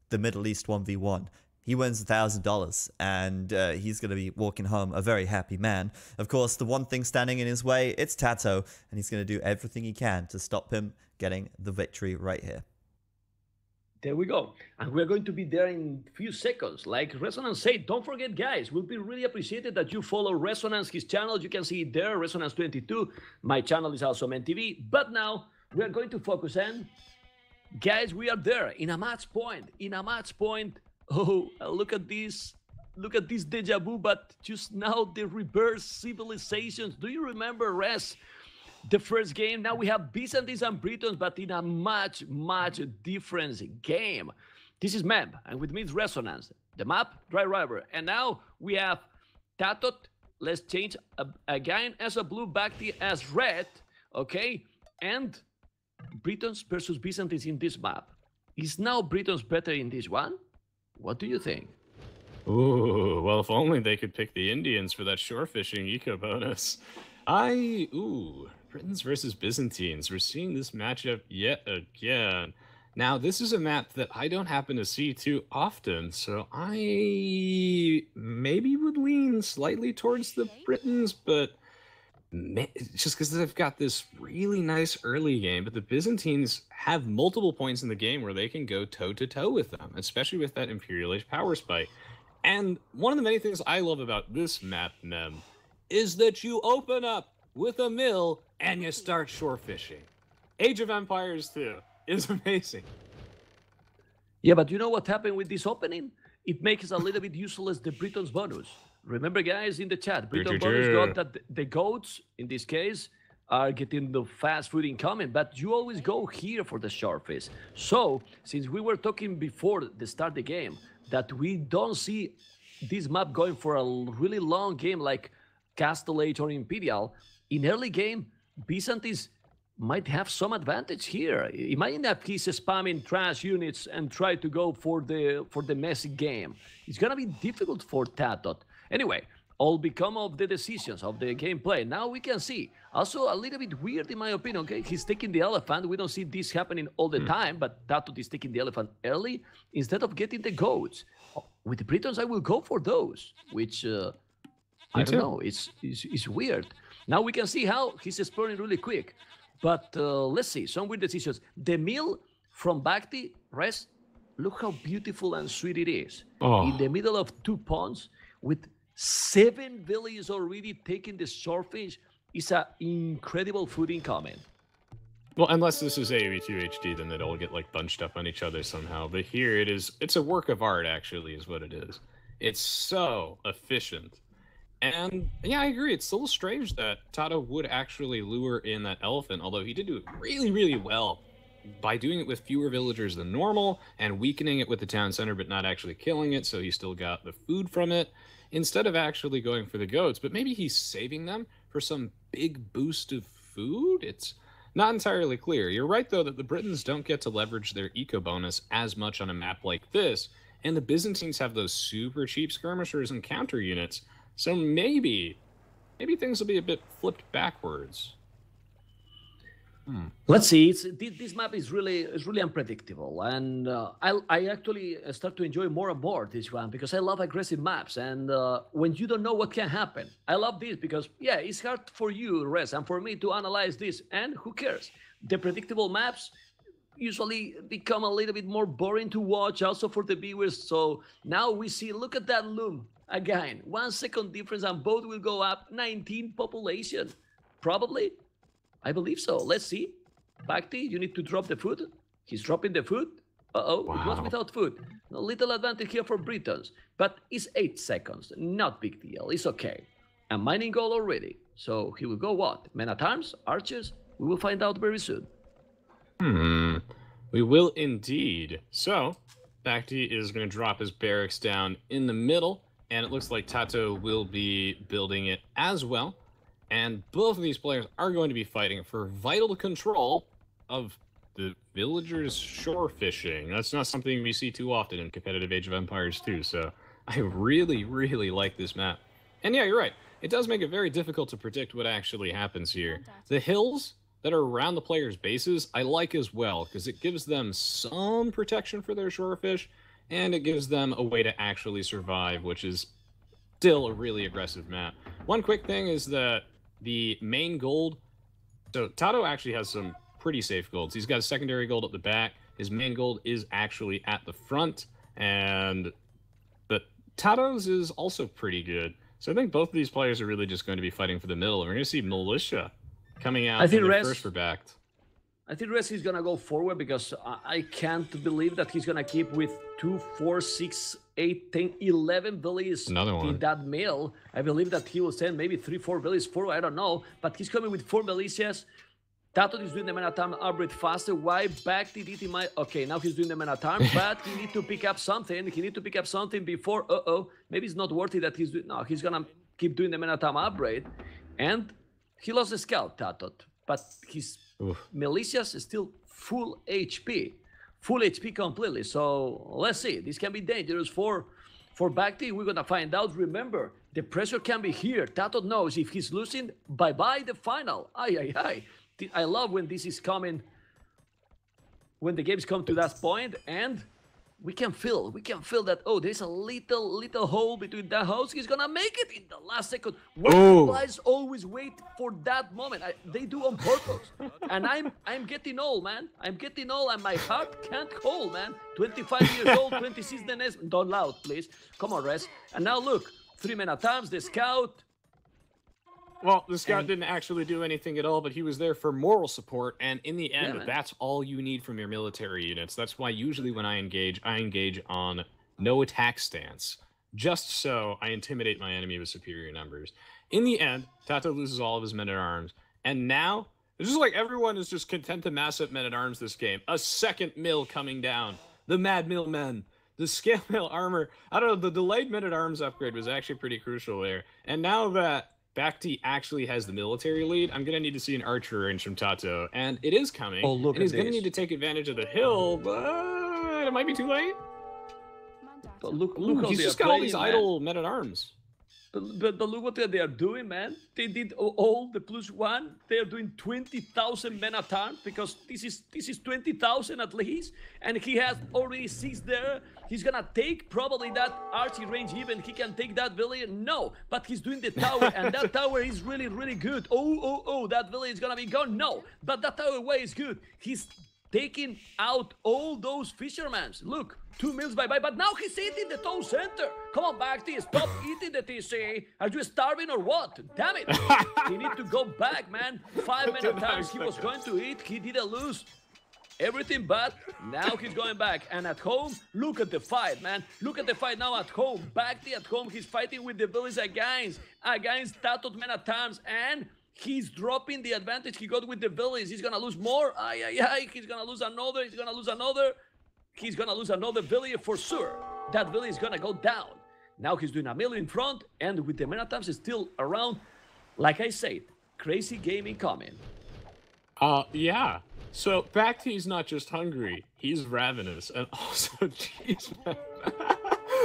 Speaker 3: the Middle East 1v1. He wins $1,000, and he's going to be walking home a very happy man. Of course, the one thing standing in his way, it's Tato, and he's going to do everything he can to stop him getting the victory right here.
Speaker 2: There we go. And we're going to be there in a few seconds. Like Resonance said, don't forget, guys, we'll be really appreciated that you follow Resonance, his channel. You can see it there, Resonance22. My channel is also MTV. But now we're going to focus on, guys, we are there in a match point. Oh, look at this. Look at this deja vu, but just now the reverse civilizations. Do you remember, Res? The first game, now we have Byzantines and Britons, but in a much different game. This is map, and with me it's Resonance. The map, Dry River. And now we have TaToH. Let's change again as a blue, BacT as red, okay? And Britons versus Byzantines in this map. Is now Britons better in this one? What do you think?
Speaker 1: Ooh, well, if only they could pick the Indians for that shore fishing eco bonus. Britons versus Byzantines. We're seeing this matchup yet again. Now, this is a map that I don't happen to see too often, so I maybe would lean slightly towards the Britons, but just because they've got this really nice early game, but the Byzantines have multiple points in the game where they can go toe-to-toe with them, especially with that Imperial Age power spike. And one of the many things I love about this map, Mem, is that you open up with a mill and you start shore fishing. Age of Empires 2 is amazing.
Speaker 2: Yeah, but you know what happened with this opening? It makes a little bit useless the Britons bonus. Remember, guys, in the chat, Briton bonus got that the goats, in this case, are getting the fast food incoming, but you always go here for the sharpfish. So, since we were talking before the start of the game, that we don't see this map going for a really long game like Castle Age or Imperial, in early game, Byzantines might have some advantage here. Imagine if he's spamming trash units and try to go for the messy game. It's gonna be difficult for TaToH. Anyway, all become of the decisions of the gameplay. Now we can see. Also, a little bit weird in my opinion, okay? He's taking the elephant. We don't see this happening all the time, but TaToH is taking the elephant early instead of getting the goats. With the Britons, I will go for those, which I don't know. It's weird. Now we can see how he's exploring really quick. But let's see, some weird decisions. The mill from BacT, Res, look how beautiful and sweet it is. In the middle of two ponds with 7 villages already taking the swordfish. It's an incredible food incoming.
Speaker 1: Well, unless this is AoE 2 HD, then they'd all get like bunched up on each other somehow. But here it's a work of art, actually, is what it is. It's so efficient. And yeah, I agree. It's a little strange that TaToH would actually lure in that elephant, although he did do it really, really well by doing it with fewer villagers than normal and weakening it with the town center, but not actually killing it, so he still got the food from it, instead of actually going for the goats. But maybe he's saving them for some big boost of food? It's not entirely clear. You're right, though, that the Britons don't get to leverage their eco bonus as much on a map like this, and the Byzantines have those super cheap skirmishers and counter units. So maybe things will be a bit flipped backwards.
Speaker 2: Let's see. This map is really unpredictable, and I actually start to enjoy more and more this one because I love aggressive maps. And when you don't know what can happen, I love this because yeah, it's hard for you, Rez, and for me to analyze this. And who cares? The predictable maps usually become a little bit more boring to watch, also for the viewers. So now we see. Look at that loom again. 1 second difference, and both will go up 19 population, probably. I believe so. Let's see. BacT, you need to drop the food. He's dropping the food. Uh-oh, wow. It was without food. A little advantage here for Britons. But it's 8 seconds. Not big deal. It's okay. And mining goal already. So he will go what? Men at arms? Archers? We will find out very soon.
Speaker 1: We will indeed. So, BacT is going to drop his barracks down in the middle. And it looks like Tato will be building it as well. And both of these players are going to be fighting for vital control of the villagers' shore fishing. That's not something we see too often in competitive Age of Empires 2, so I really, really like this map. And yeah, you're right. It does make it very difficult to predict what actually happens here. The hills that are around the players' bases, I like as well, because it gives them some protection for their shore fish, and it gives them a way to actually survive, which is still a really aggressive map. One quick thing is that the main gold, so Tato actually has some pretty safe golds. He's got a secondary gold at the back. His main gold is actually at the front, but Tato's is also pretty good. So I think both of these players are really just going to be fighting for the middle. And we're going to see Militia coming out first for BacT.
Speaker 2: I think Rez is going to go forward because I can't believe that he's going to keep with 2, 4, 6, 8, 10, 11 villages in that mill. I believe that he will send maybe 3, 4 villages forward. I don't know. But he's coming with 4 militias. Tato is doing the man-at-arm upgrade faster. Why BacT did he might... Okay, now he's doing the man-at-arm, but he need to pick up something. He need to pick up something before... Maybe it's not worth it that he's doing... No, he's going to keep doing the man-at-arm upgrade. And he lost the scout, Tato. But his militias is still full HP. Full HP completely. So let's see. This can be dangerous for BacT. We're going to find out. Remember, the pressure can be here. Tato knows if he's losing, bye-bye the final. I love when this is coming, when the games come to that point, and we can feel that, oh, there's a little hole between that house. He's gonna make it in the last second. Guys always wait for that moment. They do on purpose. And I'm getting old, man. I'm getting old, and my heart can't hold, man. 25 years old, 26 the next. Don't loud, please. Come on, Rez. And now look, 3 men at times. The scout.
Speaker 1: Well, the scout didn't actually do anything at all, but he was there for moral support, and in the end, that's all you need from your military units. That's why usually when I engage on no attack stance, just so I intimidate my enemy with superior numbers. In the end, Tato loses all of his men-at-arms, and now, it's just like everyone is just content to mass up men-at-arms this game. A second mill coming down. The Mad Mill Men. The scale mill armor. I don't know, the delayed men-at-arms upgrade was actually pretty crucial there. And now that BacT actually has the military lead, I'm going to need to see an archer range from Tato. And it is coming.
Speaker 2: Oh, look
Speaker 1: and he's going to need to take advantage of the hill, but it might be too late.
Speaker 2: But look
Speaker 1: he's just got all these idle men-at-arms.
Speaker 2: But look what they are doing, man. They did all the +1. They are doing 20,000 men-at-arms because this is 20,000 at least. And he has already 6 there. He's gonna take probably that archery range even. He can take that village. No, but he's doing the tower, and that tower is really, really good. Oh, that village is gonna be gone. No, but that tower way is good. He's taking out all those fishermen. Look, 2 mills bye-bye, but now he's eating the town center. Come on, BacT, stop eating the TC. Are you starving or what? Damn it. He need to go back, man. 5 men-at-arms he was going to eat. He didn't lose everything, but now he's going back. And at home, look at the fight, man. Look at the fight now at home. BacT at home, he's fighting with the village against TaToH men-at-arms, and he's dropping the advantage he got with the village. He's gonna lose more. He's gonna lose another. He's gonna lose another. He's gonna lose another village for sure. That village is gonna go down. Now he's doing a mill in front, and with the men-at-arms still around, like I said, crazy game incoming.
Speaker 1: Yeah. So BacT's not just hungry, he's ravenous, and also, jeez, man,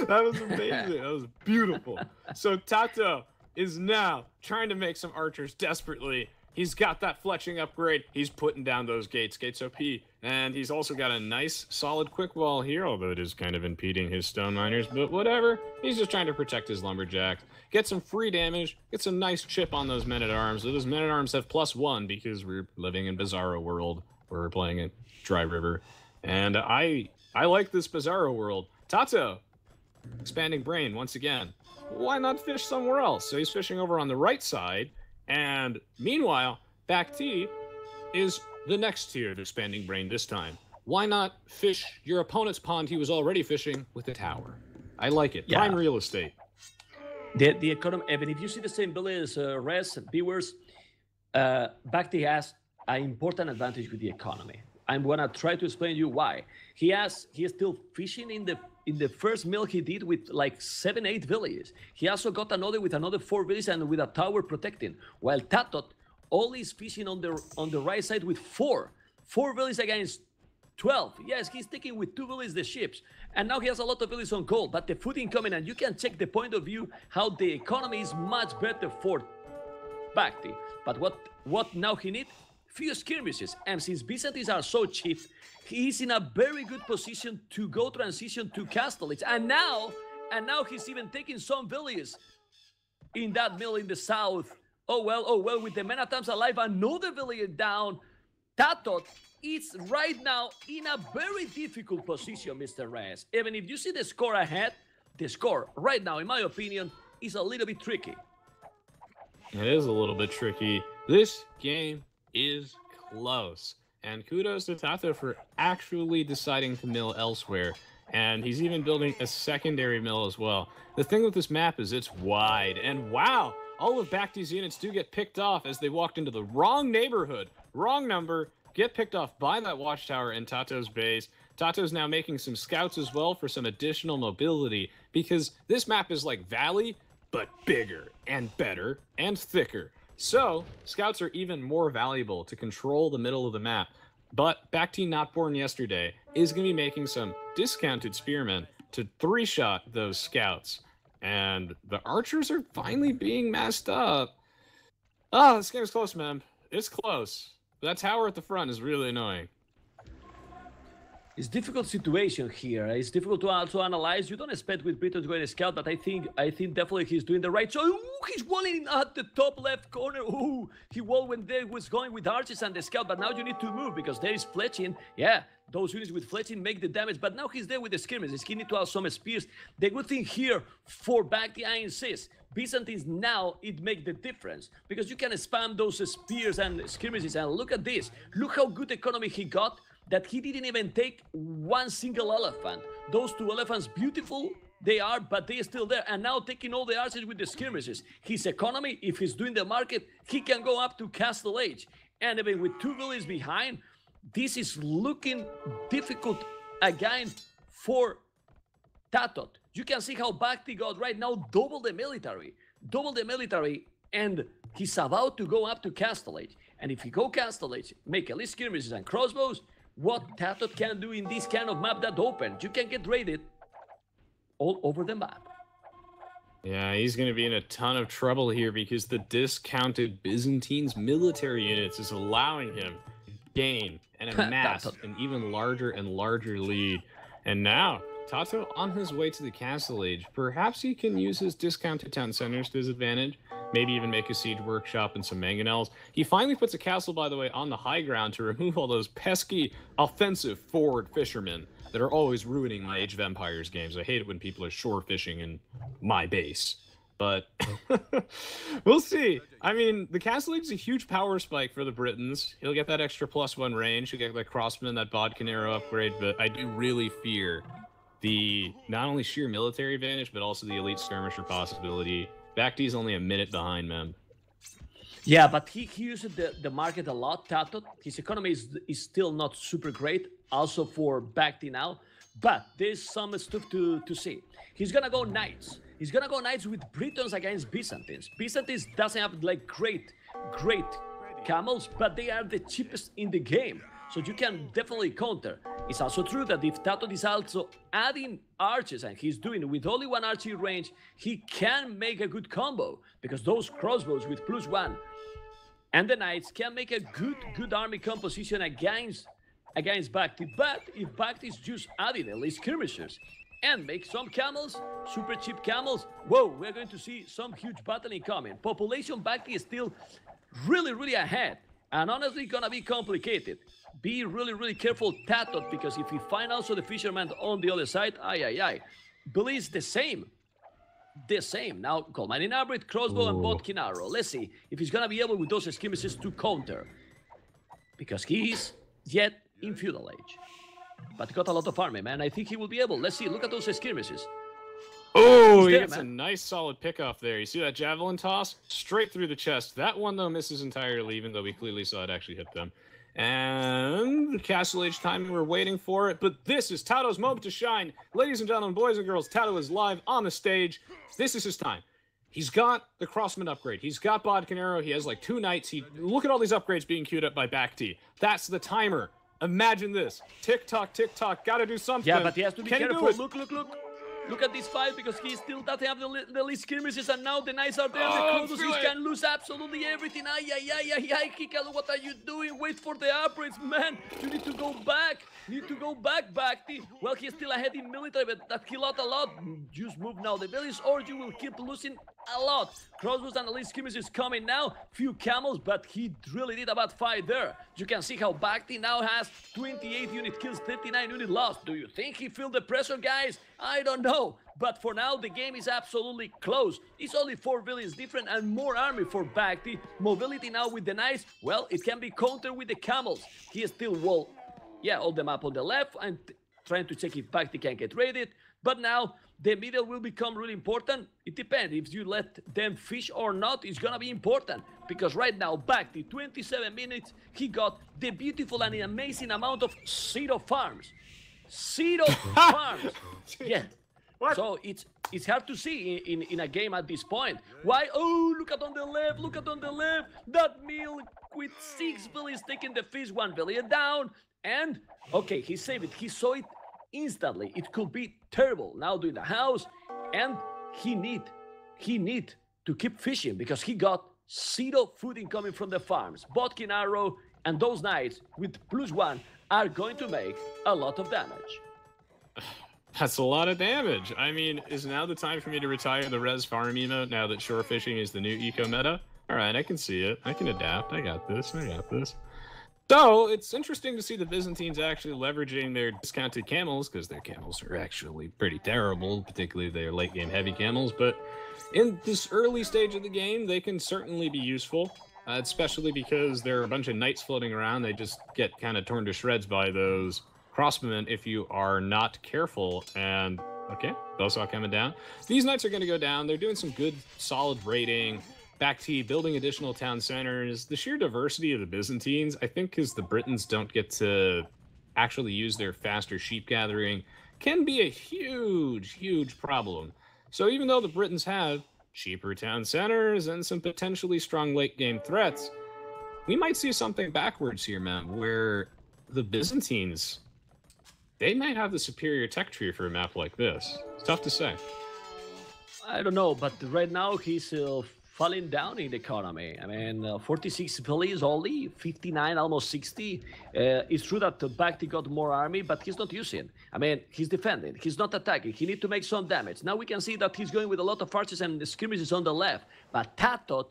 Speaker 1: that was amazing. That was beautiful. So Tato is now trying to make some archers desperately. He's got that fletching upgrade. He's putting down those gates. Gates OP. And he's also got a nice, solid quick wall here, although it is kind of impeding his stone miners. But whatever. He's just trying to protect his lumberjacks. Get some free damage. Get some nice chip on those men-at-arms. Those men-at-arms have +1 because we're living in Bizarro world where we're playing at Dry River. And I like this Bizarro world. Tato, expanding brain once again. Why not fish somewhere else? So he's fishing over on the right side. And meanwhile, BacT is the next tier to expanding brain this time. Why not fish your opponent's pond he was already fishing with a tower? I like it. Prime real estate.
Speaker 2: The economy, even if you see the same bill as Res, viewers, BacT has an important advantage with the economy. I'm gonna try to explain to you why. He is still fishing in the first mill he did with like 7-8 villages. He also got another with another 4 villages and with a tower protecting. While TaToH only is fishing on the right side with 4 villages against 12. Yes, he's taking with 2 villages the ships, and now he has a lot of villages on gold. But the food incoming, and you can check the point of view how the economy is much better for BacT. But what now he needs? Few skirmishes, and since Byzantines are so cheap, he's in a very good position to go transition to Castle Age. And now he's even taking some villages in that mill in the south. Oh well, with the men-at-arms alive, another village down. TaToH is right now in a very difficult position, Mr. Reyes. Even if you see the score ahead, the score right now, in my opinion, is a little bit tricky.
Speaker 1: It is a little bit tricky. This game is close, and kudos to Tato for actually deciding to mill elsewhere, and he's even building a secondary mill as well. The thing with this map is it's wide, and wow, all of BacT's units do get picked off as they walked into the wrong neighborhood, wrong number, get picked off by that watchtower in TaToH's base. TaToH's now making some scouts as well for some additional mobility, because this map is like Valley, but bigger and better and thicker. So, scouts are even more valuable to control the middle of the map. But BacT Not Born Yesterday is going to be making some discounted spearmen to 3-shot those scouts. And the archers are finally being masked up. Oh, this game's close, man. It's close. That tower at the front is really annoying.
Speaker 2: It's a difficult situation here. It's difficult to also analyze. You don't expect with Britain to go and scout, but I think definitely he's doing the right. So he's walling at the top left corner. Ooh, he walled when they was going with archers and the scout, but now you need to move because there is fletching. Yeah, those units with fletching make the damage, but now he's there with the skirmishes. He need to have some spears. The good thing here for BacT, I insist, Byzantines now, it makes the difference because you can spam those spears and skirmishes, and look at this. Look how good economy he got, that he didn't even take one single elephant. Those 2 elephants, beautiful they are, but they are still there. And now taking all the archers with the skirmishes. His economy, if he's doing the market, he can go up to Castle Age. And even with 2 villages behind, this is looking difficult again for TaToH. You can see how BacT got right now double the military, and he's about to go up to Castle Age. And if he go Castle Age, make at least skirmishes and crossbows, what TaToH can do in this kind of map that open, you can get raided all over the map.
Speaker 1: Yeah, he's going to be in a ton of trouble here because the discounted Byzantine's military units is allowing him to gain and amass an even larger and larger lead. And now, TaToH on his way to the Castle Age. Perhaps he can use his discounted town centers to his advantage. Maybe even make a siege workshop and some mangonels. He finally puts a castle, by the way, on the high ground to remove all those pesky offensive forward fishermen that are always ruining my Age of Empires games. I hate it when people are shore fishing in my base. But we'll see. I mean, the Castle Age is a huge power spike for the Britons. He'll get that extra +1 range. He'll get that crossman, that bodkin arrow upgrade. But I do really fear the not only sheer military advantage, but also the elite skirmisher possibility. BacT is only a minute behind, man.
Speaker 2: Yeah, but he uses the market a lot, TaToH. His economy is still not super great, also for BacT now. But there's some stuff to see. He's gonna go knights. He's gonna go knights with Britons against Byzantines. Byzantines doesn't have like great camels, but they are the cheapest in the game. So you can definitely counter. It's also true that if TaToH is also adding archers, and he's doing it with only 1 archer range, he can make a good combo, because those crossbows with +1 And the knights can make a good army composition against BacT. But if BacT is just adding elite skirmishers and make some camels, super cheap camels, whoa, we're going to see some huge battling coming. Population BacT is still really ahead, and honestly gonna be complicated. Be really careful, TaToH, because if you find also the fisherman on the other side, Billy is the same. Now, Coal Mining Arbit, crossbow, and bodkin arrow. Let's see if he's gonna be able with those skirmishes to counter, because he is yet in Feudal Age. But got a lot of army, man. I think he will be able. Let's see. Look at those skirmishes.
Speaker 1: Oh, he gets a nice solid pick off there. You see that javelin toss? Straight through the chest. That one, though, misses entirely, even though we clearly saw it actually hit them. And the Castle Age timing, we're waiting for it. But this is TaToH's moment to shine. Ladies and gentlemen, boys and girls, TaToH is live on the stage. This is his time. He's got the Crossman upgrade. He's got Bodkin Arrow. He has like 2 knights. Look at all these upgrades being queued up by BacT. That's the timer. Imagine this. Tick tock, gotta do something.
Speaker 2: Yeah, but he has to be careful. Look. Look at this fight, because he still doesn't have the least skirmishes, and now the knights are there. The Crossbows can lose absolutely everything. Kika, what are you doing? Wait for the upgrades, man. You need to go back. BacT. Well, he's still ahead in military, but that he lost a lot. Just move now the village, or you will keep losing a lot. Crossbows and the least skirmishes coming now. Few camels, but he really did a bad fight there. You can see how BacT now has 28 unit kills, 39 unit lost. Do you think he feel the pressure, guys? I don't know. But for now, the game is absolutely close. It's only 4 villages different and more army for BacT. Mobility now with the knights, well, it can be countered with the camels. He is still, all the map on the left and trying to check if BacT can get raided. But now, the middle will become really important. It depends. If you let them fish or not, it's gonna be important. Because right now, BacT, 27 minutes, he got the beautiful and amazing amount of 0 farms. 0 farms. Yeah.
Speaker 1: What?
Speaker 2: So it's hard to see in a game at this point. Why? Oh, look at on the left. That meal with 6 villages taking the fish, 1 village down. And, okay, he saved it. He saw it instantly. It could be terrible now doing the house, and he need to keep fishing, because he got 0 food incoming from the farms. Bodkin Arrow and those knights with +1 are going to make a lot of damage.
Speaker 1: That's a lot of damage. I mean, is now the time for me to retire the res farm emote now that shore fishing is the new eco meta? Alright, I can see it. I can adapt. I got this. So, it's interesting to see the Byzantines actually leveraging their discounted camels, because their camels are actually pretty terrible, particularly their late game heavy camels, but in this early stage of the game, they can certainly be useful, especially because there are a bunch of knights floating around. They just get kind of torn to shreds by those crossbowmen if you are not careful. And, okay, Bosaw coming down. These knights are going to go down. They're doing some good, solid raiding. BacT, building additional town centers. The sheer diversity of the Byzantines, I think because the Britons don't get to actually use their faster sheep gathering, can be a huge problem. So even though the Britons have cheaper town centers and some potentially strong late game threats, we might see something backwards here, man, where the Byzantines, they might have the superior tech tree for a map like this. It's tough to say.
Speaker 2: I don't know, but right now he's falling down in the economy. I mean, 46 villages only, 59, almost 60. It's true that BacT got more army, but he's not using. I mean, he's defending. He's not attacking. He needs to make some damage. Now we can see that he's going with a lot of archers and skirmishes on the left. But TaToH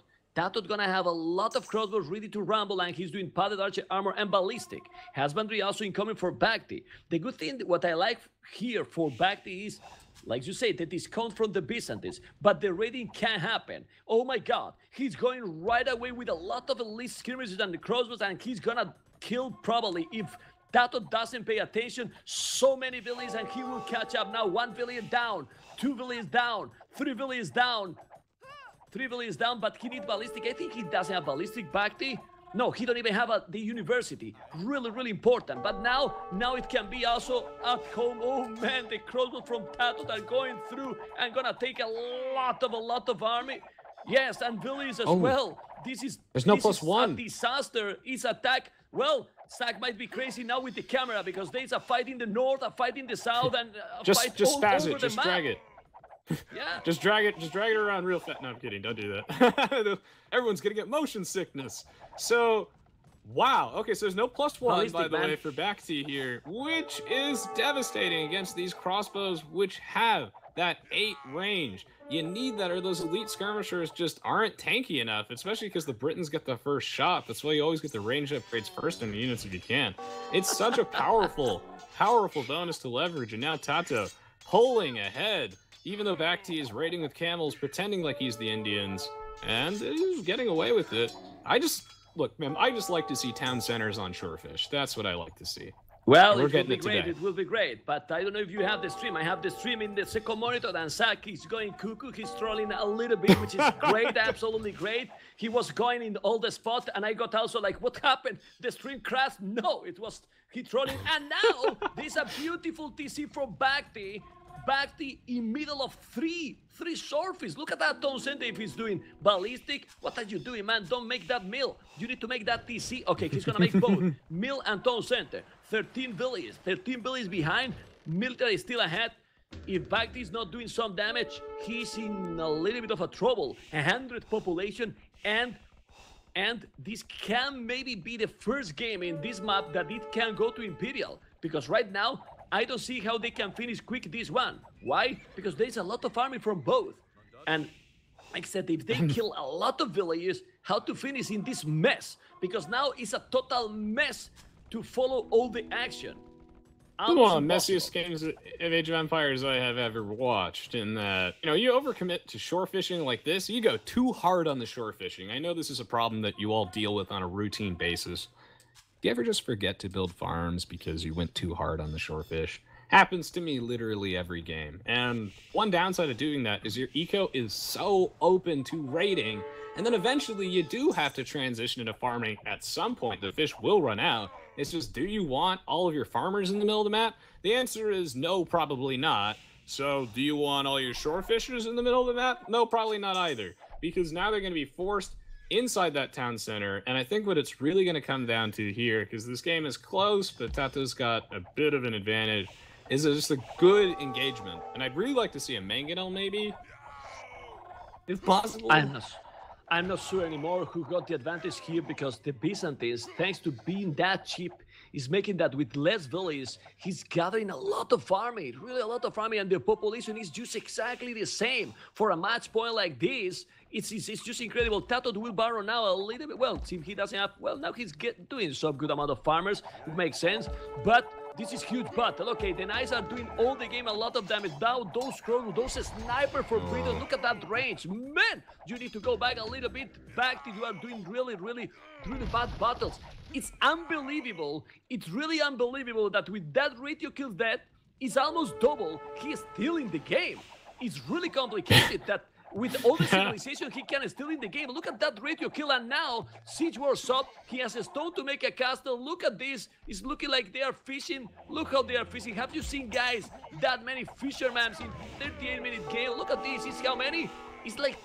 Speaker 2: gonna have a lot of crossbows ready to rumble, and he's doing padded archer armor and ballistic. Husbandry also incoming for BacT. The good thing, what I like here for BacT is, like you say, the discount from the Byzantines, but the raiding can happen. Oh my god, he's going right away with a lot of elite skirmishes and the crossbows, and he's gonna kill probably, if TaToH doesn't pay attention, so many villages, and he will catch up now. 1 village down, 2 villages down, 3 villages down. 3 villages down, but he needs ballistic. I think he doesn't have ballistic, BacT. No, he don't even have the university. Really important. But now it can be also at home. Oh man, the crossbows from TaToH are going through and gonna take a lot of army. Yes, and villages as well. There's
Speaker 1: no
Speaker 2: A
Speaker 1: +1.
Speaker 2: disaster. It's attack. Well, Zach might be crazy now with the camera, because there's a fight in the north, a fight in the south, and a
Speaker 1: just
Speaker 2: fight
Speaker 1: spaz
Speaker 2: all over
Speaker 1: it,
Speaker 2: the
Speaker 1: just
Speaker 2: map.
Speaker 1: drag it.
Speaker 2: Yeah.
Speaker 1: Just drag it around real fast. No, I'm kidding. Don't do that. Everyone's gonna get motion sickness. So, wow. Okay, so there's no +1
Speaker 2: Ballistic,
Speaker 1: by the
Speaker 2: man.
Speaker 1: way for BacT here, which is devastating against these crossbows, which have that 8 range. You need that, or those elite skirmishers just aren't tanky enough, especially because the Britons get the first shot. That's why you always get the range upgrades first in the units if you can. It's such a powerful bonus to leverage, and now Tato pulling ahead, even though BacT is raiding with camels, pretending like he's the Indians, and he's getting away with it. Look, man, I just like to see town centers on shorefish. That's what I like to see.
Speaker 2: Well,
Speaker 1: We're
Speaker 2: it will
Speaker 1: getting
Speaker 2: be
Speaker 1: it
Speaker 2: great.
Speaker 1: today.
Speaker 2: It will be great. But I don't know if you have the stream. I have the stream in the second monitor, and Zach is going cuckoo. He's trolling a little bit, which is great, absolutely great. He was going in all the spot, and I got also like, what happened? The stream crashed? No, it was he trolling. And now there's a beautiful TC from BacT. BacT in middle of three surface. Look at that town center if he's doing ballistic. What are you doing, man? Don't make that mill. You need to make that TC. Okay, he's gonna make both mill and town center. 13 villages behind. Military is still ahead. If BacT is not doing some damage, he's in a little bit of a trouble. 100 population, and this can maybe be the first game in this map that it can go to Imperial, because right now I don't see how they can finish quick this one. Why? Because there's a lot of army from both. And like I said, if they kill a lot of villages, how to finish in this mess? Because now it's a total mess to follow all the action.
Speaker 1: One of the messiest games of Age of Empires I have ever watched, in that, you overcommit to shore fishing like this, you go too hard on the shore fishing. I know this is a problem that you all deal with on a routine basis. Do you ever just forget to build farms because you went too hard on the shorefish? Happens to me literally every game. And one downside of doing that is your eco is so open to raiding, and then eventually you do have to transition into farming at some point. The fish will run out. It's just, do you want all of your farmers in the middle of the map? The answer is no, probably not. So do you want all your shorefishers in the middle of the map? No, probably not either. Because now they're going to be forced inside that town center, and I think what it's really going to come down to here, because this game is close, but Tato's got a bit of an advantage, is just a good engagement. And I'd really like to see a mangonel, maybe, if possible.
Speaker 2: I'm not sure anymore who got the advantage here, because the Byzantines, thanks to being that cheap, is making that with less villages, he's gathering a lot of army, really a lot of army, and the population is just exactly the same. For a match point like this, it's just incredible. Tato will borrow now a little bit. Well, since he doesn't have, well, now he's doing some good amount of farmers. It makes sense, but this is huge battle. Okay, the Knights are doing all the game a lot of damage. Now those crows, those sniper for Britain, look at that range. Man, you need to go back a little bit. BacT, you are doing really bad battles. It's unbelievable. It's really unbelievable that with that ratio kills death, it's almost double. He is still in the game. It's really complicated that with all the civilization, he can still in the game. Look at that ratio kill, and now Siege War's up. He has a stone to make a castle. Look at this. It's looking like they are fishing. Look how they are fishing. Have you seen, guys, that many fishermen in 38-minute game? Look at this. It's how many? It's like,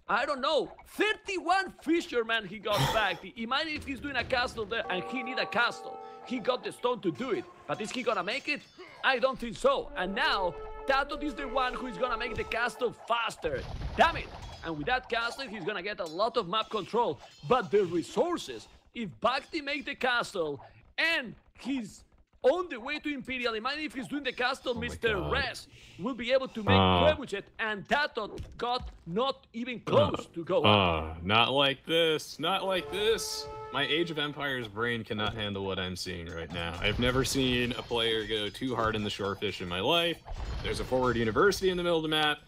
Speaker 2: I don't know, 31 fishermen he got back. Imagine if he's doing a castle there and he need a castle. He got the stone to do it. But is he gonna make it? I don't think so. And now Tato is the one who is gonna make the castle faster. Damn it! And with that castle, he's gonna get a lot of map control. But the resources, if BacT make the castle and he's on the way to Imperial, imagine if he's doing the castle, Mr. Res will be able to make Trebuchet, and Tato got not even close to go up.
Speaker 1: Not like this. Not like this. My Age of Empires brain cannot handle what I'm seeing right now. I've never seen a player go too hard in the shorefish in my life. There's a forward university in the middle of the map.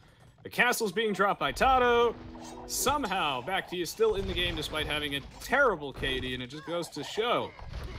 Speaker 1: The castle's being dropped by Tato. Somehow, BacT is still in the game despite having a terrible KD, and it just goes to show.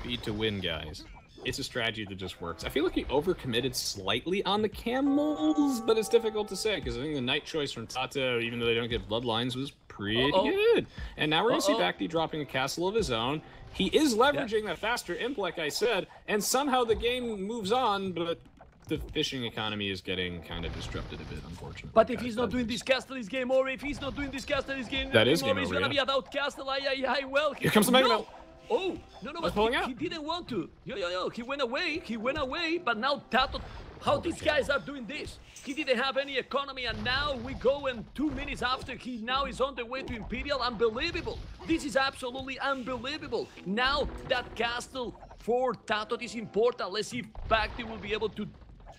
Speaker 1: Beat to win, guys. It's a strategy that just works. I feel like he overcommitted slightly on the camels, but it's difficult to say, because I think the knight choice from Tato, even though they don't get bloodlines, was pretty good. And now we're going to see BacT dropping a castle of his own. He is leveraging that faster imp, like I said, and somehow the game moves on, but the fishing economy is getting kind of disrupted a bit, unfortunately.
Speaker 2: But if he's not doing this castle, it's game over. If he's not doing this castle, it's game over.
Speaker 1: That is game over,
Speaker 2: He's going to be about castle. Well,
Speaker 1: here comes the Mega Man.
Speaker 2: Oh, no, but he didn't want to. He went away, but now Tato how these guys are doing this. He didn't have any economy, and now we go, and 2 minutes after, he now is on the way to Imperial. Unbelievable. This is absolutely unbelievable. Now that castle for Tato is important. Let's see if BacT will be able to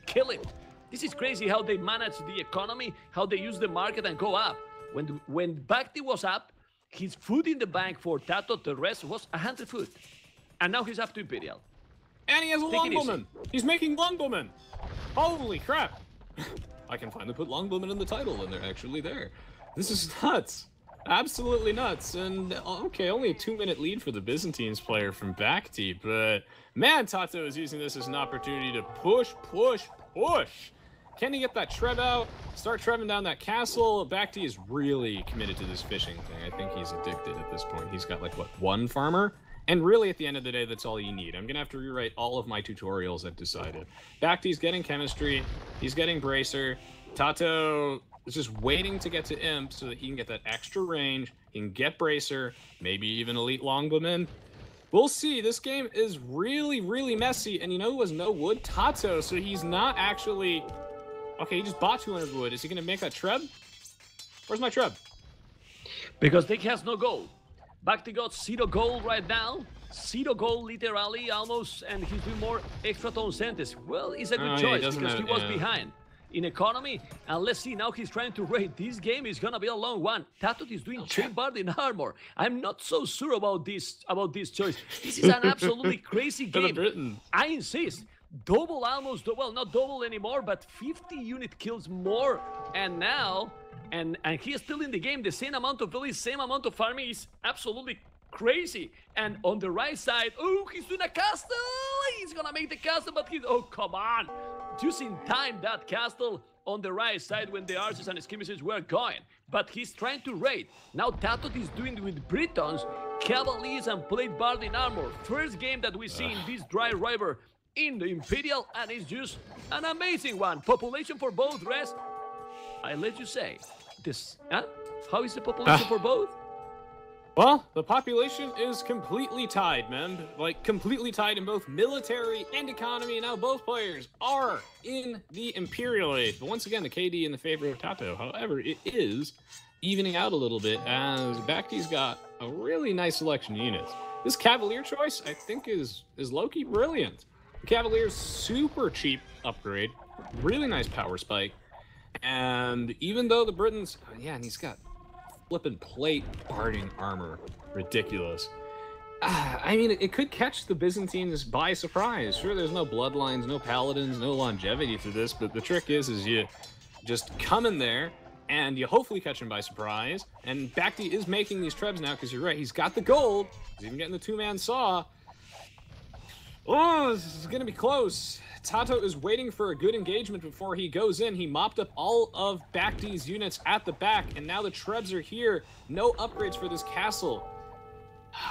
Speaker 2: kill it. This is crazy how they manage the economy, how they use the market and go up. When BacT was up, his food in the bank for Tato, the rest was 100 food. And now he's up to Imperial.
Speaker 1: And he has a longbowman. He's making longbowmen. Holy crap. I can finally put longbowmen in the title, and they're actually there. This is nuts. Absolutely nuts. And okay, only a 2-minute lead for the Byzantines player from BacT, but man, Tato is using this as an opportunity to push. Can he get that Treb out? Start trebbing down that castle? BacT is really committed to this fishing thing. I think he's addicted at this point. He's got like, what, 1 farmer? And really, at the end of the day, that's all you need. I'm going to have to rewrite all of my tutorials, I've decided. BacT's getting chemistry. He's getting bracer. Tato is just waiting to get to imp so that he can get that extra range. He can get bracer, maybe even elite longbowman. We'll see. This game is really, really messy. And you know who has no wood? Tato. So he's not actually... Okay, he just bought 200 wood. Is he going to make that Treb? Where's my Treb?
Speaker 2: Because Dick has no gold. BacT got 0 gold right now. 0 gold, literally, almost, and he's doing more extra tone sentence. Well, it's a good choice because he was behind in economy. And let's see, now he's trying to raid. This game is gonna be a long one. Tato is doing Chambard in armor. I'm not so sure about this choice. This is an absolutely crazy game. I insist. Double, almost, well, not double anymore, but 50 unit kills more. And now, and he is still in the game. The same amount of village, same amount of farming is absolutely crazy. And on the right side, oh, he's doing a castle. He's gonna make the castle, but he's, oh, come on. Just in time, that castle on the right side when the archers and skirmishes were going. But he's trying to raid. Now Tato is doing with Britons, Cavaliers, and plate bard in armor. First game that we see in this dry river in the Imperial, and it's just an amazing one. Population for both, rest. I let you say this. Huh? How is the population for both?
Speaker 1: Well, the population is completely tied, man. Like, completely tied in both military and economy. Now both players are in the Imperial age. But once again, the KD in the favor of Tato. However, it is evening out a little bit as BacT's got a really nice selection of units. This Cavalier choice, I think, is low-key brilliant. The Cavalier's super cheap upgrade. Really nice power spike. And even though the Britons... yeah, and he's got flippin' plate barding armor. Ridiculous. I mean, it could catch the Byzantines by surprise. Sure, there's no bloodlines, no paladins, no longevity to this, but the trick is you just come in there and you hopefully catch him by surprise. And BacT is making these trebs now, because you're right, he's got the gold. He's even getting the 2-man saw. Oh, this is gonna be close. Tato is waiting for a good engagement before he goes in. He mopped up all of BacT's units at the back, and now the trebs are here. No upgrades for this castle.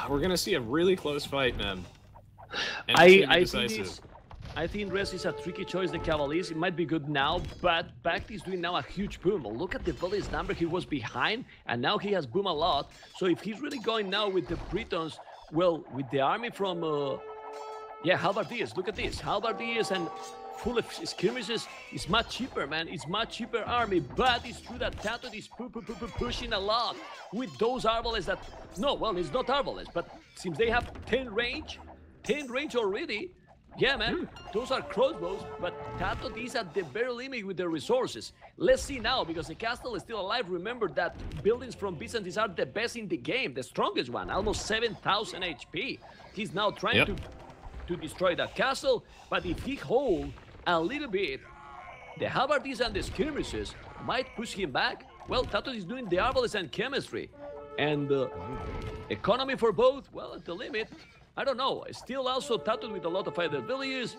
Speaker 1: We're gonna see a really close fight, man. And
Speaker 2: I think Res is a tricky choice, the Cavaliers. It might be good now, but BacT is doing now a huge boom. Look at the village number he was behind, and now he has boom a lot. So if he's really going now with the Britons, well, with the army from... yeah, halberdiers, look at this. Halberdiers and full of skirmishes is much cheaper, man. It's much cheaper army, but it's true that Tato is pushing a lot with those arbalets that... no, well, it's not arbalets, but since they have 10 range already, yeah, man, those are crossbows, but Tato is at the bare limit with the resources. Let's see now, because the castle is still alive. Remember that buildings from Byzantine are the best in the game, the strongest one, almost 7,000 HP. He's now trying to destroy that castle, but if he holds a little bit, the halberdiers and the skirmishes might push him back. Well, Tato is doing the arbalets and chemistry, and economy for both, well, at the limit. I don't know. Still also Tato with a lot of other villagers.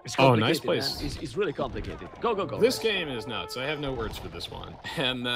Speaker 2: It's complicated,
Speaker 1: nice place.
Speaker 2: It's really complicated. Go.
Speaker 1: This game is nuts. I have no words for this one. And,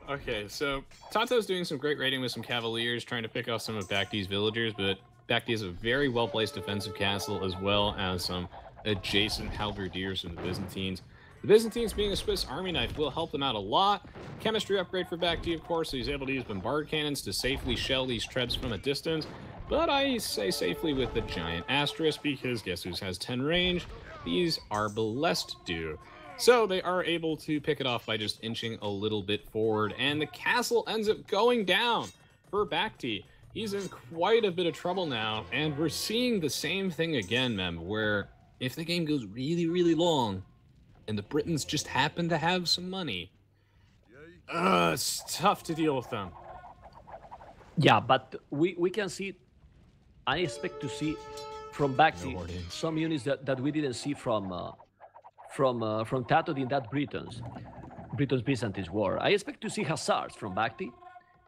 Speaker 1: okay, so Tato's doing some great raiding with some Cavaliers, trying to pick off some of BacT's villagers, but BacT has a very well-placed defensive castle, as well as some adjacent halberdiers from the Byzantines. The Byzantines, being a Swiss army knife, will help them out a lot. Chemistry upgrade for BacT, of course, so he's able to use bombard cannons to safely shell these trebs from a distance. But I say safely with the giant asterisk, because guess who has 10 range? these are blessed do. So they are able to pick it off by just inching a little bit forward, and the castle ends up going down for BacT. He's in quite a bit of trouble now, and we're seeing the same thing again, Mem, where if the game goes really, really long, and the Britons just happen to have some money, it's tough to deal with them.
Speaker 2: Yeah, but we can see, I expect to see from BacT some units that we didn't see from Tato in that Britain's Byzantine war. I expect to see hussars from BacT.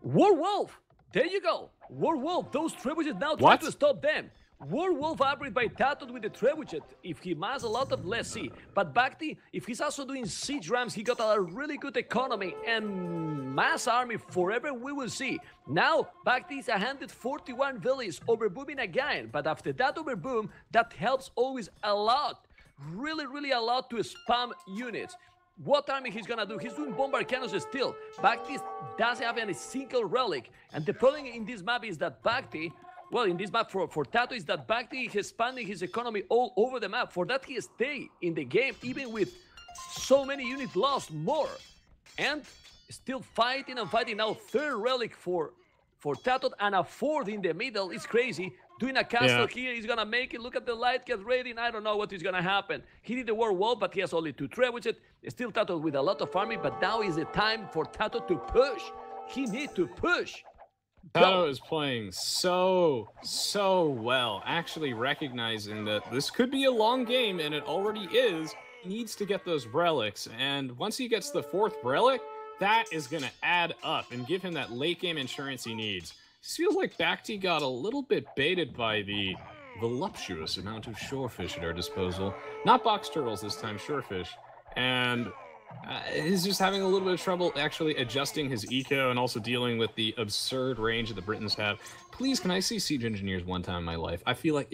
Speaker 2: Werewolf! There you go! Werewolf! Those trebuchets now try to stop them! Werewolf upgrade by Tato with the trebuchet if he mass a lot of, let's see. But BacT, if he's also doing siege rams, he got a really good economy and mass army forever we will see. Now, BacT is 141 villages overbooming again, but after that overboom, that helps always a lot. Really, really a lot to spam units. What army he's gonna do? He's doing bombard cannons still. BacT doesn't have any single relic. And the problem in this map is that BacT, well, in this map for Tato, is that BacT is expanding his economy all over the map. For that, he stay in the game, even with so many units lost more. And still fighting and fighting. Now, third relic for Tato and a fourth in the middle. It's crazy. Doing a castle here, he's gonna make it. Look at the light get ready, and I don't know what is gonna happen. He did the werewolf, but he has only 2 trebuchets. Still Tato with a lot of army, but now is the time for Tato to push. He needs to push.
Speaker 1: Tato is playing so well, actually recognizing that this could be a long game, and it already is. He needs to get those relics, and once he gets the 4th relic, that is going to add up and give him that late game insurance he needs. It feels like BacT got a little bit baited by the voluptuous amount of shorefish at our disposal. Not box turtles this time, shorefish. And he's just having a little bit of trouble actually adjusting his eco and also dealing with the absurd range that the Britons have. Please, can I see siege engineers one time in my life? I feel like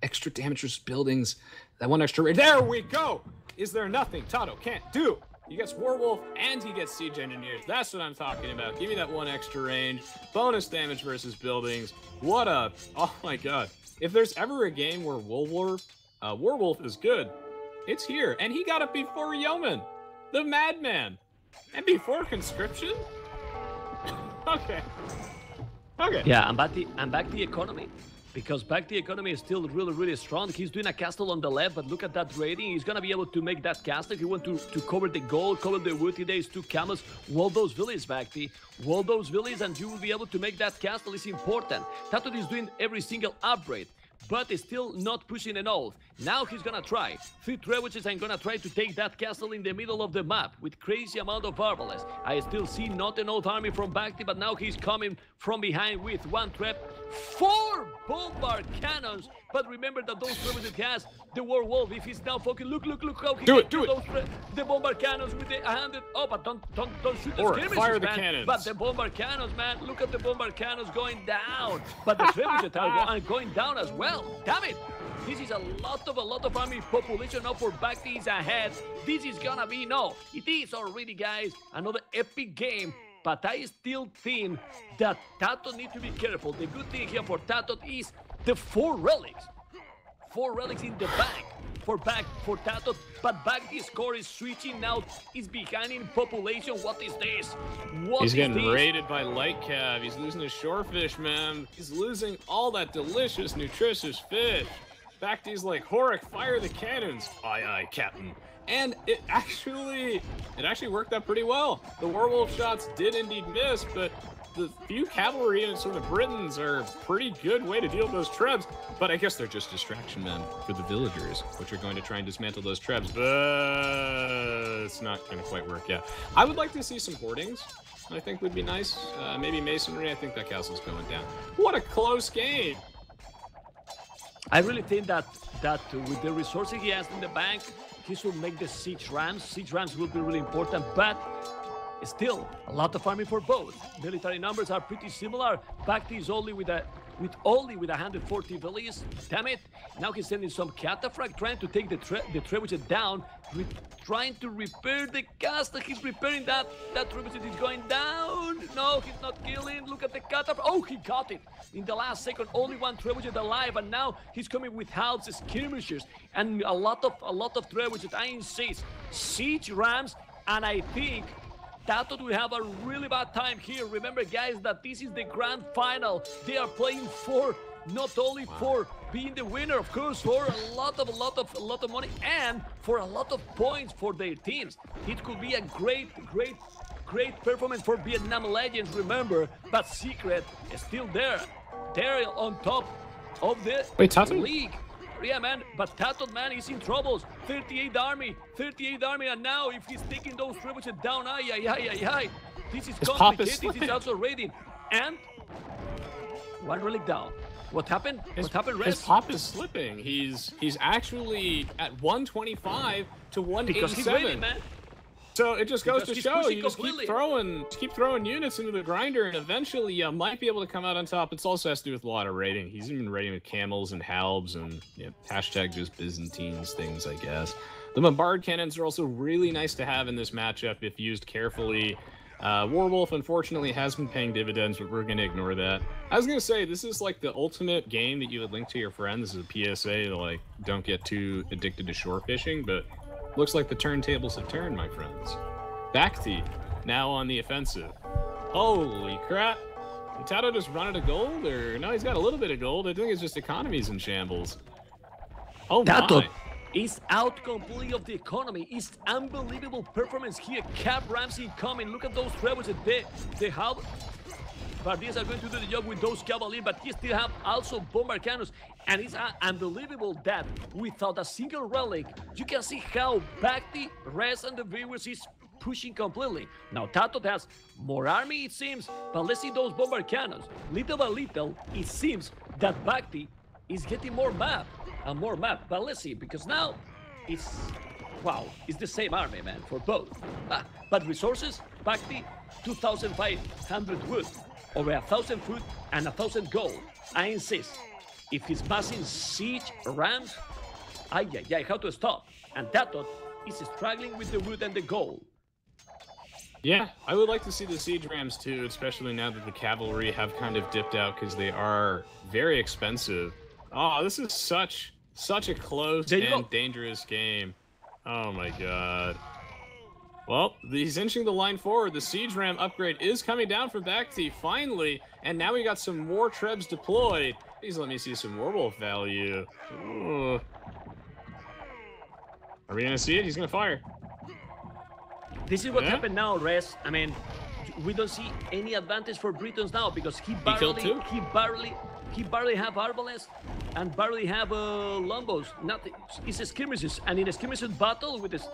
Speaker 1: extra damage to buildings, that one extra range. There we go! Is there nothing Tato can't do? He gets werewolf and he gets siege engineers. That's what I'm talking about. Give me that one extra range. Bonus damage versus buildings. What a... Oh my god. If there's ever a game where werewolf is good, it's here. And he got it before Yeoman, the madman. And before conscription? Okay. Okay.
Speaker 2: Yeah, and back the economy. Because BacT economy is still really, really strong. He's doing a castle on the left, but look at that rating. He's gonna be able to make that castle. If you want to cover the gold, cover the wood, today is 2 camels. Wall those villages, BacT. Wall those villages, and you will be able to make that castle. Is important. Tato is doing every single upgrade, but is still not pushing an oath. Now he's gonna try 3 trebuchets and gonna try to take that castle in the middle of the map with crazy amount of arbalest. I still see not an oath army from BacT, but now he's coming from behind with 1 trap, 4 bombard cannons. But remember that those trebuchets has the werewolf. If he's now focused, look how he
Speaker 1: do it.
Speaker 2: The bombard cannons with the handed. Oh, but don't shoot the skirmishes,
Speaker 1: fire the
Speaker 2: man.
Speaker 1: cannons.
Speaker 2: But the bombard cannons, man. Look at the bombard cannons going down. But the trebuchets are going down as well. Damn it! This is a lot of army population now for BacT is ahead. This is gonna be, no, it is already, guys, another epic game. But I still think that Tato need to be careful. The good thing here for Tato is the 4 relics. 4 relics in the bank for Tato. But BacT score is switching now. Is behind in population. What is this?
Speaker 1: He's getting raided by light cav. He's losing his shorefish, man. He's losing all that delicious, nutritious fish. BacT's like, Horik, fire the cannons. Aye, aye, Captain. And it actually worked out pretty well. The werewolf shots did indeed miss, but the few cavalry and sort of Britons are a pretty good way to deal with those trebs. But I guess they're just distraction men for the villagers, which are going to try and dismantle those trebs. But it's not going to quite work yet. I would like to see some hoardings. I think would be nice. Maybe masonry. I think that castle's going down. What a close game.
Speaker 2: I really think that with the resources he has in the bank, he should make the siege rams. Siege rams will be really important, but still a lot of army for both. Military numbers are pretty similar. BacT is only with with only with 140 villages. Damn it! Now he's sending some cataphract, trying to take the trebuchet down, trying to repair the castle. He's repairing that. That trebuchet is going down. No, he's not killing. Look at the cataphract. Oh, he got it in the last second. Only one trebuchet alive, and now he's coming with halves, skirmishes, and a lot of trebuchet. I insist, siege rams, and I think Tato will have a really bad time here. Remember, guys, that this is the grand final. They are playing for not only for being the winner, of course, for a lot of money and for a lot of points for their teams. It could be a great performance for Vietnam Legends. Remember, but Secret is still there. They're on top of the league. Yeah, man, but Tato, man, is in troubles. 38 army, and now if he's taking those trebuchets down, this is complicated. This is also raiding. And one relic down. What happened? What happened, Rez?
Speaker 1: His pop is slipping. He's actually at 125 to 187.
Speaker 2: Because he's raiding, man.
Speaker 1: So it just goes to show you just keep throwing units into the grinder, and eventually you might be able to come out on top. It also has to do with a lot of raiding. He's even raiding with camels and halbs and hashtag just Byzantines things, I guess. The bombard cannons are also really nice to have in this matchup if used carefully. Warwolf unfortunately has been paying dividends, but we're going to ignore that. I was going to say, this is like the ultimate game that you would link to your friends as a PSA to like, don't get too addicted to shore fishing, but looks like the turntables have turned, my friends. BacT, now on the offensive. Holy crap. Did Tato just run out of gold? Or no, he's got a little bit of gold. I think it's just economy's in shambles. Oh
Speaker 2: Tato
Speaker 1: my.
Speaker 2: is out completely of the economy. It's unbelievable performance here. Cap Ramsey coming. Look at those rebels. They have... Bardias are going to do the job with those Cavalry, but he still have also bombard cannons. And it's unbelievable that without a single relic, you can see how BacT, Rez, and the viewers is pushing completely. Now Tato has more army, it seems, but let's see those bombard cannons. Little by little, it seems that BacT is getting more map and more map. But let's see, because now it's... Wow, it's the same army, man, for both. But resources, BacT, 2,500 wood. Over 1,000 food and 1,000 gold. I insist. If he's passing siege rams, how to stop? And Tato is struggling with the wood and the gold.
Speaker 1: Yeah, I would like to see the siege rams too, especially now that the cavalry have kind of dipped out because they are very expensive. Oh, this is such a close and dangerous game. Oh my god. Well, he's inching the line forward. The siege ram upgrade is coming down from BacT finally, and now we got some more trebs deployed. Please let me see some Warwolf value. Ooh. Are we gonna see it? He's gonna fire.
Speaker 2: This is what happened now, Rez. I mean, we don't see any advantage for Britons now because he barely have arbalest and barely have longbows. Nothing. It's skirmishes, and in a skirmishes battle with the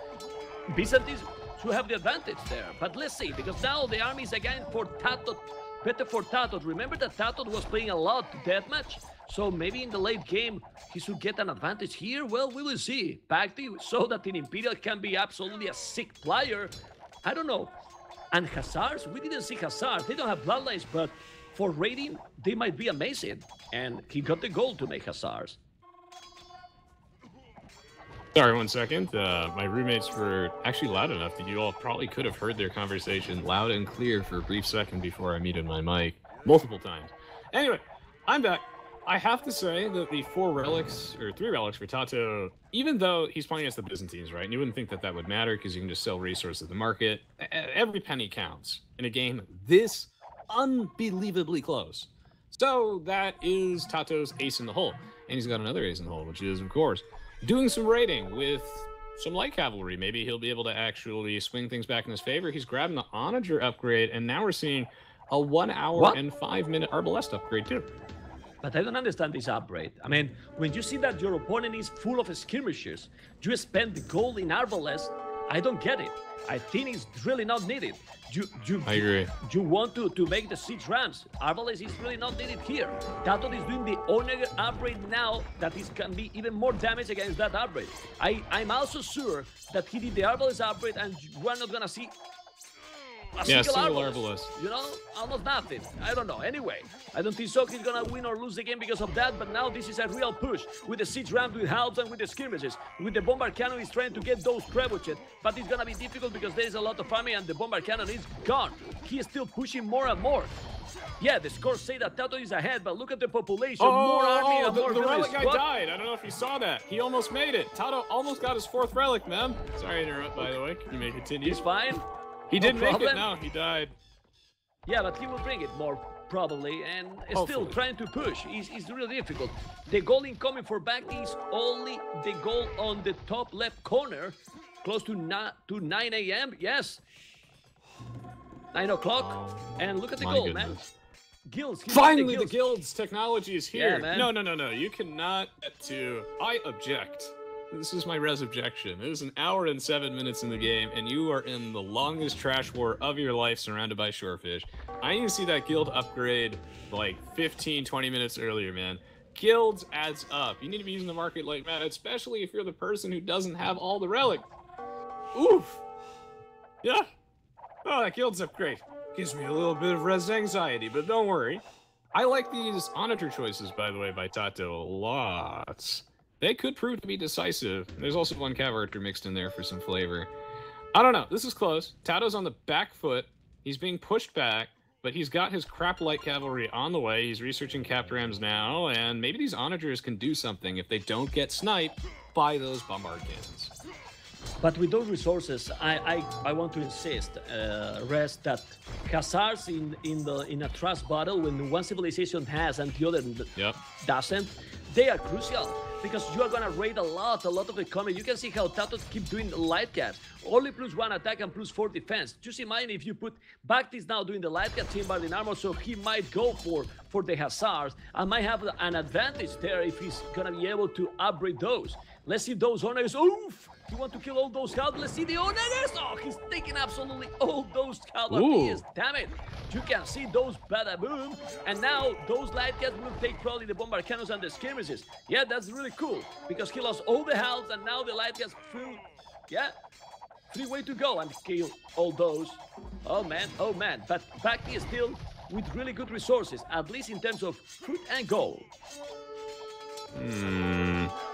Speaker 2: Byzantines, to have the advantage there. But let's see, because now the army is again for Tato, better for Tato. Remember that Tato was playing a lot deathmatch, so maybe in the late game he should get an advantage here. Well, we will see. BacT so that in Imperial can be absolutely a sick player. I don't know. And Hussars, we didn't see Hussars. They don't have bloodlines, but for raiding, they might be amazing. And he got the goal to make Hussars.
Speaker 1: Sorry, 1 second. My roommates were actually loud enough that you all probably could have heard their conversation loud and clear for a brief second before I muted my mic. Multiple times. Anyway, I'm back. I have to say that the 3 relics for Tato, even though he's playing against the Byzantines, right? And you wouldn't think that that would matter because you can just sell resources at the market. Every penny counts in a game this unbelievably close. So that is Tato's ace in the hole. And he's got another ace in the hole, which is, of course, doing some raiding with some light cavalry. Maybe he'll be able to actually swing things back in his favor. He's grabbing the onager upgrade, and now we're seeing a 1 hour and 5 minute arbalest upgrade too.
Speaker 2: But I don't understand this upgrade. I mean, when you see that your opponent is full of skirmishes, you spend the gold in arbalest. I don't get it. I think it's really not needed.
Speaker 1: I agree.
Speaker 2: You want to make the siege rams. Arbalest is really not needed here. Tato is doing the onager upgrade now that it can be even more damage against that upgrade. I'm also sure that he did the arbalest upgrade and we're not gonna see a
Speaker 1: Yeah,
Speaker 2: single
Speaker 1: single
Speaker 2: arbalest.
Speaker 1: arbalest.
Speaker 2: You know, almost nothing. I don't know. Anyway, I don't think so he's gonna win or lose the game because of that, but now this is a real push with the siege ramp, with halves and with the skirmishes. With the bombard cannon, he's trying to get those trebuchet, but it's gonna be difficult because there is a lot of army and the bombard cannon is gone. He is still pushing more and more. Yeah, the scores say that Tato is ahead, but look at the population. More army and more
Speaker 1: the relic
Speaker 2: villages.
Speaker 1: guy died. I don't know if you saw that. He almost made it. Tato almost got his 4th relic, man. Sorry to interrupt, by the way. You may continue.
Speaker 2: He's fine.
Speaker 1: He
Speaker 2: No
Speaker 1: did make
Speaker 2: problem.
Speaker 1: it. No, he died.
Speaker 2: Yeah, but he will bring it more probably, and still
Speaker 1: Hopefully.
Speaker 2: trying to push. It's really difficult. The goal incoming for BacT is only the goal on the top left corner, close to 9 a.m. Yes, 9 o'clock.
Speaker 1: Oh,
Speaker 2: And look at the
Speaker 1: my
Speaker 2: goal, man.
Speaker 1: goodness.
Speaker 2: Guilds. he won
Speaker 1: Finally, the
Speaker 2: guilds.
Speaker 1: guild's technology is here.
Speaker 2: Yeah, man.
Speaker 1: No. You cannot get to. I object. This is my res objection. It is an hour and 7 minutes in the game, and you are in the longest trash war of your life surrounded by shorefish. I need to see that guild upgrade like 15, 20 minutes earlier, man. Guilds adds up. You need to be using the market like that, especially if you're the person who doesn't have all the relic. Oof. Yeah. Oh, that guild's upgrade. Gives me a little bit of res anxiety, but don't worry. I like these onager choices, by the way, by Tato a lot. They could prove to be decisive. There's also one cavalry mixed in there for some flavor. I don't know. This is close. Tato's on the back foot. He's being pushed back, but he's got his crap light cavalry on the way. He's researching capped rams now, and maybe these onagers can do something if they don't get sniped by those bombard cannons.
Speaker 2: But with those resources, I want to insist, Rest, that Khazars in a trust battle, when one civilization has and the other doesn't, they are crucial because you are gonna raid a lot of economy. You can see how Tato keep doing light caps, only +1 attack and +4 defense. Just imagine if you put BacT is now doing the light cap team in armor, so he might go for the Khazars and might have an advantage there if he's gonna be able to upgrade those. Let's see those honors. Oof! You want to kill all those cavalry? Let's see the honors. Oh, he's taking absolutely all those cavalry. Damn it! You can see those bada boom, and now those light cats will take probably the bombard cannons and the skirmishes. Yeah, that's really cool because he lost all the health, and now the light cats free. Yeah, free way to go and kill all those. Oh man, but BacT is still with really good resources, at least in terms of fruit and gold.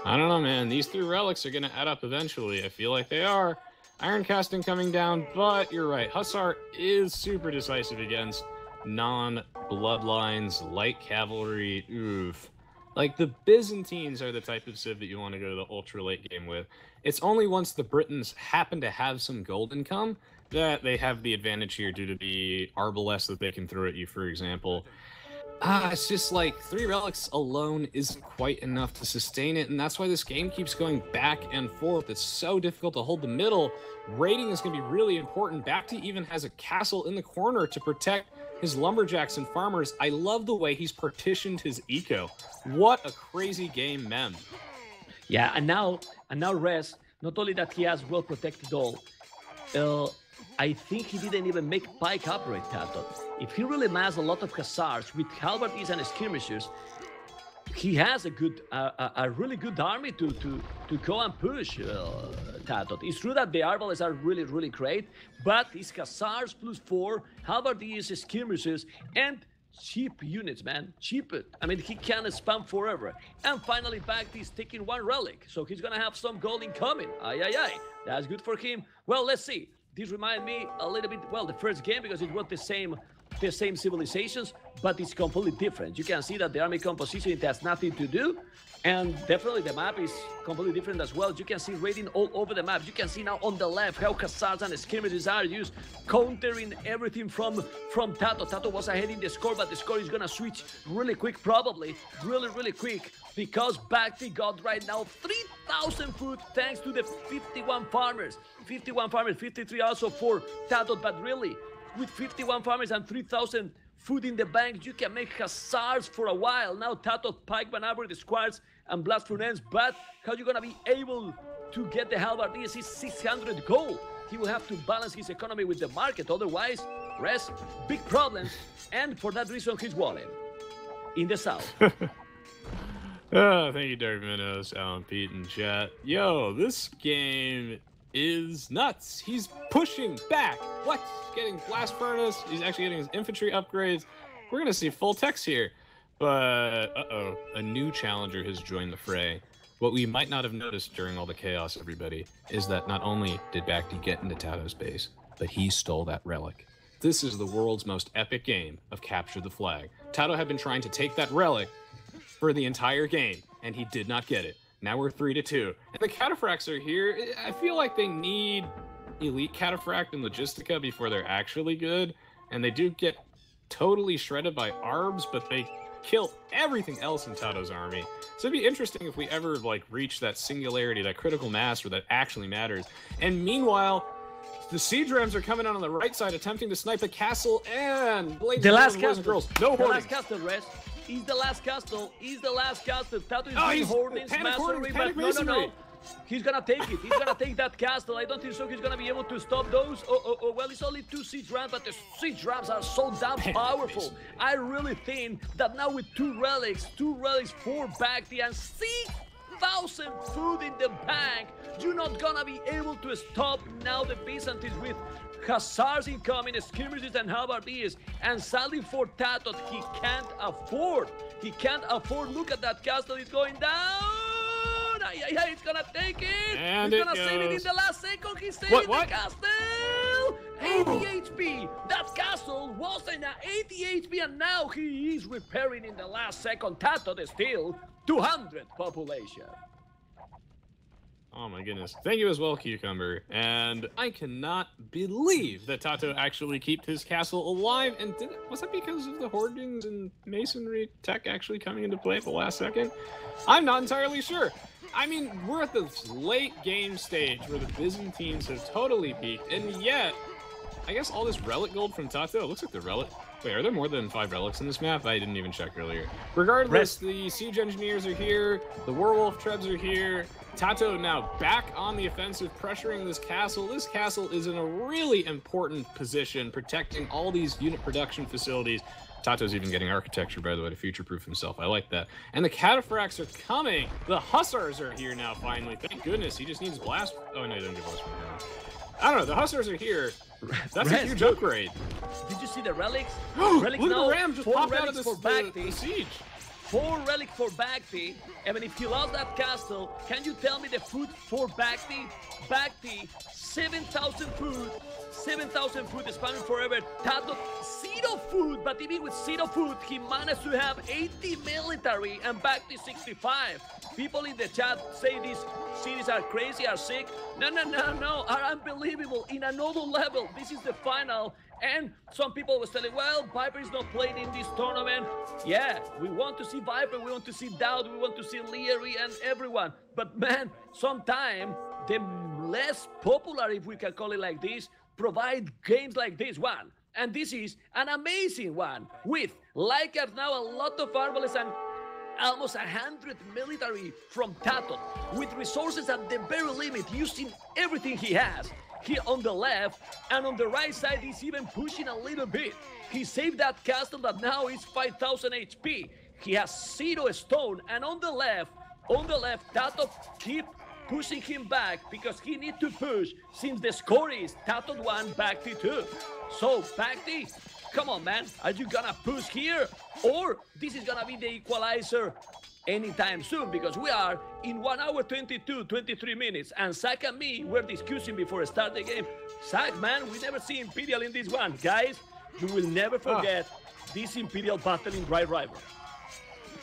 Speaker 1: I don't know, man. These 3 relics are going to add up eventually. I feel like they are. Iron casting coming down, but you're right. Hussar is super decisive against non-bloodlines, light cavalry. Oof. Like, the Byzantines are the type of civ that you want to go to the ultra late game with. It's only once the Britons happen to have some gold income that they have the advantage here due to the arbalest that they can throw at you, for example. It's just like 3 relics alone isn't quite enough to sustain it, and that's why this game keeps going back and forth. It's so difficult to hold the middle. Raiding is going to be really important. BacT even has a castle in the corner to protect his lumberjacks and farmers. I love the way he's partitioned his eco. What a crazy game, mem.
Speaker 2: Yeah, and now Rest, not only that he has well protected all, I think he didn't even make pike operate Tato. If he really mass a lot of Khazars with halberdiers and skirmishers, he has a really good army to go and push Tato. It's true that the arbalists are really great, but it's Khazars +4, halberdiers, skirmishers, and cheap units, man. Cheap it. I mean, he can spam forever. And finally, BacT is taking 1 relic, so he's gonna have some gold incoming. Aye. That's good for him. Well, let's see. This reminds me a little bit, well, the first game, because it was the same civilizations, but it's completely different. You can see that the army composition, it has nothing to do, and definitely the map is completely different as well. You can see raiding all over the map. You can see now on the left how Khazars and skirmishes are used, countering everything from Tato. Tato was ahead in the score, but the score is gonna switch really quick, probably, really quick, because BacT got right now 3,000 food thanks to the 51 farmers. 51 farmers, 53 also for Tato, but really, with 51 farmers and 3,000 food in the bank, you can make Khazars for a while. Now Tato pike maneuver the squads and blast furnace, but how you gonna be able to get the halberdiers is 600 gold. He will have to balance his economy with the market, otherwise, Rest, big problems, and for that reason, he's walling in the south.
Speaker 1: Thank you, Dark Minos, Alan, Pete, and chat. Yo, this game is nuts. He's pushing back. What? Getting blast furnace. He's actually getting his infantry upgrades. We're gonna see full text here. But a new challenger has joined the fray. What we might not have noticed during all the chaos, everybody, is that not only did BacT get into TaToH's base, but he stole that relic. This is the world's most epic game of capture the flag. TaToH had been trying to take that relic for the entire game, and he did not get it. Now we're 3-2. And the cataphracts are here. I feel like they need elite cataphract and logistica before they're actually good. And they do get totally shredded by arbs, but they kill everything else in TaToH's army. So it'd be interesting if we ever like reach that singularity, that critical mass where that actually matters. And meanwhile, the siege rams are coming out on the right side, attempting to snipe a castle, and blades
Speaker 2: the last
Speaker 1: boys
Speaker 2: castle.
Speaker 1: and girls. No
Speaker 2: the
Speaker 1: hoarding.
Speaker 2: last castle, Res. He's the last castle. He's the last castle. TaToH is
Speaker 1: Oh,
Speaker 2: doing
Speaker 1: he's
Speaker 2: hoardings,
Speaker 1: panic
Speaker 2: mastery,
Speaker 1: hoarding,
Speaker 2: but
Speaker 1: panic
Speaker 2: no.
Speaker 1: masonry.
Speaker 2: He's gonna take it. He's gonna take that castle. I don't think so. He's gonna be able to stop those. Well, it's only 2 siege rams, but the siege rams are so damn powerful. I really think that now with 2 relics for BacT and 6,000 food in the bank, you're not gonna be able to stop now the Byzantines with hussars incoming, skirmishes and halberdiers, and sadly for TaToH, he can't afford. Look at that castle, it's going down. Yeah, he's gonna take it.
Speaker 1: And
Speaker 2: he's
Speaker 1: it
Speaker 2: gonna save it in
Speaker 1: goes.
Speaker 2: the last second. He's saving
Speaker 1: What?
Speaker 2: the castle. 80 HP. That castle wasn't at 80 HP, and now he is repairing in the last second. TaToH is still 200 population.
Speaker 1: Oh my goodness. Thank you as well, Cucumber. And I cannot believe that TaToH actually kept his castle alive. And was that because of the hoardings and masonry tech actually coming into play at the last second? I'm not entirely sure. I mean, we're at this late game stage where the Byzantines have totally peaked, and yet, I guess all this relic gold from TaToH, looks like the relic. Wait, are there more than 5 relics in this map? I didn't even check earlier. Regardless, the siege engineers are here, the werewolf trebs are here. TaToH now back on the offensive, pressuring this castle. This castle is in a really important position, protecting all these unit production facilities. TaToH's even getting architecture, by the way, to future-proof himself. I like that. And the cataphracts are coming. The hussars are here now, finally. Thank goodness. He just needs blast. Oh, no, he doesn't get blast. I don't know. The hussars are here. That's a huge upgrade.
Speaker 2: Did you see the relics?
Speaker 1: Relics Look at the ram just popped out of
Speaker 2: the
Speaker 1: siege.
Speaker 2: 4 relics for BacT. I mean, if he lost that castle, can you tell me the food for BacT? BacT, 7,000 food. 7,000 food is spamming forever. TaToH, 0 food, but even with 0 food, he managed to have 80 military and BacT 65. People in the chat say these cities are crazy, are sick. No, are unbelievable. In another level, this is the final. And some people were telling, well, Viper is not playing in this tournament. Yeah, we want to see Viper, we want to see Dowd, we want to see Leary and everyone. But man, sometimes the less popular, if we can call it like this, provide games like this one. And this is an amazing one with, like now, a lot of arbalest and almost 100 military from TaToH, with resources at the very limit, using everything he has. Here on the left, and on the right side, he's even pushing a little bit. He saved that castle that now is 5,000 HP. He has 0 stone, and on the left, TaToH keep pushing him back because he needs to push since the score is TaToH 1, BacT 2. So, BacT, come on, man. Are you gonna push here? Or this is gonna be the equalizer anytime soon, because we are in 1 hour 23 minutes, and Zach and me were discussing before start the game. Zach, man, we never see Imperial in this one. Guys, you will never forget this Imperial battle in Dry River.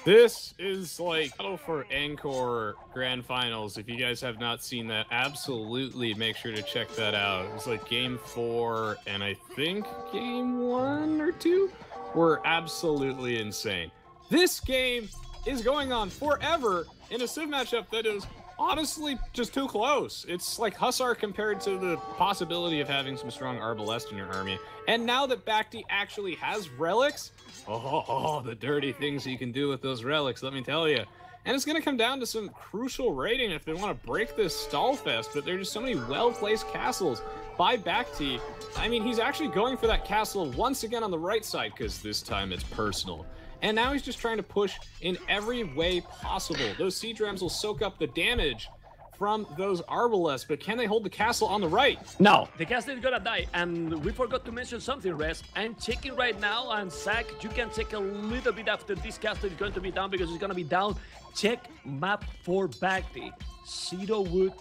Speaker 1: This is like Battle for Encore Grand Finals. If you guys have not seen that, absolutely make sure to check that out. It was like game 4 and I think game 1 or 2 were absolutely insane. This game is going on forever in a Civ matchup that is honestly just too close. It's like Hussar compared to the possibility of having some strong Arbalest in your army. And now that BacT actually has relics, the dirty things you can do with those relics, let me tell you. And it's going to come down to some crucial raiding if they want to break this stall fest, but there are just so many well-placed castles by BacT. I mean, he's actually going for that castle once again on the right side, because this time it's personal. And now he's just trying to push in every way possible. Those siege rams will soak up the damage from those arbalests, but can they hold the castle on the right?
Speaker 2: No, the castle is gonna die, and we forgot to mention something, Res. I'm checking right now, and Zach, you can check a little bit after this castle is going to be down, because it's gonna be down. Check map for BacT. 0 wood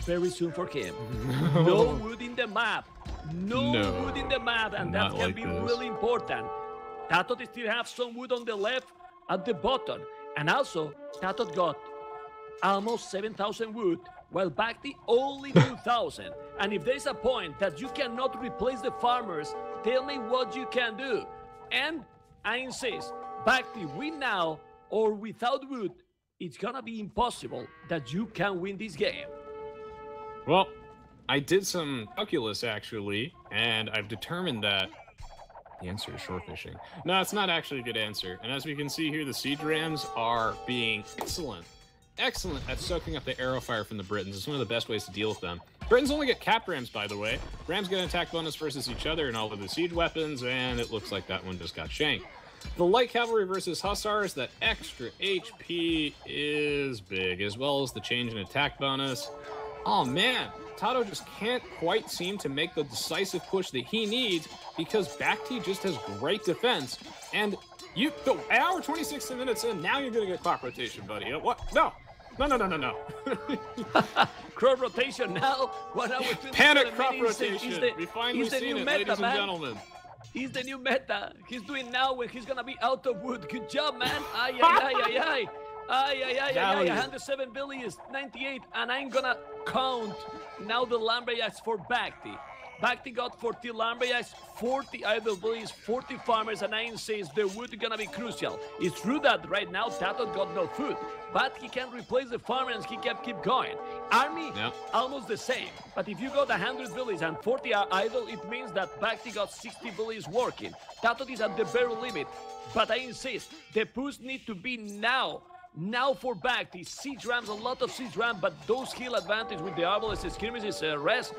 Speaker 2: very soon for him. No wood in the map. No wood in the map, and that can be really important. Tato still have some wood on the left at the bottom, and also Tato got almost 7,000 wood, while BacT only 2,000. And if there's a point that you cannot replace the farmers, tell me what you can do. And I insist, BacT, win now or without wood, it's gonna be impossible that you can win this game.
Speaker 1: Well, I did some calculus actually, and I've determined that the answer is shore fishing. No, it's not actually a good answer. And as we can see here, the siege rams are being excellent at soaking up the arrow fire from the Britons. It's one of the best ways to deal with them. Britons only get cap rams, by the way. Rams get an attack bonus versus each other and all of the siege weapons, and it looks like that one just got shanked. The light cavalry versus hussars, that extra HP is big, as well as the change in attack bonus. Oh man, Tato just can't quite seem to make the decisive push that he needs because BacT just has great defense. And the hour 26 minutes in, now you're gonna get clock rotation, buddy. What? No.
Speaker 2: Crop rotation now. 1 hour 20
Speaker 1: Panic crop rotation. We
Speaker 2: seen
Speaker 1: finally it,
Speaker 2: meta,
Speaker 1: ladies and
Speaker 2: man.
Speaker 1: gentlemen.
Speaker 2: He's the new meta. He's doing now when he's gonna be out of wood. Good job, man. Ay, ay, ay, ay, ay. 107 billions, 98, and I'm gonna count now the lumberjacks for BacT. BacT got 40 lumberjacks, 40 idle bullies, 40 farmers, and I insist the wood is gonna be crucial. It's true that right now Tato got no food, but he can replace the farmers and he can keep going. Army, almost the same. But if you got 100 bullies and 40 are idle, it means that BacT got 60 bullies working. Tato is at the very limit, but I insist, the push need to be now. Now for BacT, siege rams, a lot of siege rams, but those heal advantage with the arbalest skirmishes rest.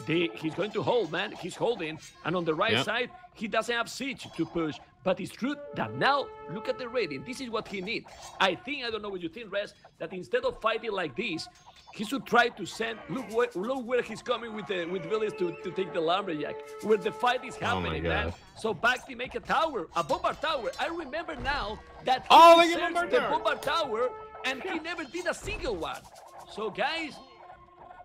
Speaker 2: He's going to hold, man. He's holding. And on the right side, he doesn't have siege to push. But it's true that now, look at the rating. This is what he needs. I don't know what you think, Rez, that instead of fighting like this, he should try to send, look where he's coming with villas to take the lumberjack, where the fight is happening, man. So BacT make a tower, a bombard tower. I remember now that he researched the bombard tower, and he never did a single one. So guys,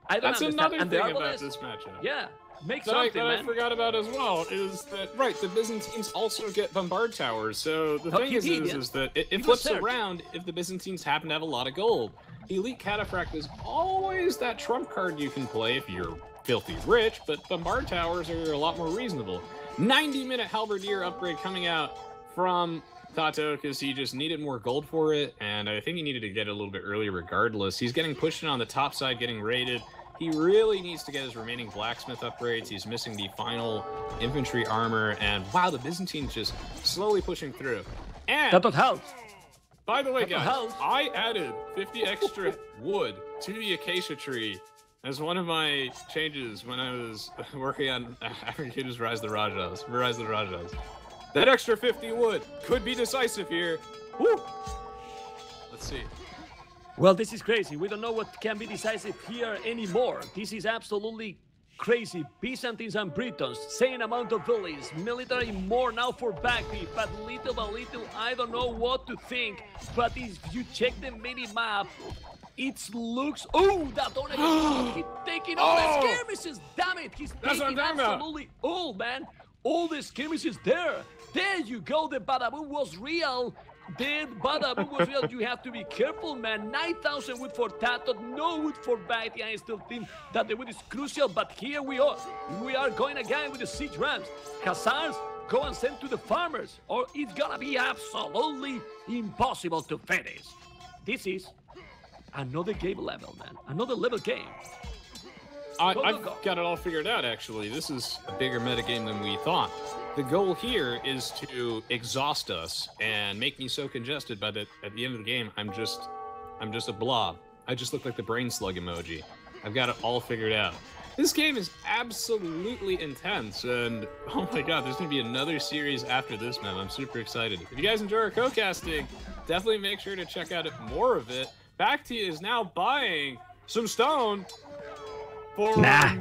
Speaker 2: I don't
Speaker 1: That's
Speaker 2: understand.
Speaker 1: another thing about this matchup.
Speaker 2: Yeah, make
Speaker 1: that
Speaker 2: something, man.
Speaker 1: I forgot about as well is that, the Byzantines also get bombard towers. So the thing is that it flips around if the Byzantines happen to have a lot of gold. Elite Cataphract is always that trump card you can play if you're filthy rich, but bombard towers are a lot more reasonable. 90-minute halberdier upgrade coming out from Tato because he just needed more gold for it, and I think he needed to get it a little bit earlier regardless. He's getting pushed in on the top side, getting raided. He really needs to get his remaining blacksmith upgrades. He's missing the final infantry armor, and wow, the Byzantines just slowly pushing through. And
Speaker 2: TaToH house.
Speaker 1: By the way, guys, I added 50 extra wood to the acacia tree as one of my changes when I was working on Africa's Rise the Rajas. That extra 50 wood could be decisive here. Woo! Let's see.
Speaker 2: Well, this is crazy. We don't know what can be decisive here anymore. This is absolutely crazy. Byzantines and Britons, same amount of villas, military more now for BacT, but little by little, I don't know what to think. But if you check the mini-map, it looks... Oh, that don't keep taking all the skirmishes. Damn it, he's taking absolutely all, man. All the skirmishes there. There you go, the Badaboom was real. The Badaboom was real. You have to be careful, man. 9,000 wood for Tato, no wood for BacT. I still think that the wood is crucial, but here we are. We are going again with the siege rams. Hussars, go and send to the farmers, or it's gonna be absolutely impossible to finish. This is another game level, man. Another level game.
Speaker 1: I've got it all figured out, actually. This is a bigger metagame than we thought. The goal here is to exhaust us and make me so congested by that at the end of the game, I'm just a blob. I just look like the brain slug emoji. I've got it all figured out. This game is absolutely intense, and oh my god, there's going to be another series after this, man. I'm super excited. If you guys enjoy our co-casting, definitely make sure to check out more of it. BacT is now buying some stone for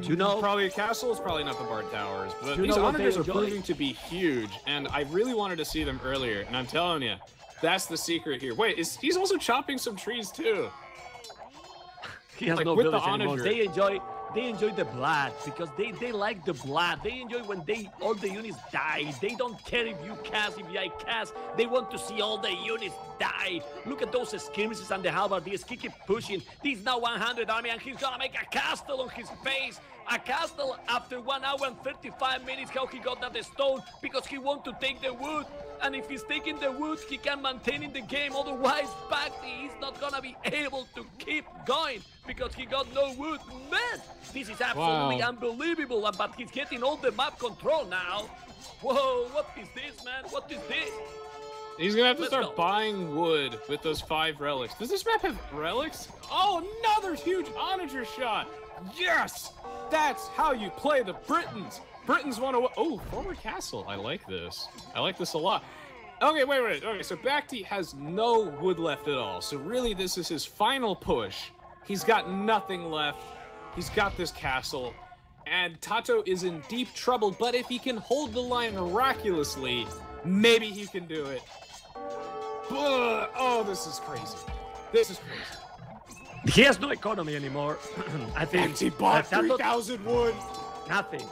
Speaker 2: you know,
Speaker 1: probably a castle. It's probably not the Bard Towers, but
Speaker 2: you
Speaker 1: these
Speaker 2: know what they
Speaker 1: onagers are
Speaker 2: enjoy?
Speaker 1: proving to be huge, and I really wanted to see them earlier. And I'm telling you, that's the secret here. Wait, he's also chopping some trees too?
Speaker 2: He has
Speaker 1: Like,
Speaker 2: no
Speaker 1: with the
Speaker 2: village anymore.
Speaker 1: onager.
Speaker 2: They enjoy the blood because they like the blood. They enjoy when all the units die. They don't care if you cast, if I cast. They want to see all the units die. Look at those skirmishes and the halberdiers. He keep pushing. This now 100 army and he's gonna make a castle on his face. A castle after 1 hour and 35 minutes. How he got that stone? Because he want to take the wood. And if he's taking the wood, he can maintain in the game. Otherwise, BacT is not gonna be able to keep going because he got no wood. Man, this is absolutely unbelievable. But he's getting all the map control now. Whoa, what is this, man? What is this?
Speaker 1: He's gonna have to
Speaker 2: Let's
Speaker 1: start
Speaker 2: go.
Speaker 1: buying wood with those 5 relics. Does this map have relics? Oh, another huge onager shot! Yes! That's how you play the Britons! Britons want to... Oh, former castle. I like this. I like this a lot. Okay, wait. Okay, so BacT has no wood left at all. So really, this is his final push. He's got nothing left. He's got this castle. And Tato is in deep trouble, but if he can hold the line miraculously, maybe he can do it. But, oh, this is crazy. This is crazy.
Speaker 2: He has no economy anymore. I think
Speaker 1: He bought
Speaker 2: Tato-
Speaker 1: 3,000 wood.
Speaker 2: nothing.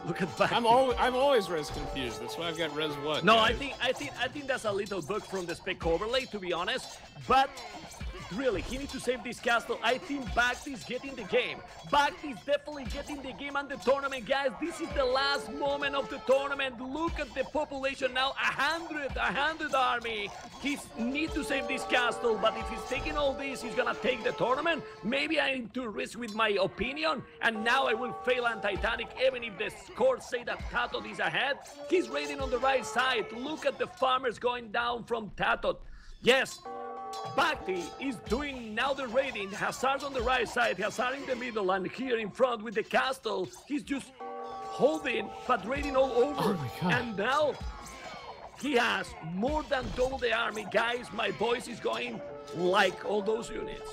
Speaker 2: Look at BacT.
Speaker 1: I'm always res confused. That's why I've got res what?
Speaker 2: No,
Speaker 1: guys?
Speaker 2: I think that's a little bug from the spec overlay, to be honest. But really, he needs to save this castle. I think BacT is getting the game. BacT is definitely getting the game and the tournament, guys. This is the last moment of the tournament. Look at the population now, 100 army. He needs to save this castle, but if he's taking all this, he's gonna take the tournament. Maybe I need to risk with my opinion, and now I will fail on Titanic, even if the scores say that Tato is ahead. He's raiding on the right side. Look at the farmers going down from Tato. Yes, BacT is doing now the raiding. Hazard on the right side, Hazard in the middle, and here in front with the castle. He's just holding, but raiding all over.
Speaker 1: Oh my God.
Speaker 2: And now he has more than double the army. Guys, my voice is going like all those units.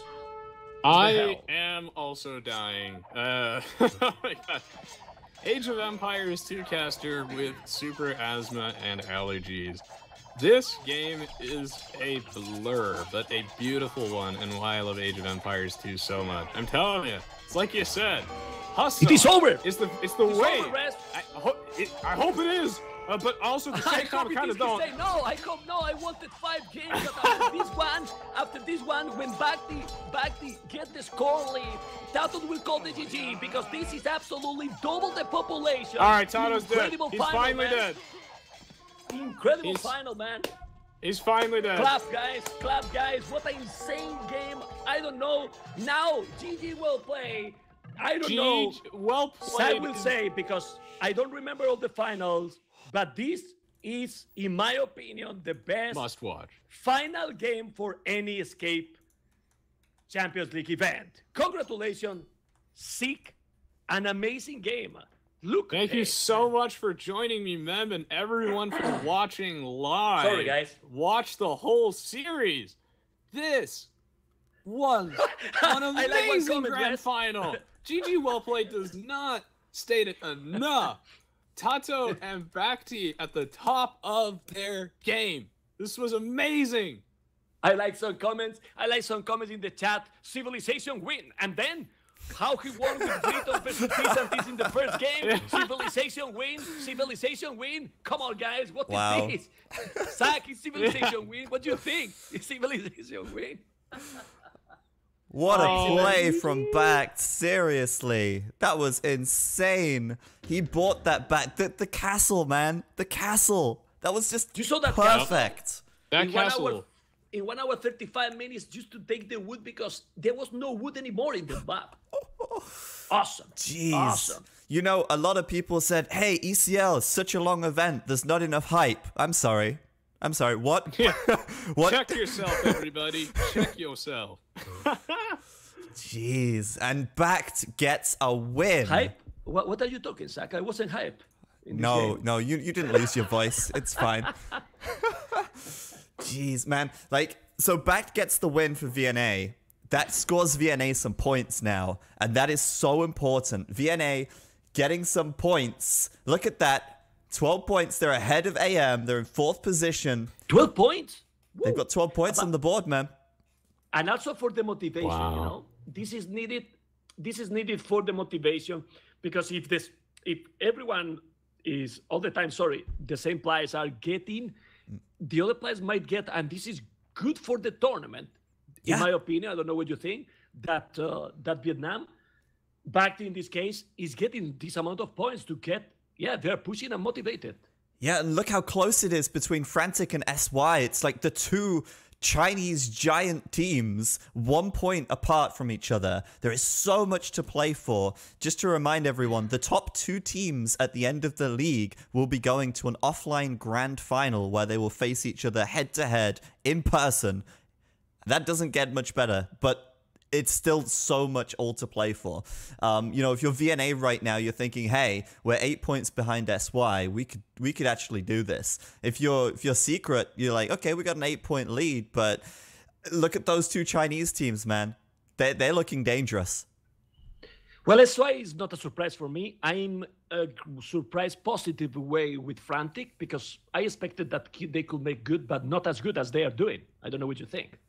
Speaker 1: I
Speaker 2: hell?
Speaker 1: am also dying. Oh my God. Age of Empires 2 caster with super asthma and allergies. This game is a blur, but a beautiful one, and why I love Age of Empires 2 so much. I'm telling you, it's like you said, hustle.
Speaker 2: It is over.
Speaker 1: It's the
Speaker 2: It's
Speaker 1: way.
Speaker 2: over, Rez.
Speaker 1: I hope it is, but also the
Speaker 2: I
Speaker 1: same time
Speaker 2: hope
Speaker 1: kind
Speaker 2: it
Speaker 1: of
Speaker 2: is.
Speaker 1: don't.
Speaker 2: Say no. I hope no. I wanted 5 games. But after this one, when BacT get the score lead, Tato will call the GG because this is absolutely double the population.
Speaker 1: All right, Tato's dead.
Speaker 2: Incredible
Speaker 1: He's
Speaker 2: final,
Speaker 1: finally
Speaker 2: man.
Speaker 1: dead.
Speaker 2: Incredible
Speaker 1: He's-
Speaker 2: final, man.
Speaker 1: He's finally dead.
Speaker 2: Clap, guys. Clap, guys. What an insane game. I don't know. Now, GG will play. I don't know.
Speaker 1: Well
Speaker 2: I
Speaker 1: played.
Speaker 2: will say because I don't remember all the finals, but this is, in my opinion, the best
Speaker 1: Must watch.
Speaker 2: final game for any Escape Champions League event. Congratulations, Seek, an amazing game. Look.
Speaker 1: Thank you so much for joining me, Mem, and everyone for watching live.
Speaker 2: Sorry, guys.
Speaker 1: Watch the whole series. This was an
Speaker 2: I like one
Speaker 1: amazing
Speaker 2: comment,
Speaker 1: grand
Speaker 2: Wes.
Speaker 1: final. GG Well Played does not state it enough. Tato and BacT at the top of their game. This was amazing.
Speaker 2: I like some comments. I like some comments in the chat. Civilization win. And then how he won with Britain versus Byzantine in the first game. Civilization win. Civilization win. Come on, guys. What
Speaker 3: Wow.
Speaker 2: is this? Zach, is Civilization win? What do you think? Is Civilization win?
Speaker 3: What a
Speaker 1: Oh.
Speaker 3: play from BacT. Seriously. That was insane. He bought that back. The castle, man. The castle. That was just
Speaker 2: You saw that
Speaker 3: perfect.
Speaker 1: That
Speaker 2: In 1
Speaker 1: castle.
Speaker 2: hour, in 1 hour 35 minutes just to take the wood because there was no wood anymore in the map. Awesome.
Speaker 3: Jeez.
Speaker 2: Awesome.
Speaker 3: You know, a lot of people said, hey, ECL is such a long event. There's not enough hype. I'm sorry. What? What?
Speaker 1: Check yourself, everybody. Check yourself.
Speaker 3: Jeez. And BacT gets a win.
Speaker 2: Hype? What are you talking, Zach? I wasn't hype. in this
Speaker 3: No,
Speaker 2: game.
Speaker 3: no, you didn't lose your voice. It's fine. Jeez, man. Like, so BacT gets the win for VNA. that scores VNA some points now, and that is so important. VNA getting some points. Look at that. 12 points. They're ahead of AM. They're in 4th position.
Speaker 2: 12 points? Woo.
Speaker 3: They've got 12 points on the board, man.
Speaker 2: And also for the motivation,
Speaker 1: Wow.
Speaker 2: you know, this is needed. This is needed for the motivation, because if everyone is all the time, the same players are getting, the other players might get, and this is good for the tournament.
Speaker 3: Yeah.
Speaker 2: In my opinion, I don't know what you think, that Vietnam, BacT in this case, is getting this amount of points to get, they're pushing and motivated.
Speaker 3: Yeah, and look how close it is between Frantic and SY. It's like the two Chinese giant teams, 1 point apart from each other. There is so much to play for. Just to remind everyone, the top 2 teams at the end of the league will be going to an offline grand final where they will face each other head to head in person. That doesn't get much better, but it's still so much all to play for. You know, if you're VNA right now, you're thinking, hey, we're 8 points behind SY. We could actually do this. If you're Secret, you're like, okay, we got an 8-point lead, but look at those 2 Chinese teams, man. They're looking dangerous.
Speaker 2: Well, SY is not a surprise for me. I'm a surprised positive way with Frantic, because I expected that they could make good, but not as good as they are doing. I don't know what you think.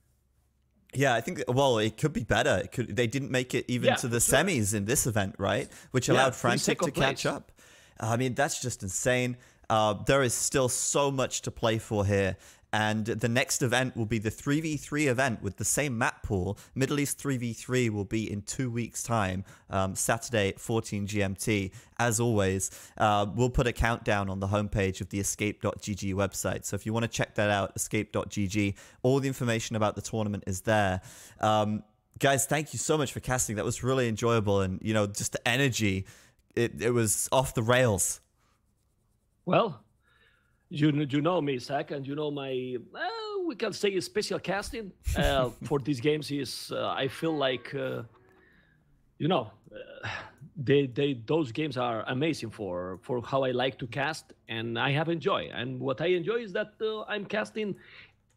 Speaker 3: Yeah, I think, well, it could be better. They didn't make it even to the semis in this event, right? Which allowed Frantic to catch up. I mean, that's just insane. There is still so much to play for here. And the next event will be the 3v3 event with the same map pool. Middle East 3v3 will be in 2 weeks' time, Saturday at 14 GMT. As always, we'll put a countdown on the homepage of the escape.gg website. So if you want to check that out, escape.gg, all the information about the tournament is there. Guys, thank you so much for casting. That was really enjoyable. And, you know, just the energy, it was off the rails.
Speaker 2: Well, you know me, Zach, and you know my, we can say special casting for these games is, I feel like, you know, those games are amazing for how I like to cast, and I have enjoy. And what I enjoy is that I'm casting,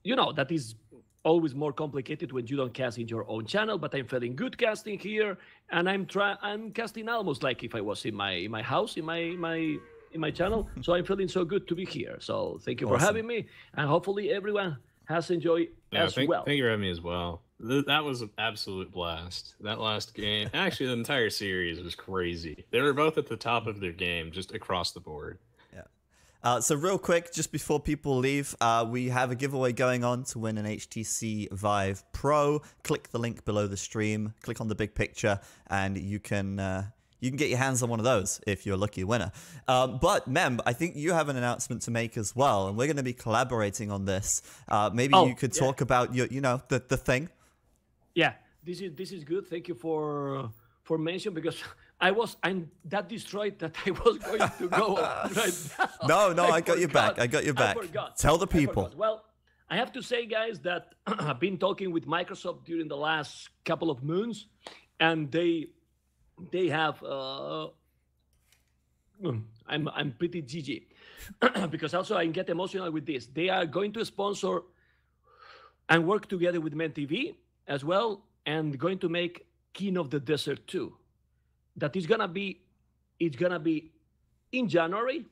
Speaker 2: you know, that is always more complicated when you don't cast in your own channel, but I'm feeling good casting here, and I'm casting almost like if I was in my house, in my channel. So I'm feeling so good to be here. So thank you for having me, and hopefully everyone has enjoyed as well.
Speaker 1: Thank you for having me as well. That was an absolute blast. That last game, actually the entire series was crazy. They were both at the top of their game, just across the board.
Speaker 3: Yeah. So real quick, just before people leave, we have a giveaway going on to win an HTC Vive Pro. Click the link below the stream, click on the big picture, and you can get your hands on one of those if you're a lucky winner. But Mem, I think you have an announcement to make as well, and we're going to be collaborating on this. Maybe you could talk about your, you know, the thing.
Speaker 2: Yeah, this is good. Thank you for mentioning, because I'm that destroyed that I was going to go right now.
Speaker 3: No, I got your back. I got your back. Tell the people.
Speaker 2: Well, I have to say, guys, that I've been talking with Microsoft during the last couple of moons, and they have I'm pretty GG because also I get emotional with this. They are going to sponsor and work together with Men TV as well, and going to make King of the Desert 2. That is gonna be in January,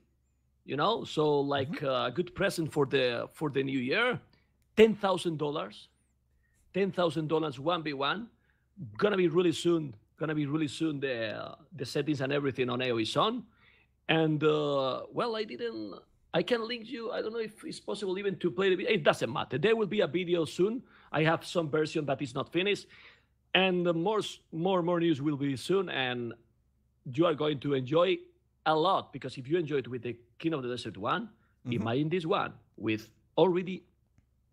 Speaker 2: you know. So like a good present for the new year. $10,000, $10,000 1v1. Gonna be really soon the settings and everything on AoE is on. And well, I can link you. I don't know if it's possible even to play the video. It doesn't matter. There will be a video soon. I have some version that is not finished, and more news will be soon, and you are going to enjoy a lot, because if you enjoyed with the King of the Desert 1, imagine this one with already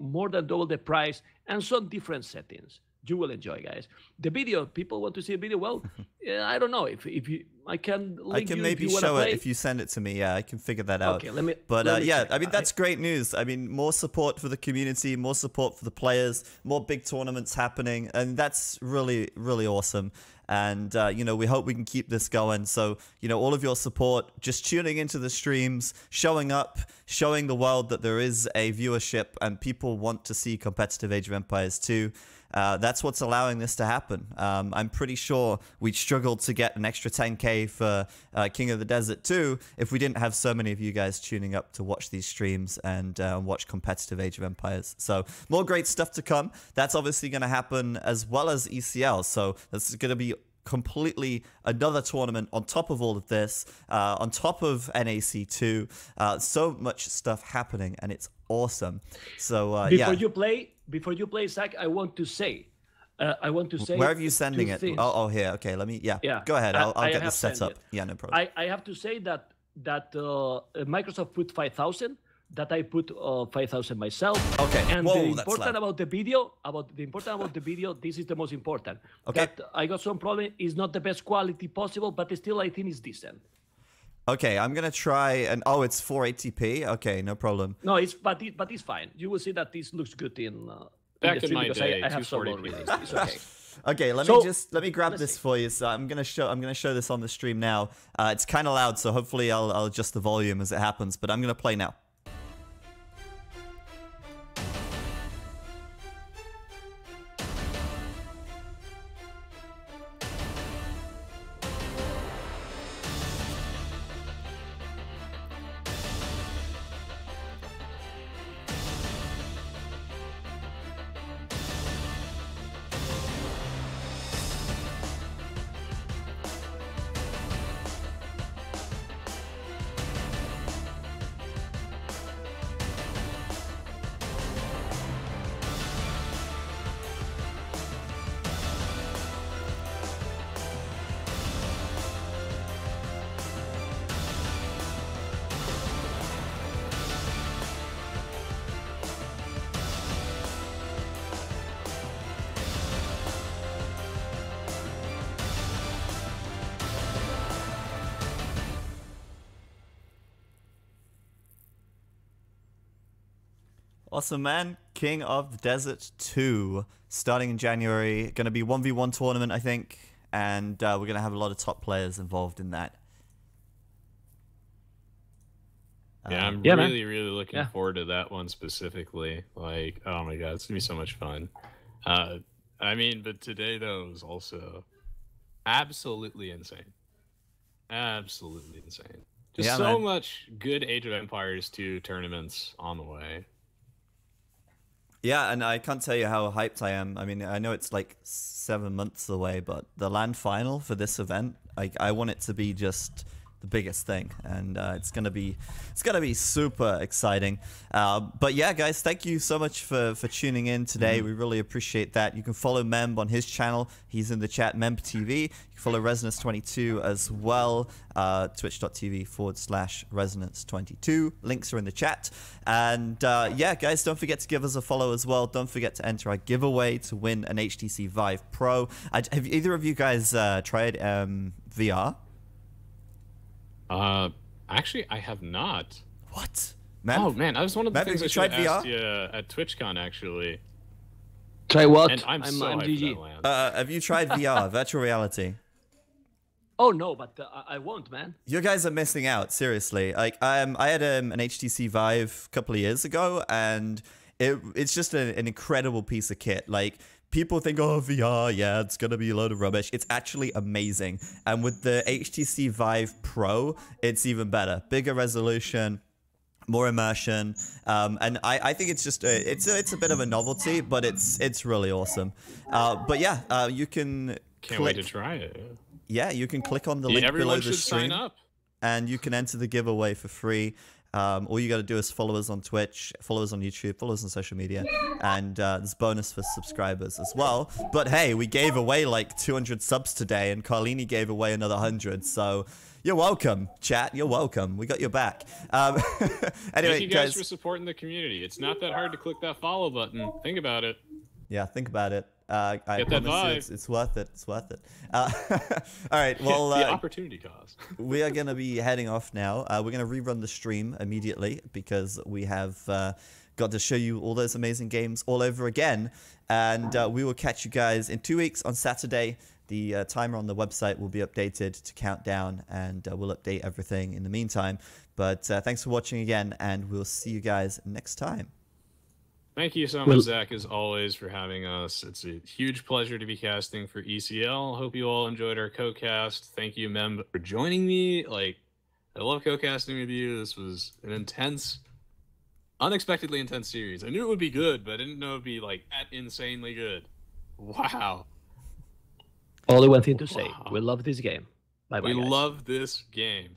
Speaker 2: more than double the price and some different settings. You will enjoy, guys. The video, people want to see a video. Well, I don't know if you, I can
Speaker 3: I
Speaker 2: link
Speaker 3: can
Speaker 2: you
Speaker 3: maybe
Speaker 2: if you wanna
Speaker 3: show
Speaker 2: play.
Speaker 3: it if you send it to me. Yeah, I can figure that out.
Speaker 2: Okay, let me.
Speaker 3: But
Speaker 2: let me
Speaker 3: yeah,
Speaker 2: check.
Speaker 3: I mean that's great news. I mean more support for the community, more support for the players, more big tournaments happening, and that's really really awesome. And you know, we hope we can keep this going. So you know, all of your support, just tuning into the streams, showing up, showing the world that there is a viewership and people want to see competitive Age of Empires 2. That's what's allowing this to happen. I'm pretty sure we'd struggle to get an extra 10k for King of the Desert 2 if we didn't have so many of you guys tuning up to watch these streams and watch competitive Age of Empires. So more great stuff to come. That's obviously going to happen as well as ECL. So this is going to be completely another tournament on top of all of this, on top of NAC2. So much stuff happening, and it's awesome. So
Speaker 2: Before you play, Zach, I want to say.
Speaker 3: Where are you sending it? Oh, here. Okay, let me. Yeah. Go ahead. I'll get this set up. Yeah, no problem.
Speaker 2: I have to say that Microsoft put 5,000. That I put 5,000 myself.
Speaker 3: Okay.
Speaker 2: And
Speaker 3: Whoa,
Speaker 2: the
Speaker 3: that's
Speaker 2: important
Speaker 3: loud.
Speaker 2: about the video, this is the most important.
Speaker 3: Okay.
Speaker 2: That I got some problem. It's not the best quality possible, but still I think it's decent.
Speaker 3: Okay, I'm gonna try and it's 480p. Okay, no problem.
Speaker 2: No, but it's fine. You will see that this looks good in
Speaker 1: Back
Speaker 2: the
Speaker 1: in my
Speaker 2: because
Speaker 1: day,
Speaker 2: I have some
Speaker 1: 240p.
Speaker 2: already. It's okay.
Speaker 3: Okay, let me grab this for you. So I'm gonna show this on the stream now. It's kind of loud, so hopefully I'll adjust the volume as it happens. But I'm gonna play now. Awesome, man. King of the Desert 2, starting in January. Going to be 1v1 tournament, I think. And we're going to have a lot of top players involved in that.
Speaker 1: Yeah, I'm really looking forward to that one specifically. Like, oh my god, it's going to be so much fun. I mean, but today, though, was also absolutely insane. Absolutely insane. Just so much good Age of Empires 2 tournaments on the way.
Speaker 3: Yeah, and I can't tell you how hyped I am. I mean, I know it's like 7 months away, but the LAN final for this event, I want it to be just the biggest thing, and it's gonna be super exciting. But yeah, guys, thank you so much for tuning in today. We really appreciate that. You can follow Memb on his channel. He's in the chat, Memb TV. You can follow Resonance22 as well, twitch.tv/Resonance22. Links are in the chat. And yeah, guys, don't forget to give us a follow as well. Don't forget to enter our giveaway to win an HTC Vive Pro. Have either of you guys tried VR?
Speaker 1: Actually, I have not.
Speaker 3: What?
Speaker 1: Man? Oh man, that was one of the things I should have asked you at TwitchCon actually.
Speaker 2: Try what?
Speaker 1: And I'm so hyped for that land.
Speaker 3: Have you tried VR, virtual reality?
Speaker 2: Oh no, but I won't, man.
Speaker 3: You guys are missing out, seriously. Like, I had an HTC Vive a couple of years ago, and it's just an incredible piece of kit. Like, people think, oh, VR, yeah, it's going to be a load of rubbish. It's actually amazing. And with the HTC Vive Pro, it's even better. Bigger resolution, more immersion. And I think it's just, it's a bit of a novelty, but it's really awesome. But yeah, you can
Speaker 1: Can't wait to try it.
Speaker 3: Yeah, you can click on the link below the stream.
Speaker 1: Sign up.
Speaker 3: And you can enter the giveaway for free. All you got to do is follow us on Twitch, follow us on YouTube, follow us on social media, and there's bonus for subscribers as well. But hey, we gave away like 200 subs today, and Carlini gave away another 100. So you're welcome, chat. You're welcome. We got your back. Anyway,
Speaker 1: thank you guys for supporting the community. It's not that hard to click that follow button. Think about it.
Speaker 3: Yeah, think about it. I
Speaker 1: Get that
Speaker 3: promise you,
Speaker 1: vibe.
Speaker 3: it's worth it. It's worth it. All right. Well,
Speaker 1: The opportunity cost.
Speaker 3: we are going to be heading off now. We're going to rerun the stream immediately because we have got to show you all those amazing games all over again. And we will catch you guys in 2 weeks on Saturday. The timer on the website will be updated to count down, and we'll update everything in the meantime. But thanks for watching again, and we'll see you guys next time.
Speaker 1: Thank you so much, Zach, as always, for having us. It's a huge pleasure to be casting for ECL. Hope you all enjoyed our co-cast. Thank you, Mem, for joining me. Like, I love co-casting with you. This was an intense, unexpectedly intense series. I knew it would be good, but I didn't know it would be, like, that insanely good. Wow.
Speaker 2: Only one thing to say. We love this game. Bye-bye,
Speaker 1: We
Speaker 2: guys.
Speaker 1: love this game.